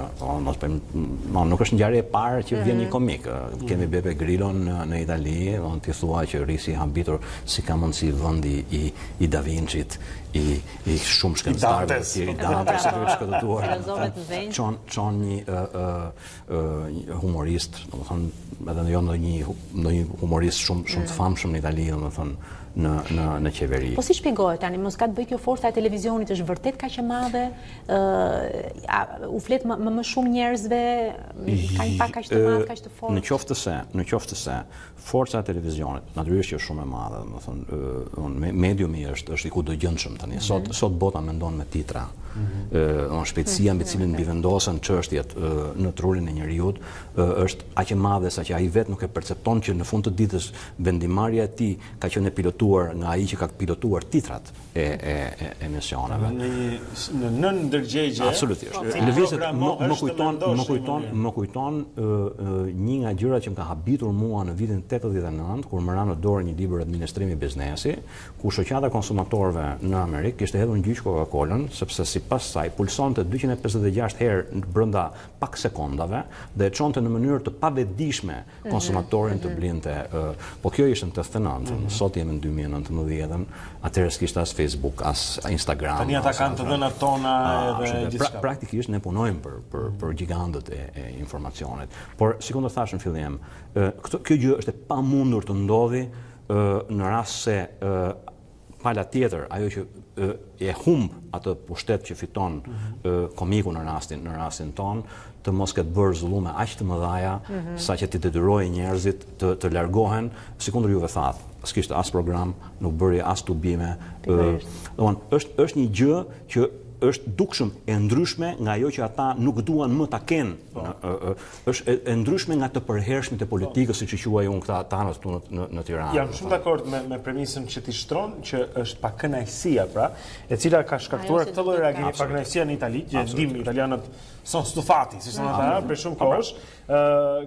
Nuk është ngjarje e parë që vjen një komik. Kemi Beppe Grillon në Itali, ti thua që risi hambitur si ka mundësi vendi i Da Vincit, i shumë shkencëtarëve të tjerë, i Dantes, i shkëdëtuar. Çon një humorist, domethënë edhe jo ndonjë humorist shumë të famshëm në Itali, domethënë në qeveri. Po si shpjegohet tani, mos ka të bëjë kjo forca forca e televizionit është vërtet kaq e madhe? U flet më shumë njerëzve, ka impakt kaq të madh, kaq të fortë? Në qoftë se forca e televizionit natyrisht që është shumë e madhe, domethënë mediumi është i kudogjendshëm tani. Sot bota mendon me titra. Shpejtësia mbi cilën bivendosen çështjet në trurin e njeriut është aq e madhe sa që ai vetë nuk e percepton që në fund të ditës vendimarrja e tij ka qenë e pilotuar nga ai që ka pilotuar titrat e emisioneve. Në nën ndërgjegje. Absolutisht. Lëvizjet më kujton një nga gjërat që më ka habitur mua në vitin 89 kur më ra në dorë një libër administrimi biznesi, ku shoqata konsumatorëve në Amerikë kishte hedhur në gjyq Coca-Colën sepse sipas saj pulsonte 256 herë brenda pak sekondave dhe e çonte në mënyrë të pavetdijshme konsumatorin të blinte. Po kjo ishte në 89, sot jemi në 2019, atëherë s'kishte as Facebook, as Instagram. Tani ata kanë të dhënat tona edhe gjithçka. Praktikisht ne punojmë për gjigantët e informacionit. Por sikur të thash në fillim, kjo gjë është e pamundur të ndodhi në rast se pala tjetër, ajo që e humb atë pushtet që fiton komiku në rastin ton, të mos ketë bërë zullume aq të mëdha sa që ti detyrojë njerëzit të largohen, sikundër juve thatë. S'kishte as program, nuk bëri as tubime. Është një gjë që është dukshëm e ndryshme nga ajo që ata nuk duan më ta kenë. Është e ndryshme nga të përhershmit e politikës, siç e quaj unë këta tanët këtu në Tiranë. Jam shumë dakord me premisën që ti shtron që është pakënaqësia, pra, e cila ka shkaktuar këtë lloj reagimi pakënaqësia në Itali, që dim italianët son stufati, si thonë ata, për shumë kohësh.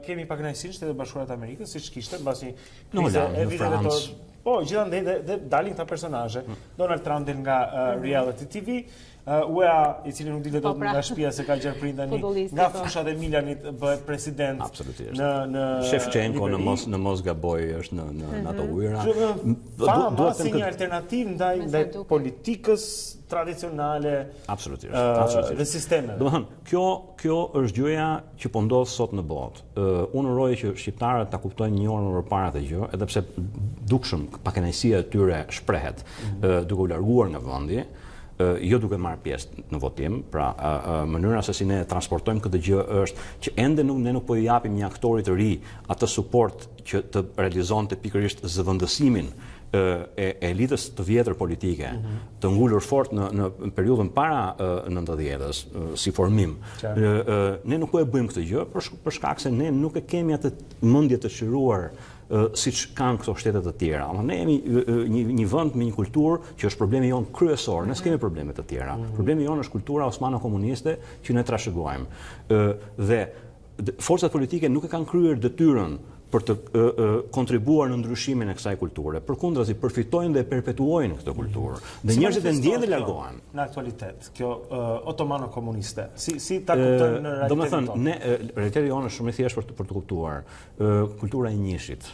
Kemi pakënaqësinë në Shtetet Bashkuara të Amerikës, siç kishte mbas një krize e viteve të po, gjithandej dhe dalin këta personazhe. Donald Trump del nga reality TV, UEA, i cili nuk dilet dot nga shtëpia se ka gjerprin tani, nga fushat e Milanit bëhet president. Absolutisht. Në Shevchenko në mos gaboj është në ato ujëra. Duhet si një alternativë ndaj politikës tradicionale. Absolutisht. Dhe sistemeve. Domethënë, kjo është gjëja që po ndodh sot në botë. Unë uroj që shqiptarët ta kuptojnë një orë më parë atë gjë, edhe pse dukshëm pakënaqësia e tyre shprehet duke u larguar nga vendi. Jo duke marrë pjesë në votim, pra mënyra se si ne transportojmë këtë gjë është që ende ne nuk po i japim një aktori të ri atë suport që të realizonte pikërisht zëvendësimin e elitës të vjetër politike, të ngulur fort në periudhën para 90-s si formim. Ne nuk po e bëjmë këtë gjë për shkak se ne nuk e kemi atë mendje të shëruar siç kanë këto shtete të tjera. Ne jemi një vend me një kulturë që është problemi jon kryesor, ne s'kemi probleme të tjera. Problemi jon është kultura osmano-komuniste që ne trashëgojmë. Dhe forcat politike nuk e kanë kryer detyrën për të kontribuar në ndryshimin e kësaj kulture. Përkundrazi përfitojnë dhe perpetuojnë këtë kulturë. Dhe njerëzit e ndjejnë dhe largohen. Në aktualitet, kjo otomano-komuniste, si ta kuptojnë në realitetin tonë? Ne realiteti jonë është shumë i thjeshtë për të kuptuar. Kultura e njëshit,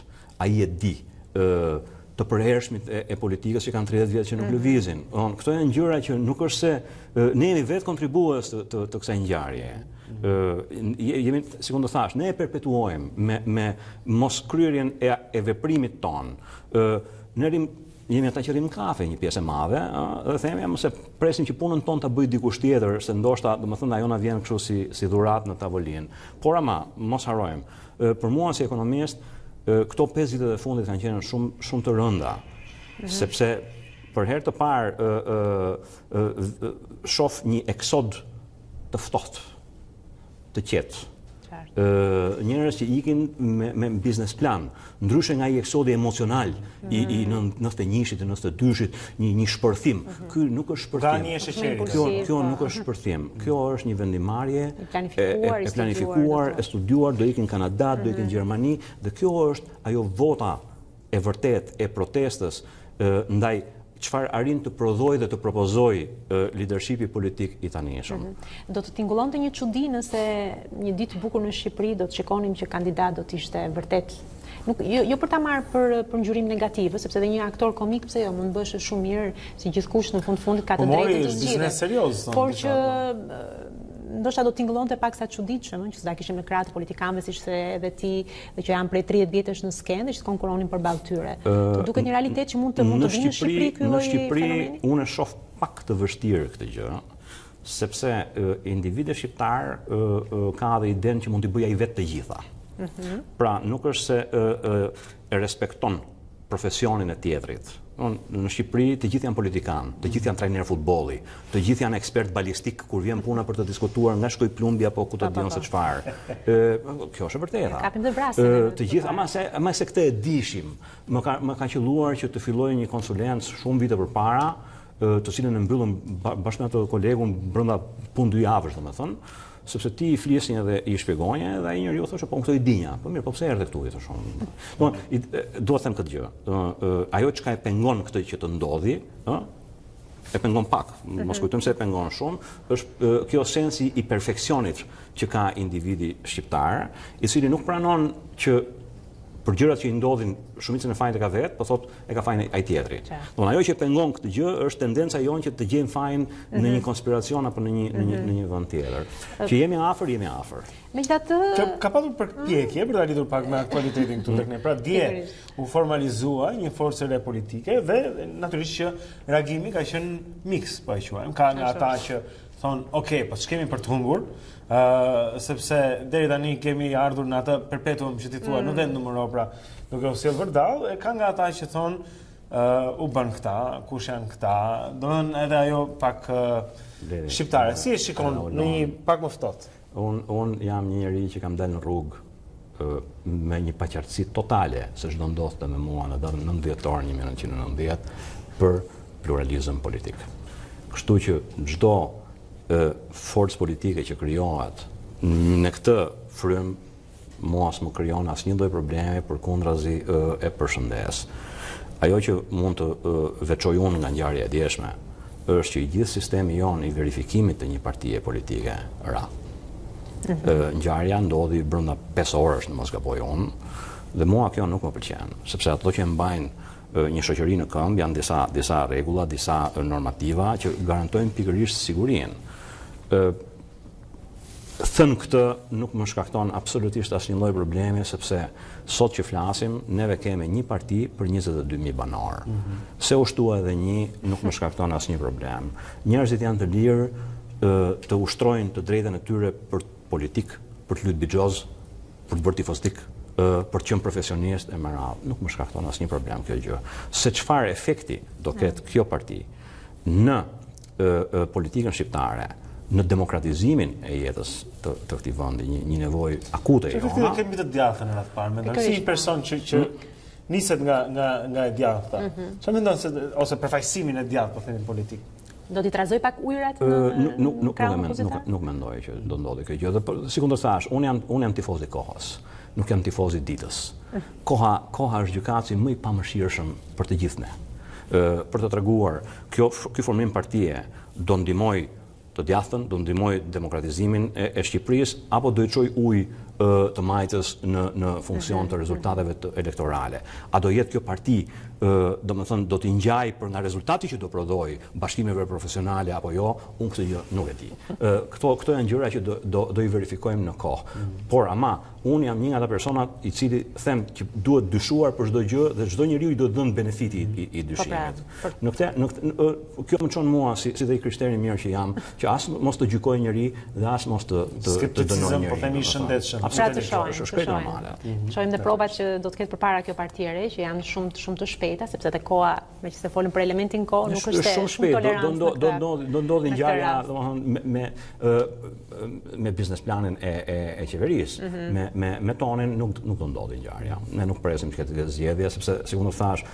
ai e di, të përhershmit e politikës që kanë 30 vjet që nuk lëvizin. Këto janë gjëra që nuk është se ne jemi vetë kontribues të kësaj ngjarje. Jemi, sikur të thash, ne e perpetuojmë me mos kryerjen e veprimit ton. Ne jemi ata që rrim kafe një pjesë e madhe, dhe themi mos e presim që punën tonë ta bëj dikush tjetër, se ndoshta, domethënë ajo na vjen kështu si dhuratë në tavolinë. Por ama mos harrojmë, për mua si ekonomist, këto 5 vitet e fundit kanë qenë shumë të rënda, sepse për herë të parë shoh një eksod të ftohtë, të qetë. Njerëz që ikin me biznes plan, ndryshe nga i eksodi emocional i 91-shit, 92-shit, një shpërthim. Ky nuk është shpërthim. Kjo nuk është shpërthim. Kjo është një vendimarrje e planifikuar, e studiuar, do ikin Kanada, do ikin Gjermani, dhe kjo është ajo vota e vërtet e protestës ndaj çfarë arrin të prodhoj dhe të propozoj leadershipi politik i tanishëm. Do të tingëllonte një çudi nëse një ditë bukur në Shqipëri do të shikonim që kandidat do të ishte vërtet jo për ta marrë për ngjyrim negativ, sepse edhe një aktor komik pse jo mund të bësh shumë mirë si gjithkush në fundit ka të drejtë të zgjidhë. Por që ndoshta do të tingëllonte pak sa çuditshëm, që s'da kishim në krah të politikanëve siç the edhe ti, dhe që janë prej 30 vjetësh në skenë dhe që konkuronin përballë tyre. Të duket një realitet që mund të vinë në Shqipëri ky lloj fenomeni? Në Shqipëri unë shoh pak të vështirë këtë gjë, sepse individi shqiptar ka dhe idenë që mund t'i bëjë ai vetë të gjitha. Pra, nuk është se e respekton profesionin e tjetrit. Në Shqipëri të gjithë janë politikanë, të gjithë janë trajner futbolli, të gjithë janë ekspert balistik kur vjen puna për të diskutuar nga shkoj plumbi apo ku të dion se çfarë. Kjo është e vërteta. Kapim të vrasën. Të gjithë, ama se këtë e dishim, më ka qelluar që të fillojë një konsulencë shumë vite përpara, të cilën e mbyllëm bashkë me atë kolegun brenda punë 2 javësh, domethënë, sepse ti i flisnin edhe i shpjegonje dhe ai njeriu thoshte po unë këtë i dinja. Po mirë, po pse erdhe këtu i thoshon. Dua të them këtë gjë. Ajo çka e pengon këtë që të ndodhi, e pengon pak, mos kujtojmë se e pengon shumë, është kjo sensi i perfeksionit që ka individi shqiptar, i cili nuk pranon që për gjërat që i ndodhin shumicën e fajin e ka vetë, po thot e ka fajin ai tjetri. Domthonë ajo që pengon këtë gjë është tendenca jonë që të gjejmë fajin në një konspiracion apo në një vend tjetër. Që jemi afër. Megjithatë, ka patur përpjekje për ta lidhur pak me aktualitetin këtu tek ne. Pra dje u formalizua një forcë re politike dhe natyrisht që reagimi ka qenë miks, po e quajmë. Ka nga ata që thonë, "Ok, po ç'kemi për të humbur?" Sepse deri tani kemi ardhur në atë perpetuum që ti thua, në vend numëro, pra duke u sjellë vërdall, e ka nga ata që thonë u bën këta, kush janë këta, domethënë edhe ajo pak shqiptare. Si e shikon në një pak më ftohtë? Unë jam një njeri që kam dalë në rrugë me një paqartësi totale se çdo ndodhte me mua në datën 9 dhjetor 1990 për pluralizëm politik. Kështu që çdo forcë politike që krijohet në këtë frym mos më krijon asnjë lloj problemi, përkundrazi e përshëndes. Ajo që mund të veçoj unë nga ngjarja e djeshme është që i gjithë sistemi jonë i verifikimit të një partie politike ra. Ngjarja ndodhi brenda 5 orësh, në mos gaboj unë, dhe mua kjo nuk më pëlqen, sepse ato që mbajnë një shoqëri në këmbë janë disa rregulla, disa normativa që garantojnë pikërisht sigurinë. Thënë këtë nuk më shkakton absolutisht asnjë lloj problemi, sepse sot që flasim, neve kemi një parti për 22.000 banor. Se u shtua edhe një, nuk më shkakton asnjë problem. Njerëzit janë të lirë të ushtrojnë të drejtën e tyre për politik, për të luajtur bixhoz, për të bërë tifozdik, për të qenë profesionist e më radhë. Nuk më shkakton asnjë problem kjo gjë. Se çfarë efekti do ketë kjo parti në politikën shqiptare, në demokratizimin e jetës të këtij vendi, një nevojë akute e jona. Që kemi të djathtën në radhë parë, mendon si një person që niset nga e djathta. Çfarë mendon se ose përfaqësimin e djathtë, po themi politik? Do t'i trazoj pak ujërat në krahun opozitar? Nuk mendoj që do ndodhi kjo gjë. Dhe sikur të thash, unë jam tifoz i kohës, nuk jam tifoz i ditës. Koha është gjykatësi më i pamëshirshëm për të gjithë ne. Për të treguar, ky formim partie do ndihmoj të djathtën, do ndihmoj demokratizimin e Shqipërisë apo do i çoj ujë të majtës në funksion të rezultateve elektorale. A do jetë kjo parti, domethënë do t'i ngjaj për nga rezultati që do prodhoj bashkimeve profesionale apo jo, unë këtë gjë nuk e di. Këto janë gjëra që do i verifikojmë në kohë. Por ama unë jam një nga ata persona i cili them që duhet dyshuar për çdo gjë dhe çdo njeriu i do të dhënë benefiti i dyshimit. Kjo më çon mua si dhe i krishterë mirë që jam, që as mos të gjykoj njëri dhe as mos të dënoj njëri. Po themi shëndetshëm. Absolutisht, është normale. Shohim dhe provat që do të ketë përpara kjo parti e re, që janë shumë të shpejta, sepse te koha, meqenëse folëm për elementin kohë, nuk është shumë shpejt. Do ndodhi ngjarja, domethënë me biznesplanin e qeverisë, me tonin nuk do ndodhi ngjarja. Ne nuk presim të ketë zgjedhje, sepse sikur të thash,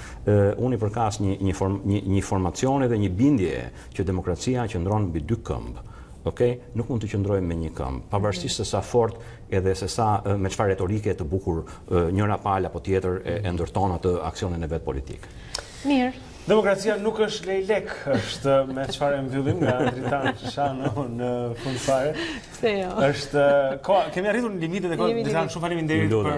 unë i përkas një formacioni dhe një bindje që demokracia qëndron mbi 2 këmbë. Nuk mund të qëndrojmë me një këmbë, pavarësisht se sa fort edhe se sa me çfarë retorike të bukur njëra palë apo tjetër e ndërton atë aksionin e vet politik. Mirë. Demokracia nuk është lejlek, është me çfarë mbyllim nga Dita Jonë në fund fare. Pse jo? Është kemi arritur në limitet e kohës. Dita, shumë faleminderit për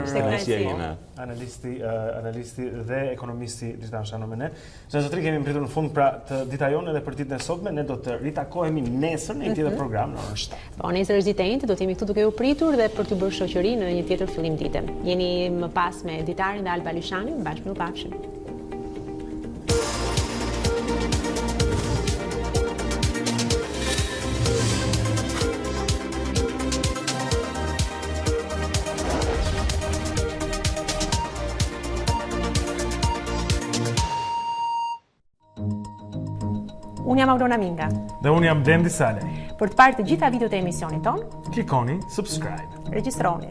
analisti dhe ekonomisti Dita Jonë me ne. Zotëri, kemi mbritur në fund pra të Dita Jonë edhe për ditën e sotme, ne do të ritakohemi nesër në një tjetër program në orën 7. Po nesër është ditë e njëjtë, do të jemi këtu duke u pritur dhe për të bërë shoqëri në një tjetër fillim dite. Jeni më pas me Ditarin dhe Alba Lyshanin, bashkë me u pafshim. Unë jam Aurona Minga. Dhe unë jam Blendi Saleh. Për të parë të gjitha videot e emisionit ton, klikoni subscribe. Regjistroni.